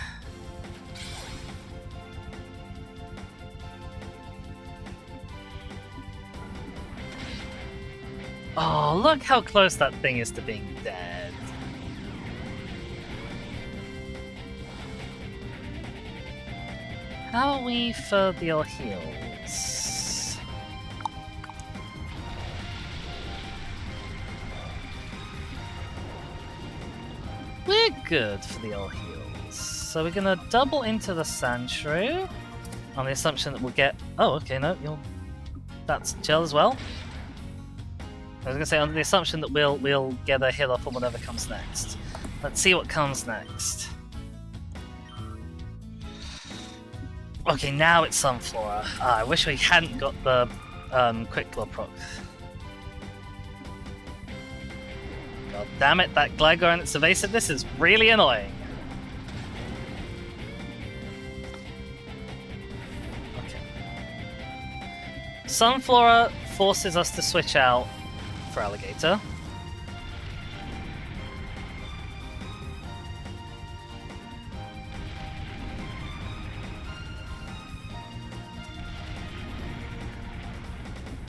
Oh, look how close that thing is to being dead. How are we for the heals? We're good for the heals. So we're gonna double into the Sandshrew on the assumption that we'll get... Oh, okay, no, that's gel as well. I was gonna say, under the assumption that we'll get a hit off on whatever comes next. Let's see what comes next. Okay, now it's Sunflora. I wish we hadn't got the Quick Claw proc. God damn it, that Gligar and its evasiveness is really annoying. Okay. Sunflora forces us to switch out for Alligator.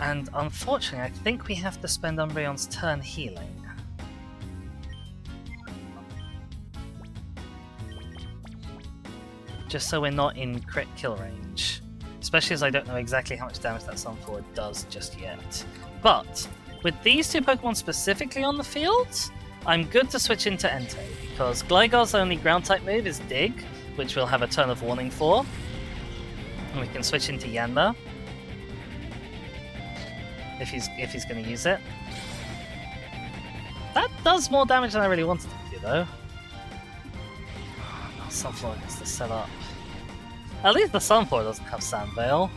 And unfortunately, I think we have to spend Umbreon's turn healing. Just so we're not in crit kill range. Especially as I don't know exactly how much damage that Sunflower does just yet. But, with these two Pokemon specifically on the field, I'm good to switch into Entei, because Gligar's only ground-type move is Dig, which we'll have a turn of warning for. And we can switch into Yanda, if he's going to use it. That does more damage than I really wanted it to, though. Oh, Sunflower gets to set up. At least the Sunflower doesn't have Sand Veil.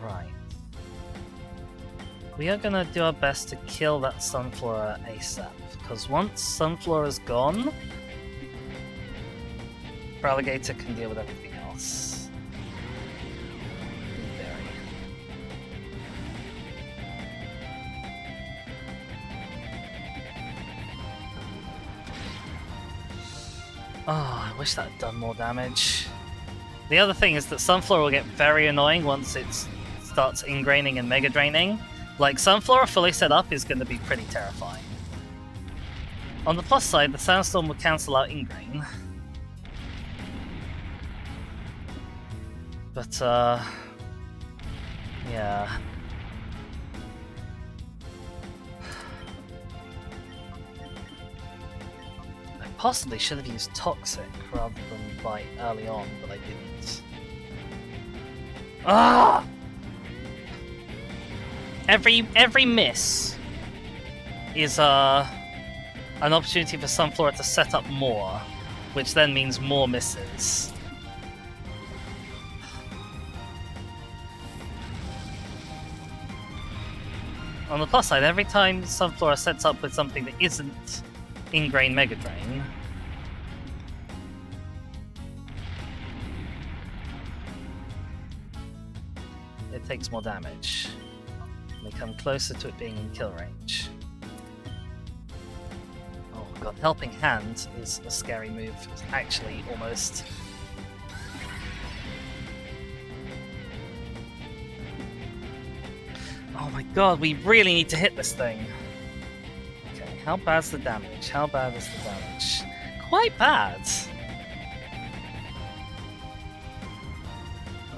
Right. We are gonna do our best to kill that Sunflower ASAP, because once Sunflower is gone, Alligator can deal with everything else. Very. Oh, I wish that had done more damage. The other thing is that Sunflower will get very annoying once it starts ingraining and mega draining. Like, Sunflower fully set up is going to be pretty terrifying. On the plus side, the Sandstorm will cancel out ingrain. But, yeah. I possibly should have used Toxic rather than Bite early on, but I didn't. Ah! Every miss is an opportunity for Sunflower to set up more, which then means more misses. On the plus side, every time Sunflower sets up with something that isn't Ingrain Mega Drain, it takes more damage. They come closer to it being in kill range. Oh god, Helping Hand is a scary move, actually, almost. Oh my god, we really need to hit this thing. Okay, how bad's the damage? How bad is the damage? Quite bad.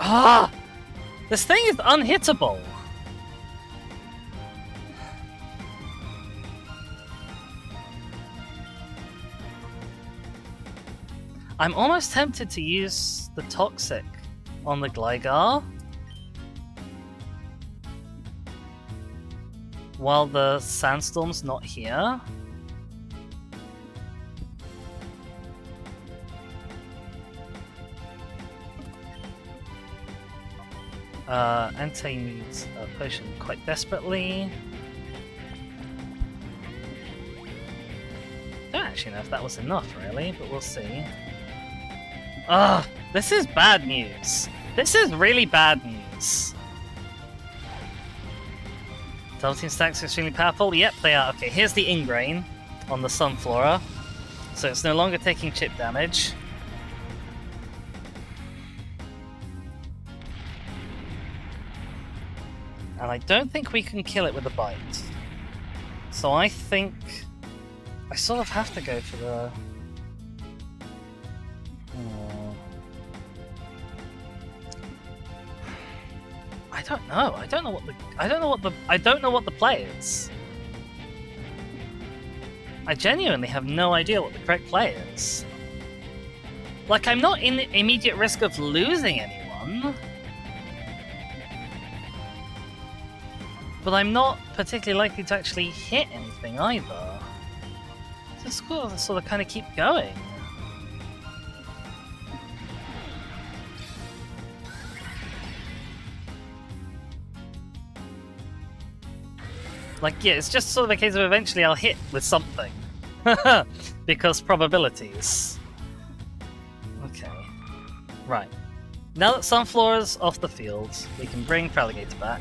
Ah! This thing is unhittable. I'm almost tempted to use the Toxic on the Gligar while the Sandstorm's not here. Entei needs a potion quite desperately. Don't actually know if that was enough, really, but we'll see. Ugh, this is bad news. This is really bad news. Double Team stacks are extremely powerful. Yep, they are. Okay, here's the Ingrain on the Sunflora. So it's no longer taking chip damage. And I don't think we can kill it with a Bite. So I think I sort of have to go for the... I don't know. I don't know what the play is. I genuinely have no idea what the correct play is. Like, I'm not in immediate risk of losing anyone, but I'm not particularly likely to actually hit anything either. Just gotta sort of kind of keep going. Like, yeah, it's just sort of a case of eventually I'll hit with something. because probabilities. Okay. Right. Now that Sunflora's off the field, we can bring Feraligatr back.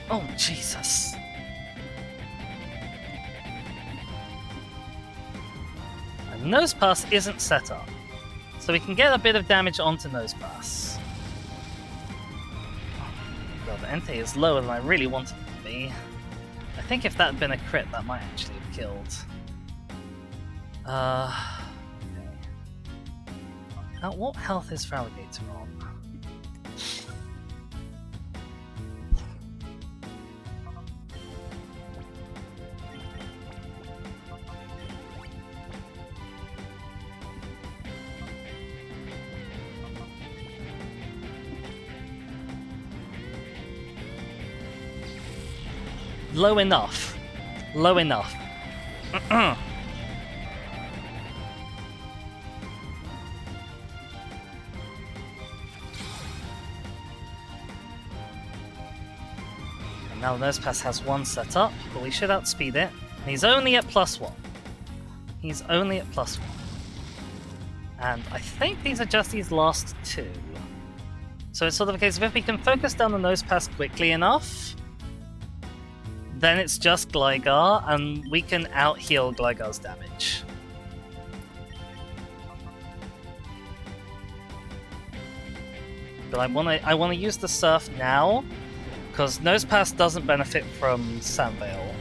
Oh, Jesus. And Nosepass isn't set up, so we can get a bit of damage onto Nosepass. God, the Entei is lower than I really wanted it to be. I think if that had been a crit, that might actually have killed. Okay. Now, what health is Feraligatr on? Low enough. Low enough. And now Nosepass has one set up, but we should outspeed it. And he's only at +1. He's only at +1. And I think these are just these last two. So it's sort of a case of if we can focus down the Nosepass quickly enough, then it's just Gligar, and we can out-heal Gligar's damage. But I wanna use the Surf now, because Nosepass doesn't benefit from Sandvale.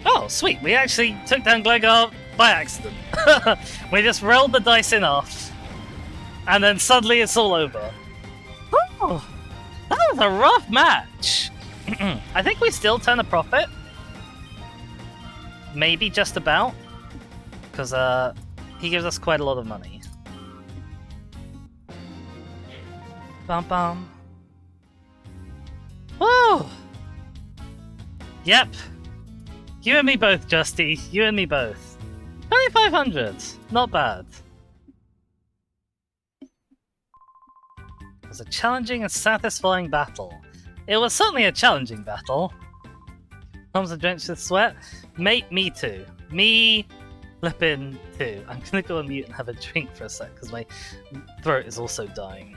Oh, sweet! We actually took down Gligar by accident. We just rolled the dice enough, and then suddenly it's all over. Oh, that was a rough match! I think we still turn a profit. Maybe just about. Because he gives us quite a lot of money. Bum bum. Woo! Yep. You and me both, Justy. You and me both. 2,500. Not bad. It was a challenging and satisfying battle. It was certainly a challenging battle. Thumbs are drenched with sweat. Mate, me too. Me flippin' too. I'm gonna go on mute and have a drink for a sec because my throat is also dying.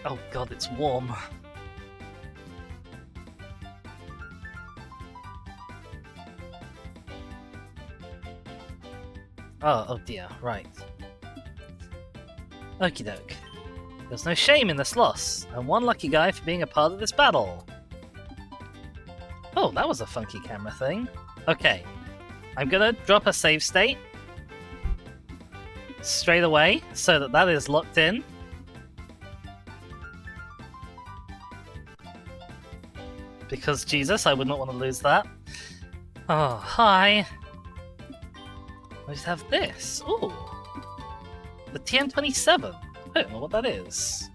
Oh god, it's warm. Oh dear, right. Okie doke. There's no shame in this loss. I'm one lucky guy for being a part of this battle. Oh, that was a funky camera thing. Okay. I'm gonna drop a save state straight away so that that is locked in. Because Jesus, I would not want to lose that. Oh, hi. I just have this. Ooh. The TM27. I don't know what that is.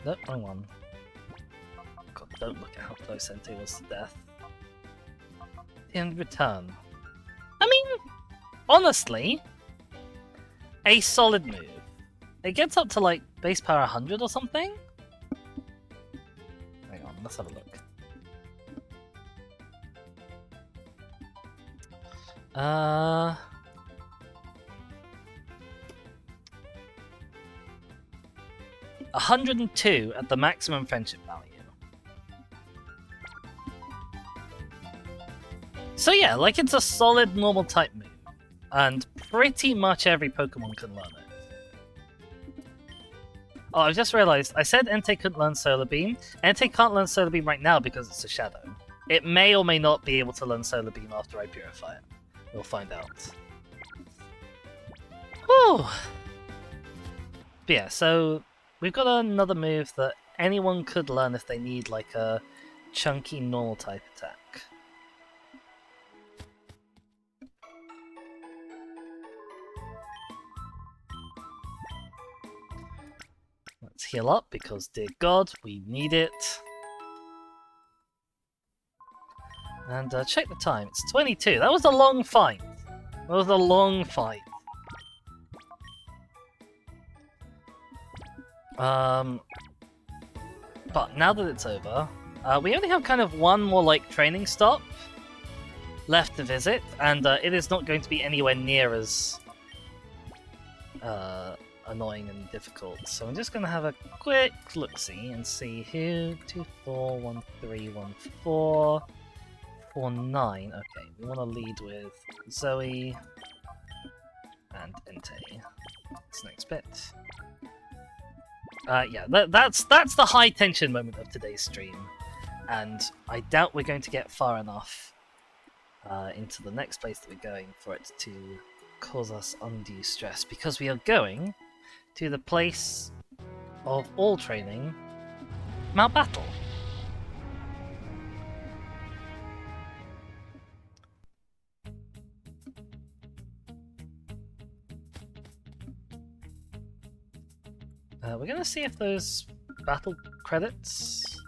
Nope, wrong one. God, don't look at how close Entei was to death. In return. I mean, honestly, a solid move. It gets up to like base power 100 or something? Hang on, let's have a look. Uh... 102 at the maximum friendship value. So yeah, like it's a solid normal type move. And pretty much every Pokemon can learn it. Oh, I just realized, I said Entei couldn't learn Solar Beam. Entei can't learn Solar Beam right now because it's a Shadow. It may or may not be able to learn Solar Beam after I purify it. We'll find out. Whew! But yeah, so we've got another move that anyone could learn if they need like a chunky normal type attack. Let's heal up because, dear God, we need it. And check the time, it's 22. That was a long fight. That was a long fight. But now that it's over, we only have kind of one more like training stop left to visit, and it is not going to be anywhere near as annoying and difficult. So I'm just going to have a quick look-see and see who 2, 4, 1, 3, 1, 4, 4, 9. Okay, we want to lead with Zoe and Entei. That's the next bit. Yeah, that's the high tension moment of today's stream, and I doubt we're going to get far enough into the next place that we're going for it to cause us undue stress, because we are going to the place of all training, Mount Battle. We're gonna see if those battle credits.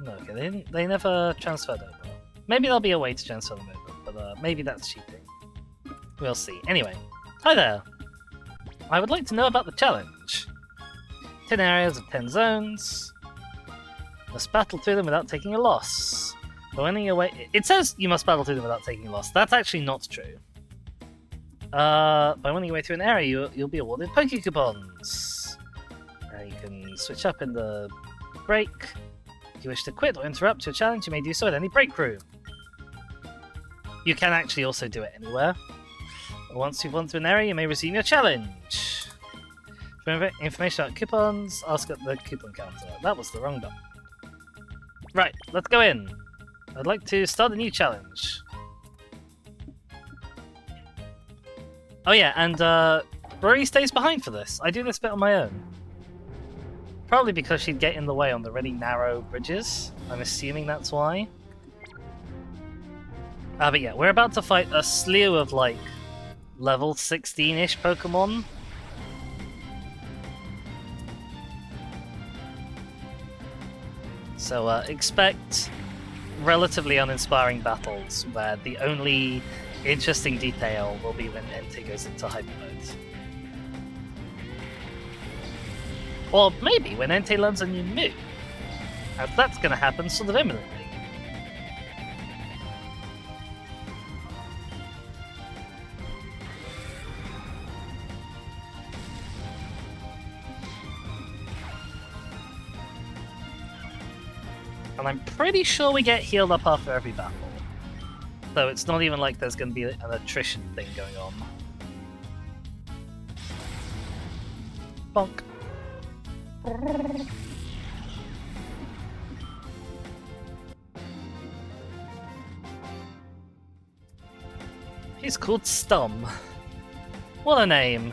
No, okay, they never transferred over. Maybe there'll be a way to transfer them over, but maybe that's cheating. We'll see. Anyway, hi there. I would like to know about the challenge. 10 areas of 10 zones. Must battle through them without taking a loss. By winning away, it says you must battle through them without taking a loss. That's actually not true. By winning your way through an area, you'll be awarded Poke Coupons. You can switch up in the break. If you wish to quit or interrupt your challenge, you may do so at any break room. You can actually also do it anywhere. Once you've won through an area, you may resume your challenge. For information about coupons, ask at the coupon counter. That was the wrong button. Right, let's go in. I'd like to start a new challenge. Oh yeah, and Rory stays behind for this. I do this bit on my own. Probably because she'd get in the way on the really narrow bridges. I'm assuming that's why. But yeah, we're about to fight a slew of, like, level 16-ish Pokemon. So expect relatively uninspiring battles, where the only interesting detail will be when Entei goes into Hyper Mode. Or maybe when Entei learns a new move. And that's going to happen sort of imminently. And I'm pretty sure we get healed up after every battle. So it's not even like there's going to be an attrition thing going on. Bonk. He's called Stum. What a name.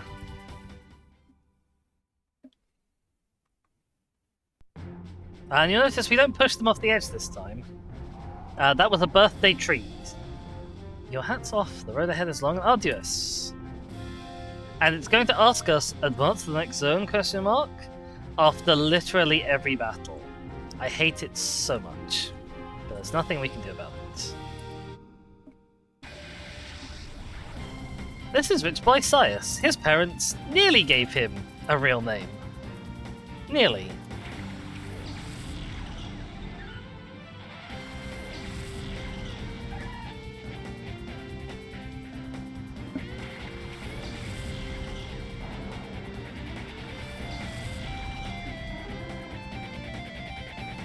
And you'll notice we don't push them off the edge this time. That was a birthday treat. Your hat's off, the road ahead is long and arduous. And it's going to ask us, advance to the next zone, question mark? After literally every battle. I hate it so much. But there's nothing we can do about it. This is Rich Boy Sias. His parents nearly gave him a real name. Nearly.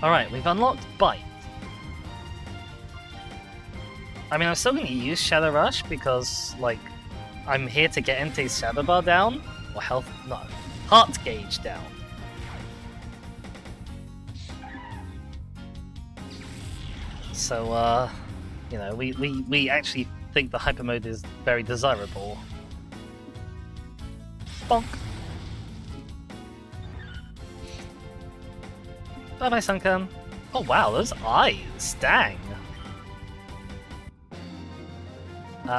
Alright, we've unlocked Bite. I mean, I'm still going to use Shadow Rush because, like, I'm here to get Entei's Shadow Bar down. Or health... no. Heart Gauge down. So, you know, we actually think the Hyper Mode is very desirable. Bonk. Bye-bye, Sunken. Oh wow, those eyes! Dang!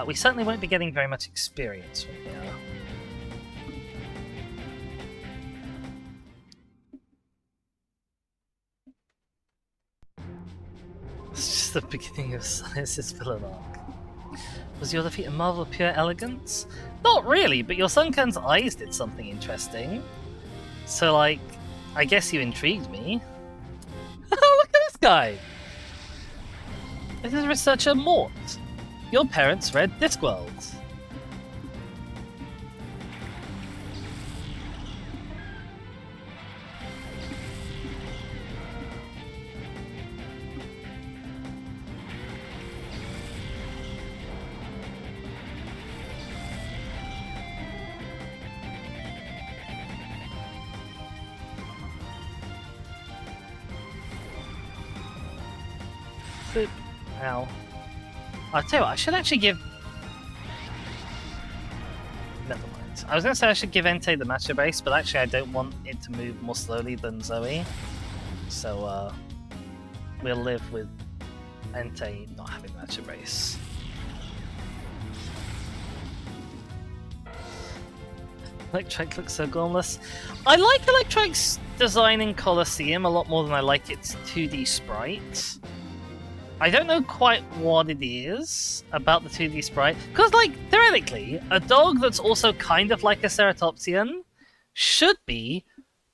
We certainly won't be getting very much experience from here. It's is the beginning of Science's villain arc. Was your defeat a marvel of pure elegance? Not really, but your Sunken's eyes did something interesting. So, like, I guess you intrigued me. Look at this guy! This is researcher Mort. Your parents read Discworld. Boop. Ow. I'll tell you what, I should actually give... Never mind. I was going to say I should give Entei the matcha base, but actually I don't want it to move more slowly than Zoe. So, we'll live with Entei not having matcha base. Electrike looks so gormless. I like Electrike's design in Colosseum a lot more than I like its 2D sprite. I don't know quite what it is about the 2D sprite, because, like, theoretically, a dog that's also kind of like a Ceratopsian should be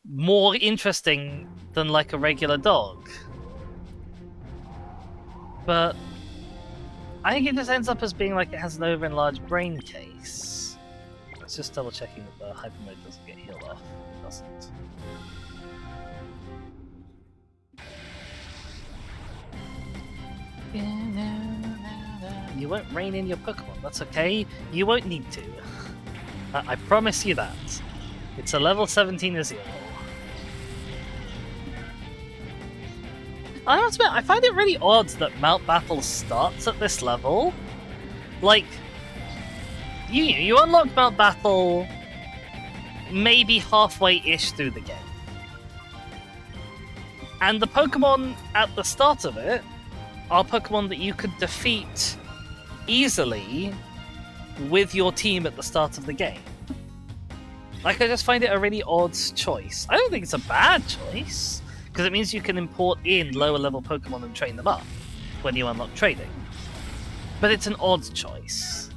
more interesting than, like, a regular dog. But I think it just ends up as being like it has an over-enlarged brain case. Let's just double checking that the hyper mode doesn't get healed off. It doesn't. You won't rein in your Pokemon, that's okay. You won't need to. I promise you that. It's a level 17 Azure. I must admit, I find it really odd that Mount Battle starts at this level. Like, you unlock Mount Battle maybe halfway-ish through the game. And the Pokemon at the start of it are Pokemon that you could defeat easily with your team at the start of the game. Like, I just find it a really odd choice. I don't think it's a bad choice, because it means you can import in lower level Pokemon and train them up when you unlock trading. But it's an odd choice.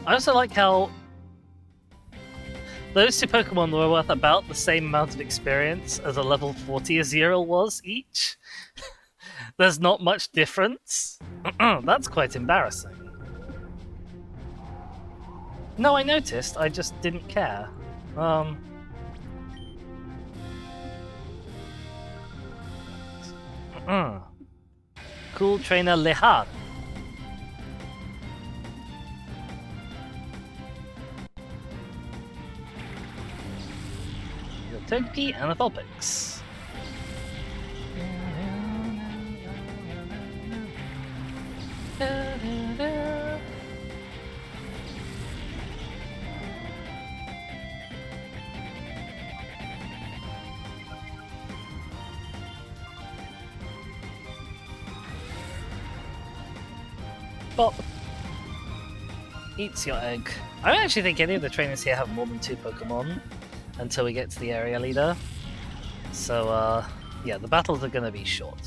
I also like how those two Pokemon were worth about the same amount of experience as a level 40 Azurill was each. There's not much difference. That's quite embarrassing. No, I noticed, I just didn't care. Cool trainer Lehan. Togepi and a Vulpix. Bop. Eats your egg. I don't actually think any of the trainers here have more than 2 Pokemon until we get to the area leader. So, yeah, the battles are gonna be short.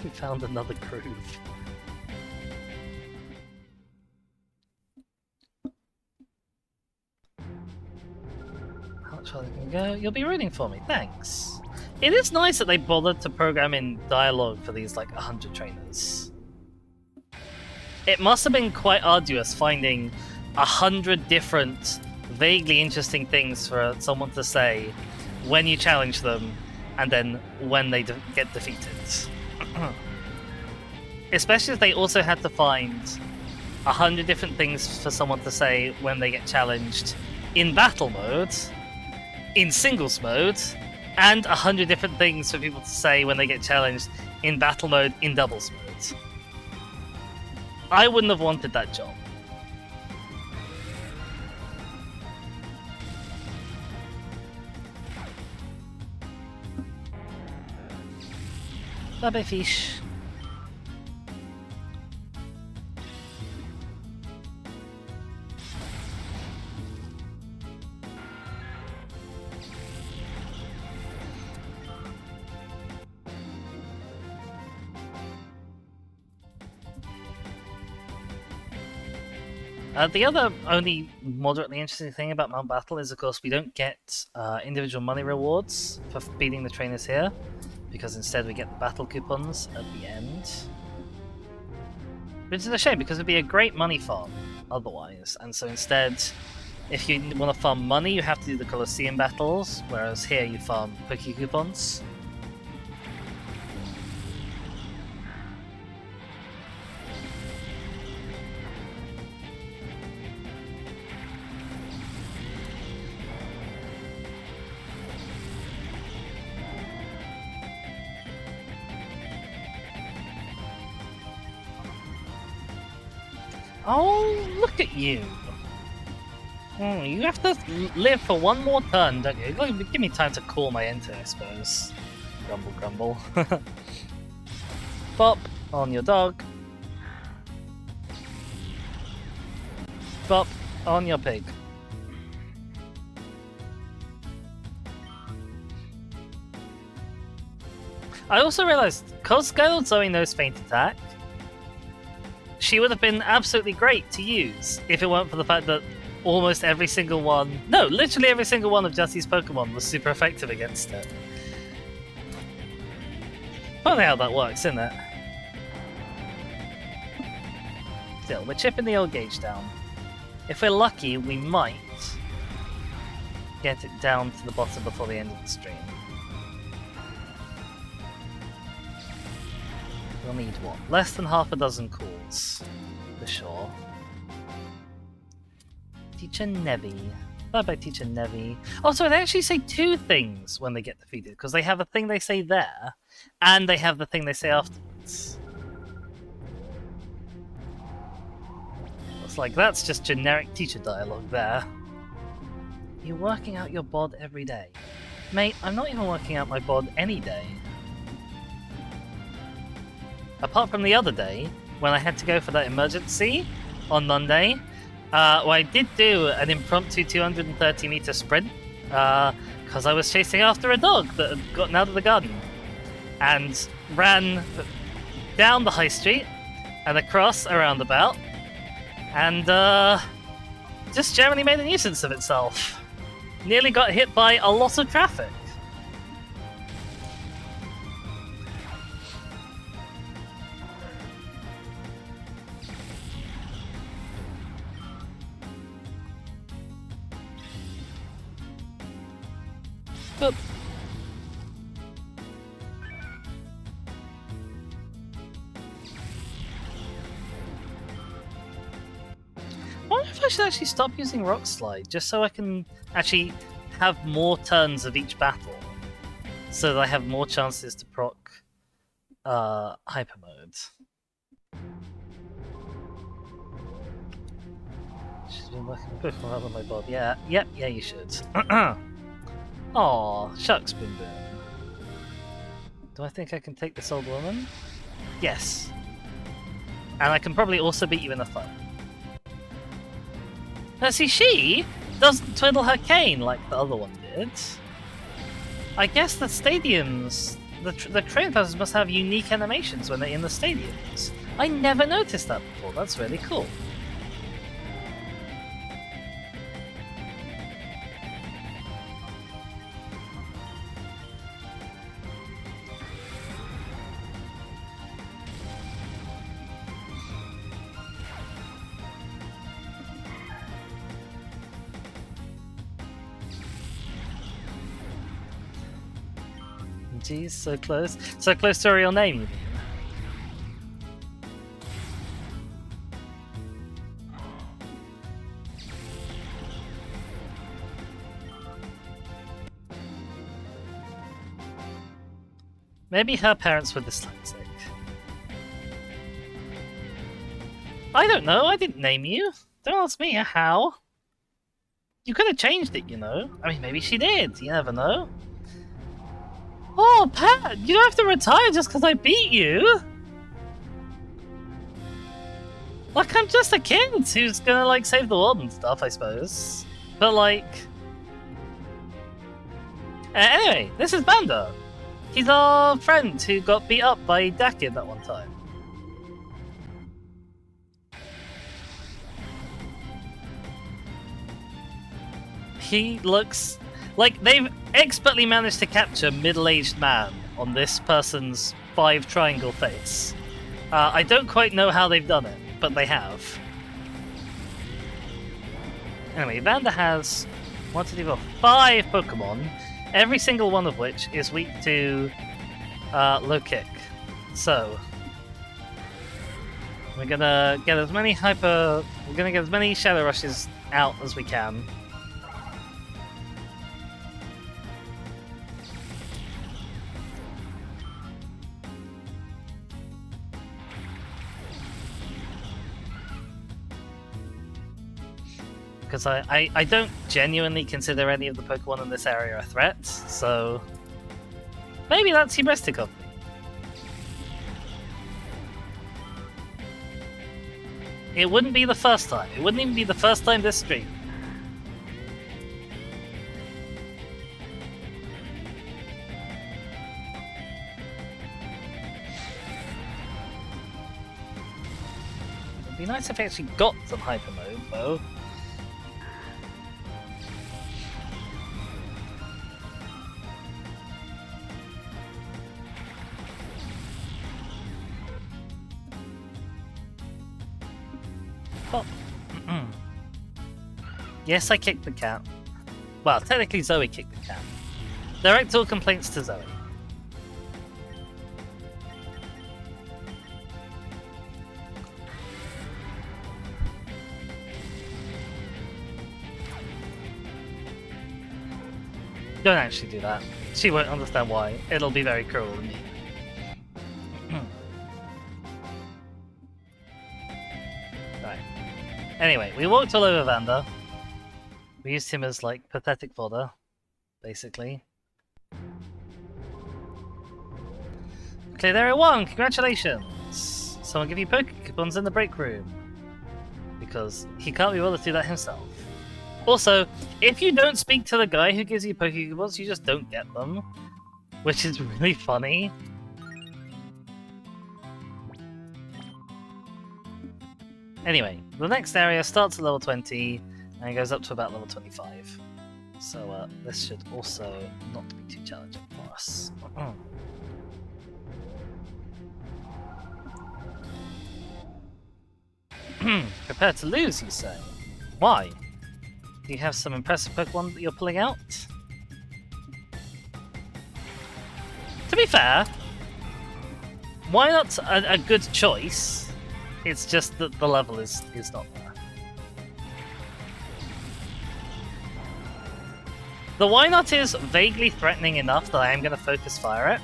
We found another groove. Go. You'll be rooting for me, thanks. It is nice that they bothered to program in dialogue for these, like, 100 trainers. It must have been quite arduous finding 100 different, vaguely interesting things for someone to say when you challenge them, and then when they get defeated. Especially if they also had to find 100 different things for someone to say when they get challenged in battle mode, in singles mode, and 100 different things for people to say when they get challenged in battle mode, in doubles mode. I wouldn't have wanted that job. Bye-bye, fish. The other only moderately interesting thing about Mount Battle is, of course, we don't get individual money rewards for beating the trainers here, because instead we get the battle coupons at the end. Which is a shame, because it'd be a great money farm otherwise, and so instead, if you want to farm money, you have to do the Colosseum battles, whereas here you farm Poke coupons. Oh, look at you! You have to live for one more turn, don't you? Give me time to call my enter, I suppose. Grumble, grumble. Bop on your dog. Bop on your pig. I also realised, because Skylar Zoe knows Feint Attack, she would have been absolutely great to use if it weren't for the fact that almost every single one, no, literally every single one of Justy's Pokemon was super effective against it. Funny how that works, isn't it? Still, we're chipping the old gauge down. If we're lucky, we might get it down to the bottom before the end of the stream. We'll need what? Less than half a dozen calls, for sure. Teacher Nevi. Bye bye, Teacher Nevi. Oh, so they actually say two things when they get defeated, because they have a thing they say there, and they have the thing they say afterwards. Looks like that's just generic teacher dialogue there. You're working out your bod every day. Mate, I'm not even working out my bod any day. Apart from the other day, when I had to go for that emergency on Monday, well, I did do an impromptu 230-meter sprint, because I was chasing after a dog that had gotten out of the garden, and ran down the high street, and across a roundabout, and just generally made a nuisance of itself. Nearly got hit by a lot of traffic. But I wonder if I should actually stop using Rock Slide, just so I can actually have more turns of each battle, so that I have more chances to proc Hyper Mode. She's been working good for that with my bod. Yeah, yeah, you should. Aw, shucks, Boom Boom. Do I think I can take this old woman? Yes. And I can probably also beat you in a fight. Now see, she doesn't twiddle her cane like the other one did. I guess the stadiums, the train passes must have unique animations when they're in the stadiums. I never noticed that before, that's really cool. Jeez, so close. So close to a real name, you mean? Maybe her parents were dyslexic. I don't know, I didn't name you. Don't ask me how. You could have changed it, you know. I mean, maybe she did, you never know. Oh, Oh, Pat, you don't have to retire just because I beat you. Like, I'm just a kid who's gonna, like, save the world and stuff, I suppose. But, like... anyway, this is Banda. He's our friend who got beat up by Dakin that one time. He looks... like, they've expertly managed to capture middle-aged man on this person's 5-triangle face. I don't quite know how they've done it, but they have. Anyway, Vanda has 1, 2, 3, 4, 5 Pokemon, every single one of which is weak to low kick. So we're gonna get as many Shadow Rushes out as we can. Because I don't genuinely consider any of the Pokemon in this area a threat, so maybe that's hubristic of me. It wouldn't be the first time. It wouldn't even be the first time this stream. It'd be nice if I actually got some Hyper Mode, though. Oh. Yes, I kicked the cat. Well, technically Zoe kicked the cat. Direct all complaints to Zoe. Don't actually do that. She won't understand why. It'll be very cruel to me. Right. Anyway, we walked all over Vanda. We used him as, like, pathetic fodder, basically. Clear Area 1, congratulations! Someone give you Pokecoupons in the break room. Because he can't be bothered to do that himself. Also, if you don't speak to the guy who gives you Pokecoupons, you just don't get them. Which is really funny. Anyway, the next area starts at level 20 and goes up to about level 25. So this should also not be too challenging for us. Prepare to lose, you say? Why? Do you have some impressive Pokemon that you're pulling out? To be fair, why not a good choice? It's just that the level is not there. The why not is vaguely threatening enough that I am going to focus fire it.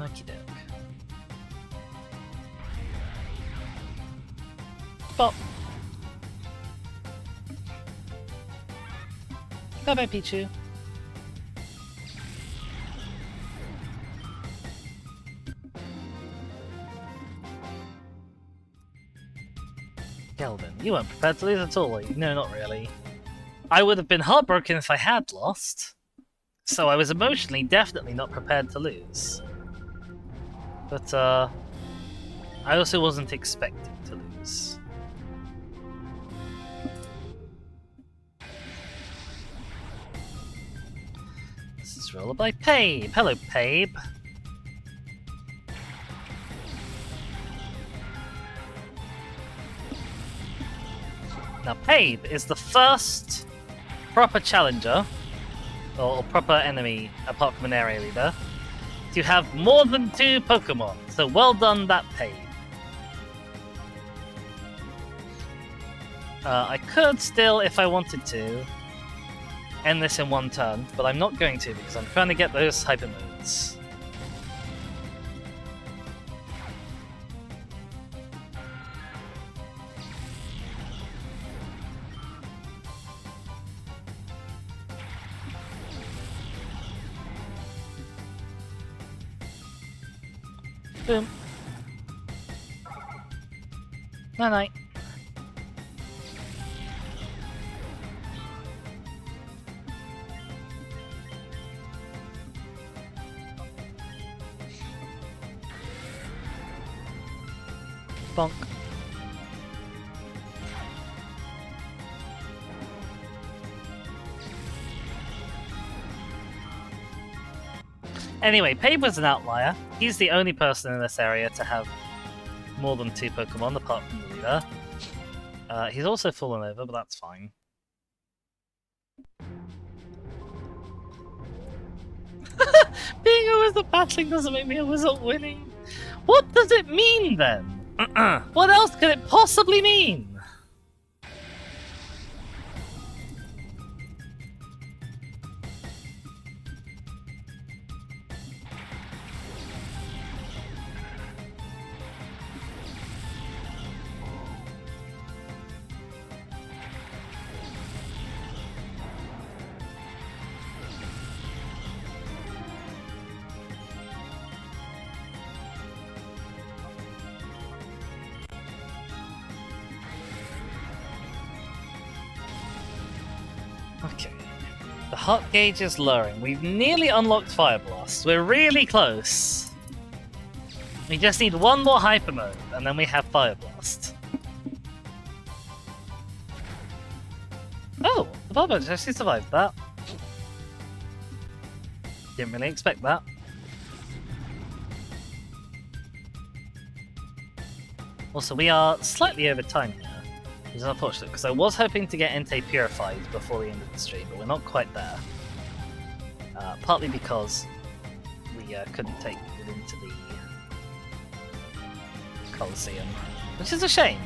Okie doke. Bop. Bye bye, Pichu. Kelvin, you weren't prepared to lose at all. No, not really. I would have been heartbroken if I had lost. So I was emotionally definitely not prepared to lose. But, I also wasn't expecting to lose. This is rolled by Pabe. Hello, Pabe. Now, Pabe is the first proper challenger, or proper enemy, apart from an area leader, to have more than 2 Pokemon. So well done, that Pabe. I could still, if I wanted to, end this in one turn, but I'm not going to because I'm trying to get those Hyper Modes. Boom. Night night. Bonk. Anyway, Paper's an outlier. He's the only person in this area to have more than 2 Pokemon, apart from the leader. He's also fallen over, but that's fine. Being a wizard battling doesn't make me a wizard winning. What does it mean, then? What else could it possibly mean? Okay. The heart gauge is lowering. We've nearly unlocked Fire Blast. We're really close. We just need one more Hyper Mode, and then we have Fire Blast. Oh! The Barbage actually survived that. Didn't really expect that. Also, we are slightly over time here. Which is unfortunate, because I was hoping to get Entei purified before the end of the stream, but we're not quite there. Partly because we couldn't take it into the Colosseum, which is a shame.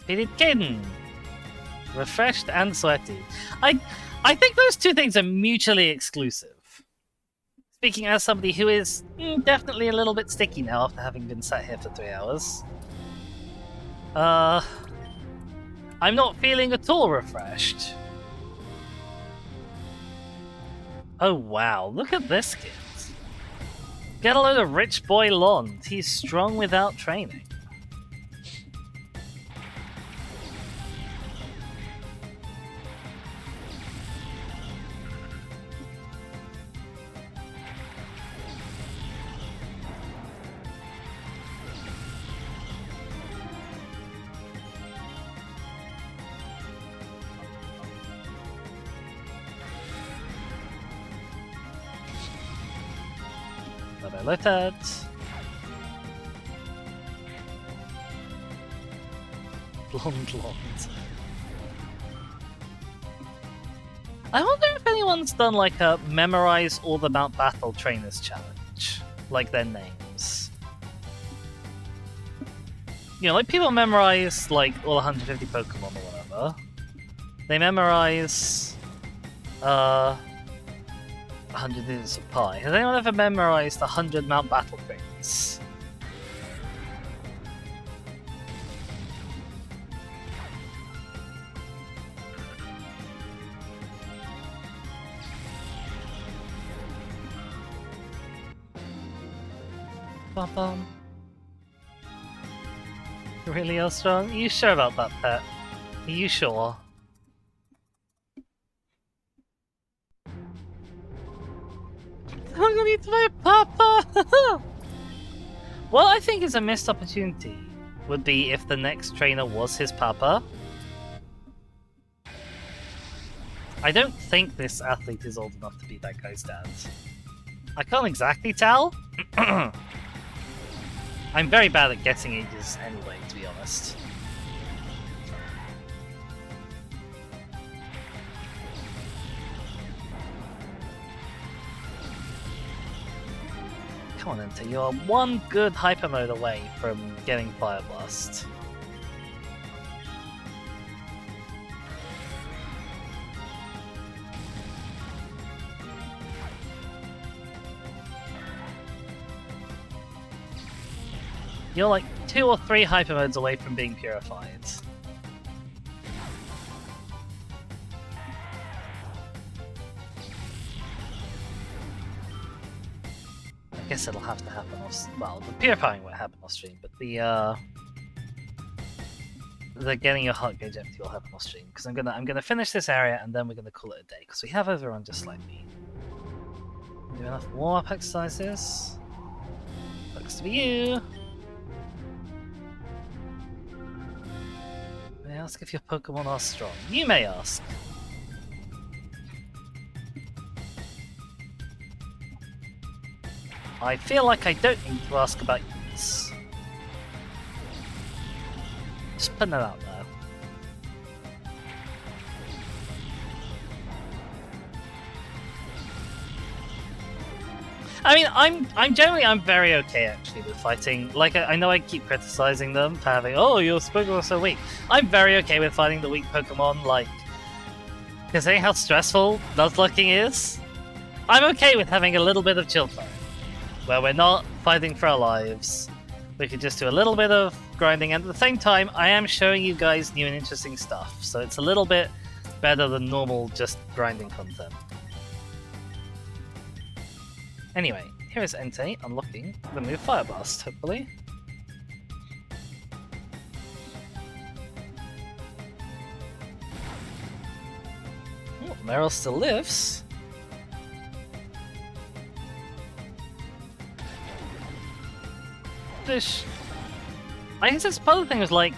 Speeded Kitten! Refreshed and sweaty. I think those two things are mutually exclusive. Speaking as somebody who is definitely a little bit sticky now after having been sat here for 3 hours. I'm not feeling at all refreshed. Oh wow, look at this kid. Get a load of rich boy Lond. He's strong without training. Lotad. Blonde. I wonder if anyone's done like a memorize all the Mount Battle Trainers challenge. Like their names. You know, like people memorize like all 150 Pokemon or whatever. They memorize 100 units of pie. Has anyone ever memorized 100 Mount Battle Trainers? Bum bum. You really are strong? Are you sure about that, pet? Are you sure? I'm gonna need my papa! What I think is a missed opportunity would be if the next trainer was his papa. I don't think this athlete is old enough to be that guy's dad. I can't exactly tell. I'm very bad at guessing ages anyway, to be honest. Come on, Entei, you are one good Hyper Mode away from getting Fire Blast. You're like 2 or 3 Hyper Modes away from being purified. guess it'll have to happen off. Well, the purifying won't happen off stream, but the getting your heart gauge empty will happen off stream. Because I'm gonna finish this area and then we're gonna call it a day. Because we have overrun just slightly. Do enough warm-up exercises. Looks to be you. May I ask if your Pokemon are strong? You may ask. I feel like I don't need to ask about this. Just putting that out there. I mean, I'm generally very okay actually with fighting. Like I know I keep criticizing them for having, oh, your Pokemon are so weak. I'm very okay with fighting the weak Pokemon. Like, considering how stressful Nuzlocking is, I'm okay with having a little bit of chill time, where we're not fighting for our lives. We can just do a little bit of grinding, and at the same time, I am showing you guys new and interesting stuff, so it's a little bit better than normal just grinding content. Anyway, here is Entei unlocking the move Fire Blast, hopefully. Oh, Meryl still lives. I guess that's part of the thing is like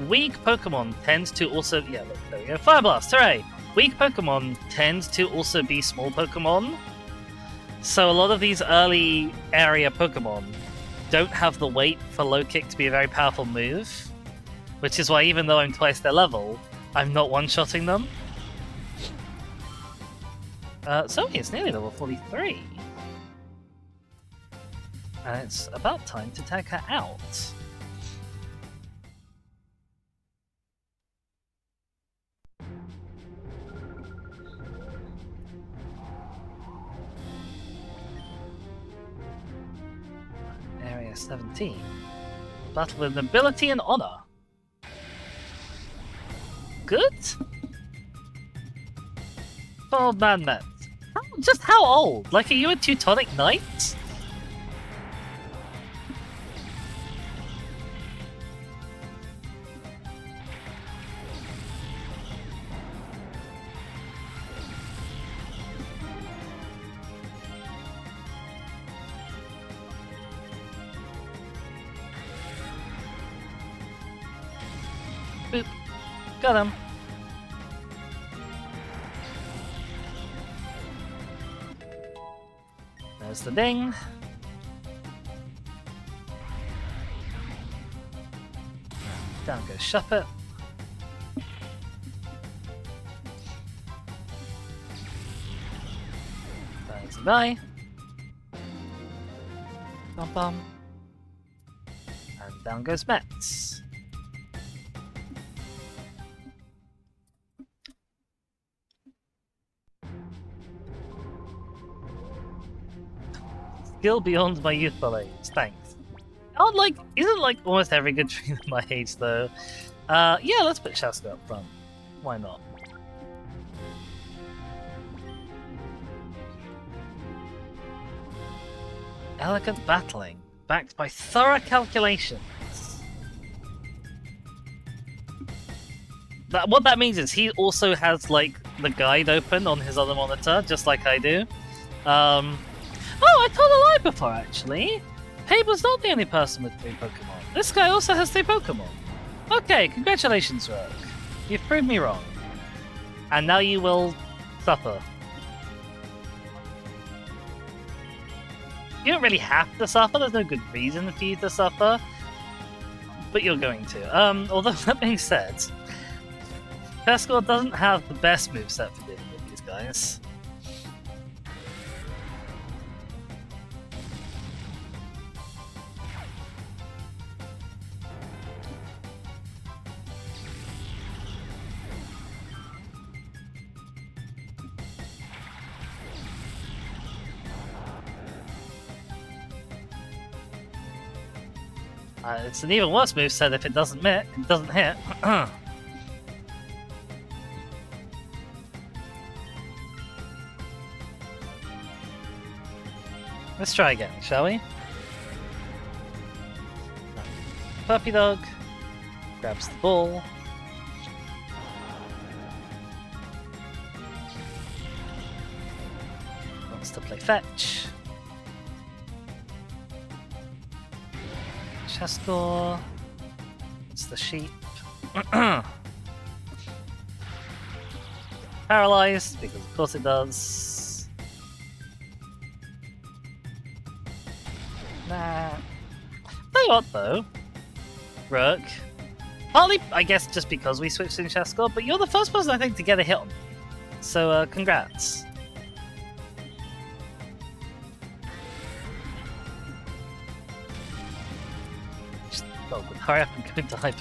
weak Pokemon tends to also look, there we go. Fire Blast, hooray! Weak Pokemon tend to also be small Pokemon. So a lot of these early area Pokemon don't have the weight for low kick to be a very powerful move. Which is why even though I'm twice their level, I'm not one-shotting them. So it's nearly level 43. And it's about time to tag her out. Area 17. Battle with nobility and honor. Good? Old man met. Just how old? Like, are you a Teutonic Knight? Boop. Got him. There's the ding. Down goes Shuppet. There's the die. Bum bum. And down goes Mets. Skill beyond my youthful age, thanks. Isn't like almost every good trainer my age though? Yeah, let's put Shaska up front. Why not? Elegant battling, backed by thorough calculations. What that means is he also has like the guide open on his other monitor, just like I do. Oh, I told a lie before, actually. Pable's not the only person with 3 Pokemon. This guy also has 3 Pokemon. Okay, congratulations, Rogue. You've proved me wrong. And now you will suffer. You don't really have to suffer, there's no good reason for you to suffer. But you're going to. Although, that being said, Pescor doesn't have the best moveset for dealing with these guys. It's an even worse moveset if it doesn't hit. Let's try again, shall we? Puppy dog grabs the ball. Wants to play fetch. Chescore. It's the sheep. Paralyzed, because of course it does. Nah. Tell you what though, Rook. Partly, I guess, just because we switched in Chescore, but you're the first person I think to get a hit on me. So, congrats. Just, oh, hurry up and go into hyper.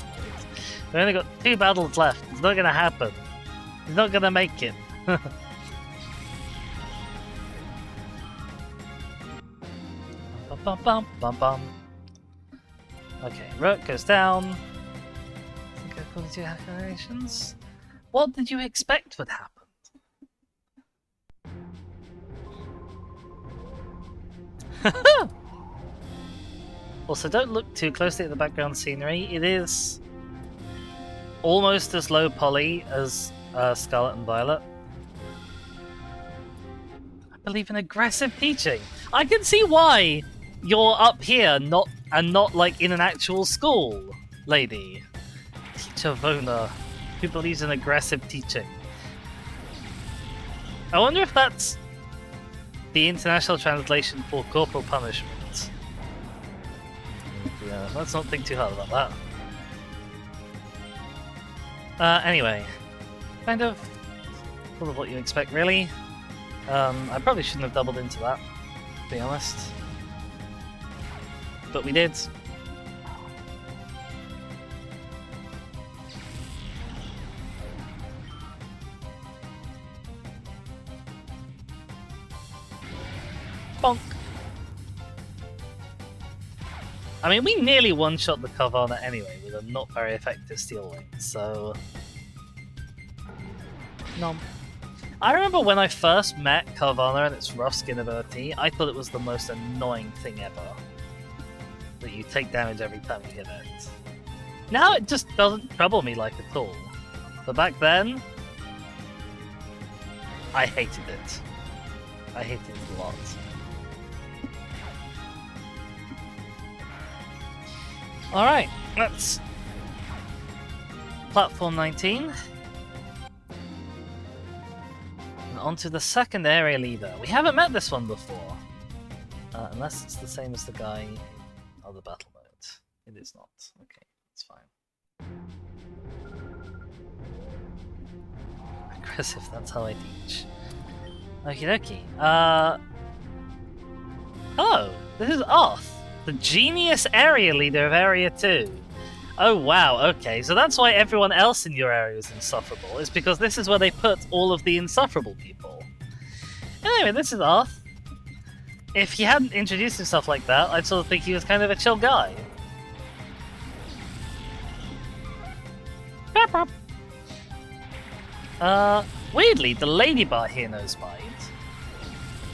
We've only got 2 battles left. It's not gonna happen. He's not gonna make it. Bum, bum, bum, bum. Okay, Rook goes down. According to your calculations, what did you expect would happen? Also, don't look too closely at the background scenery. It is almost as low poly as Scarlet and Violet. I believe in aggressive teaching. I can see why you're up here, not like in an actual school, lady. Teacher Vona, who believes in aggressive teaching. I wonder if that's the international translation for corporal punishment. Yeah, let's not think too hard about that. Anyway, kind of what you expect, really. I probably shouldn't have doubled into that, to be honest. But we did. Bonk. I mean, we nearly one-shot the Carvana anyway with a not very effective Steel Wing, so... Nom. I remember when I first met Carvana and its rough skin ability, I thought it was the most annoying thing ever. That you take damage every time you hit it. Now it just doesn't trouble me like at all. But back then, I hated it. I hated it a lot. Alright, let's platform 19. And on to the second area leader. We haven't met this one before. Unless it's the same as the guy in other battle modes. It is not. Okay, it's fine. Aggressive, that's how I teach. Okie dokie. Oh, this is Arth, the genius area leader of Area 2. Oh wow, okay, so that's why everyone else in your area is insufferable. It's because this is where they put all of the insufferable people. Anyway, this is Arth. If he hadn't introduced himself like that, I'd sort of think he was kind of a chill guy. Weirdly, the Ladybot here knows Bide,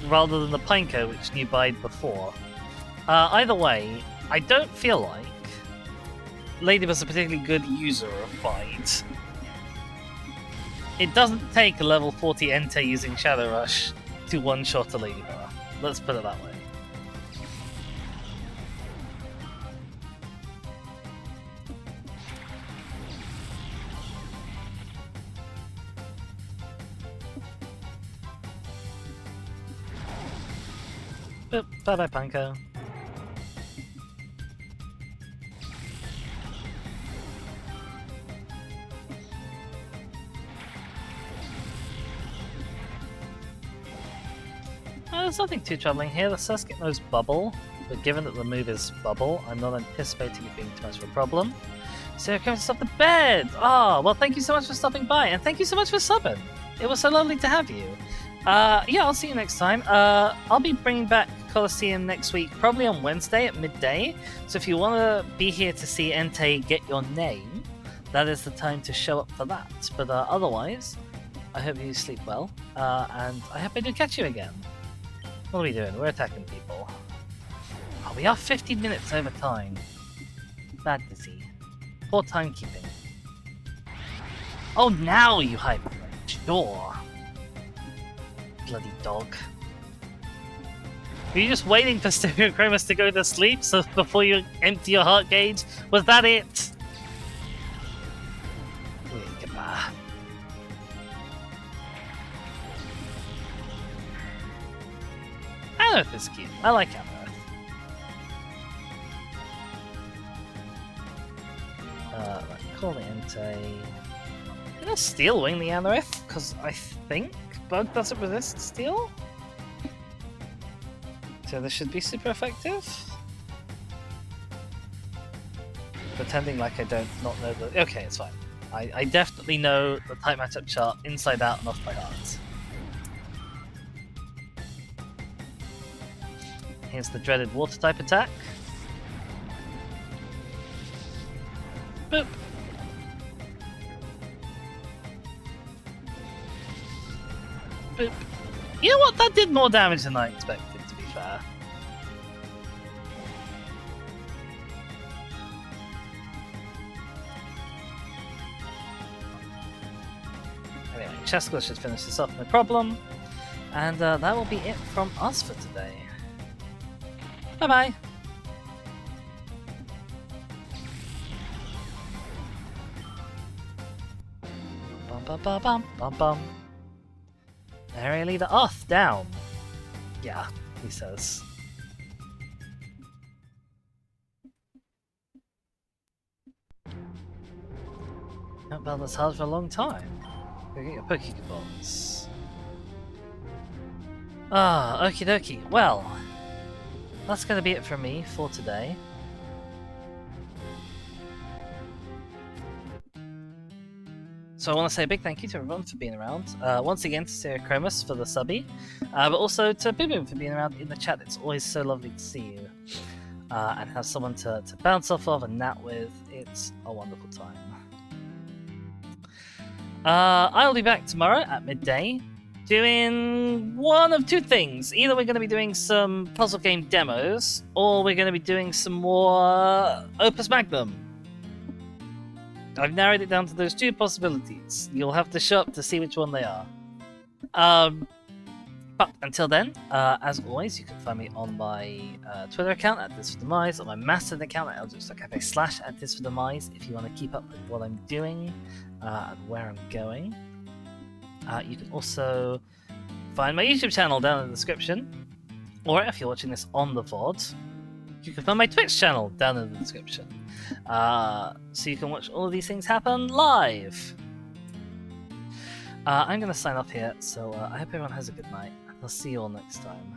rather than the Pineco, which knew Bide before. Either way, I don't feel like Ladybot's a particularly good user of Bide. It doesn't take a level 40 Entei using Shadow Rush to one-shot a Ladybot. Let's put it that way. Boop, bye-bye, Panko. There's nothing too troubling here. The Surskit knows Bubble, but given that the move is Bubble, I'm not anticipating it being too much of a problem. So you're coming to stop the bed! Ah, well thank you so much for stopping by, and thank you so much for subbing! It was so lovely to have you. Yeah, I'll see you next time. I'll be bringing back Colosseum next week, probably on Wednesday at midday. So if you want to be here to see Entei get your name, that is the time to show up for that. But otherwise, I hope you sleep well, and I hope I do catch you again. What are we doing? We're attacking people. Oh, we are 15 minutes over time. Bad to see. Poor timekeeping. Oh, now you hyper. Sure. Bloody dog. Were you just waiting for Stereochromus to go to sleep so before you empty your heart gauge? Was that it? I don't know if it's cute. I like Amarith. Right, call the Entei. I'm gonna Steel Wing the Amarith, because I think Bug doesn't resist Steel. So this should be super effective. Pretending like I don't not know the. Okay, it's fine. I definitely know the type matchup chart inside out and off by heart. Here's the dreaded water type attack. Boop. Boop. You know what? That did more damage than I expected, to be fair. Anyway, Chescla should finish this off, no problem. And that will be it from us for today. Bye-bye! Bum bum bum bum bum bum. Area leader off, down. Yeah, he says. Not been this hard for a long time. Go get your Pokeballs. Ah, okie dokie. Well, that's going to be it from me for today. So I want to say a big thank you to everyone for being around. Once again to Stereochromus for the subby, but also to Boom for being around in the chat. It's always so lovely to see you and have someone to bounce off of and nat with. It's a wonderful time. I'll be back tomorrow at midday doing one of two things. Either we're going to be doing some puzzle game demos, or we're going to be doing some more Opus Magnum. I've narrowed it down to those two possibilities. You'll have to show up to see which one they are. But until then, as always, you can find me on my Twitter account at ThisForTheMice, on my Mastodon account at eldritch.cafe/@ThisForTheMice if you want to keep up with what I'm doing and where I'm going. You can also find my YouTube channel down in the description, or if you're watching this on the VOD, you can find my Twitch channel down in the description. So you can watch all of these things happen live. I'm going to sign off here, so I hope everyone has a good night. I'll see you all next time.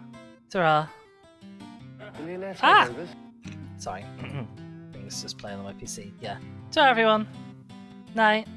Ta-ra! Ah! Sorry. Things just playing on my PC. Yeah. Ta-ra, everyone! Night!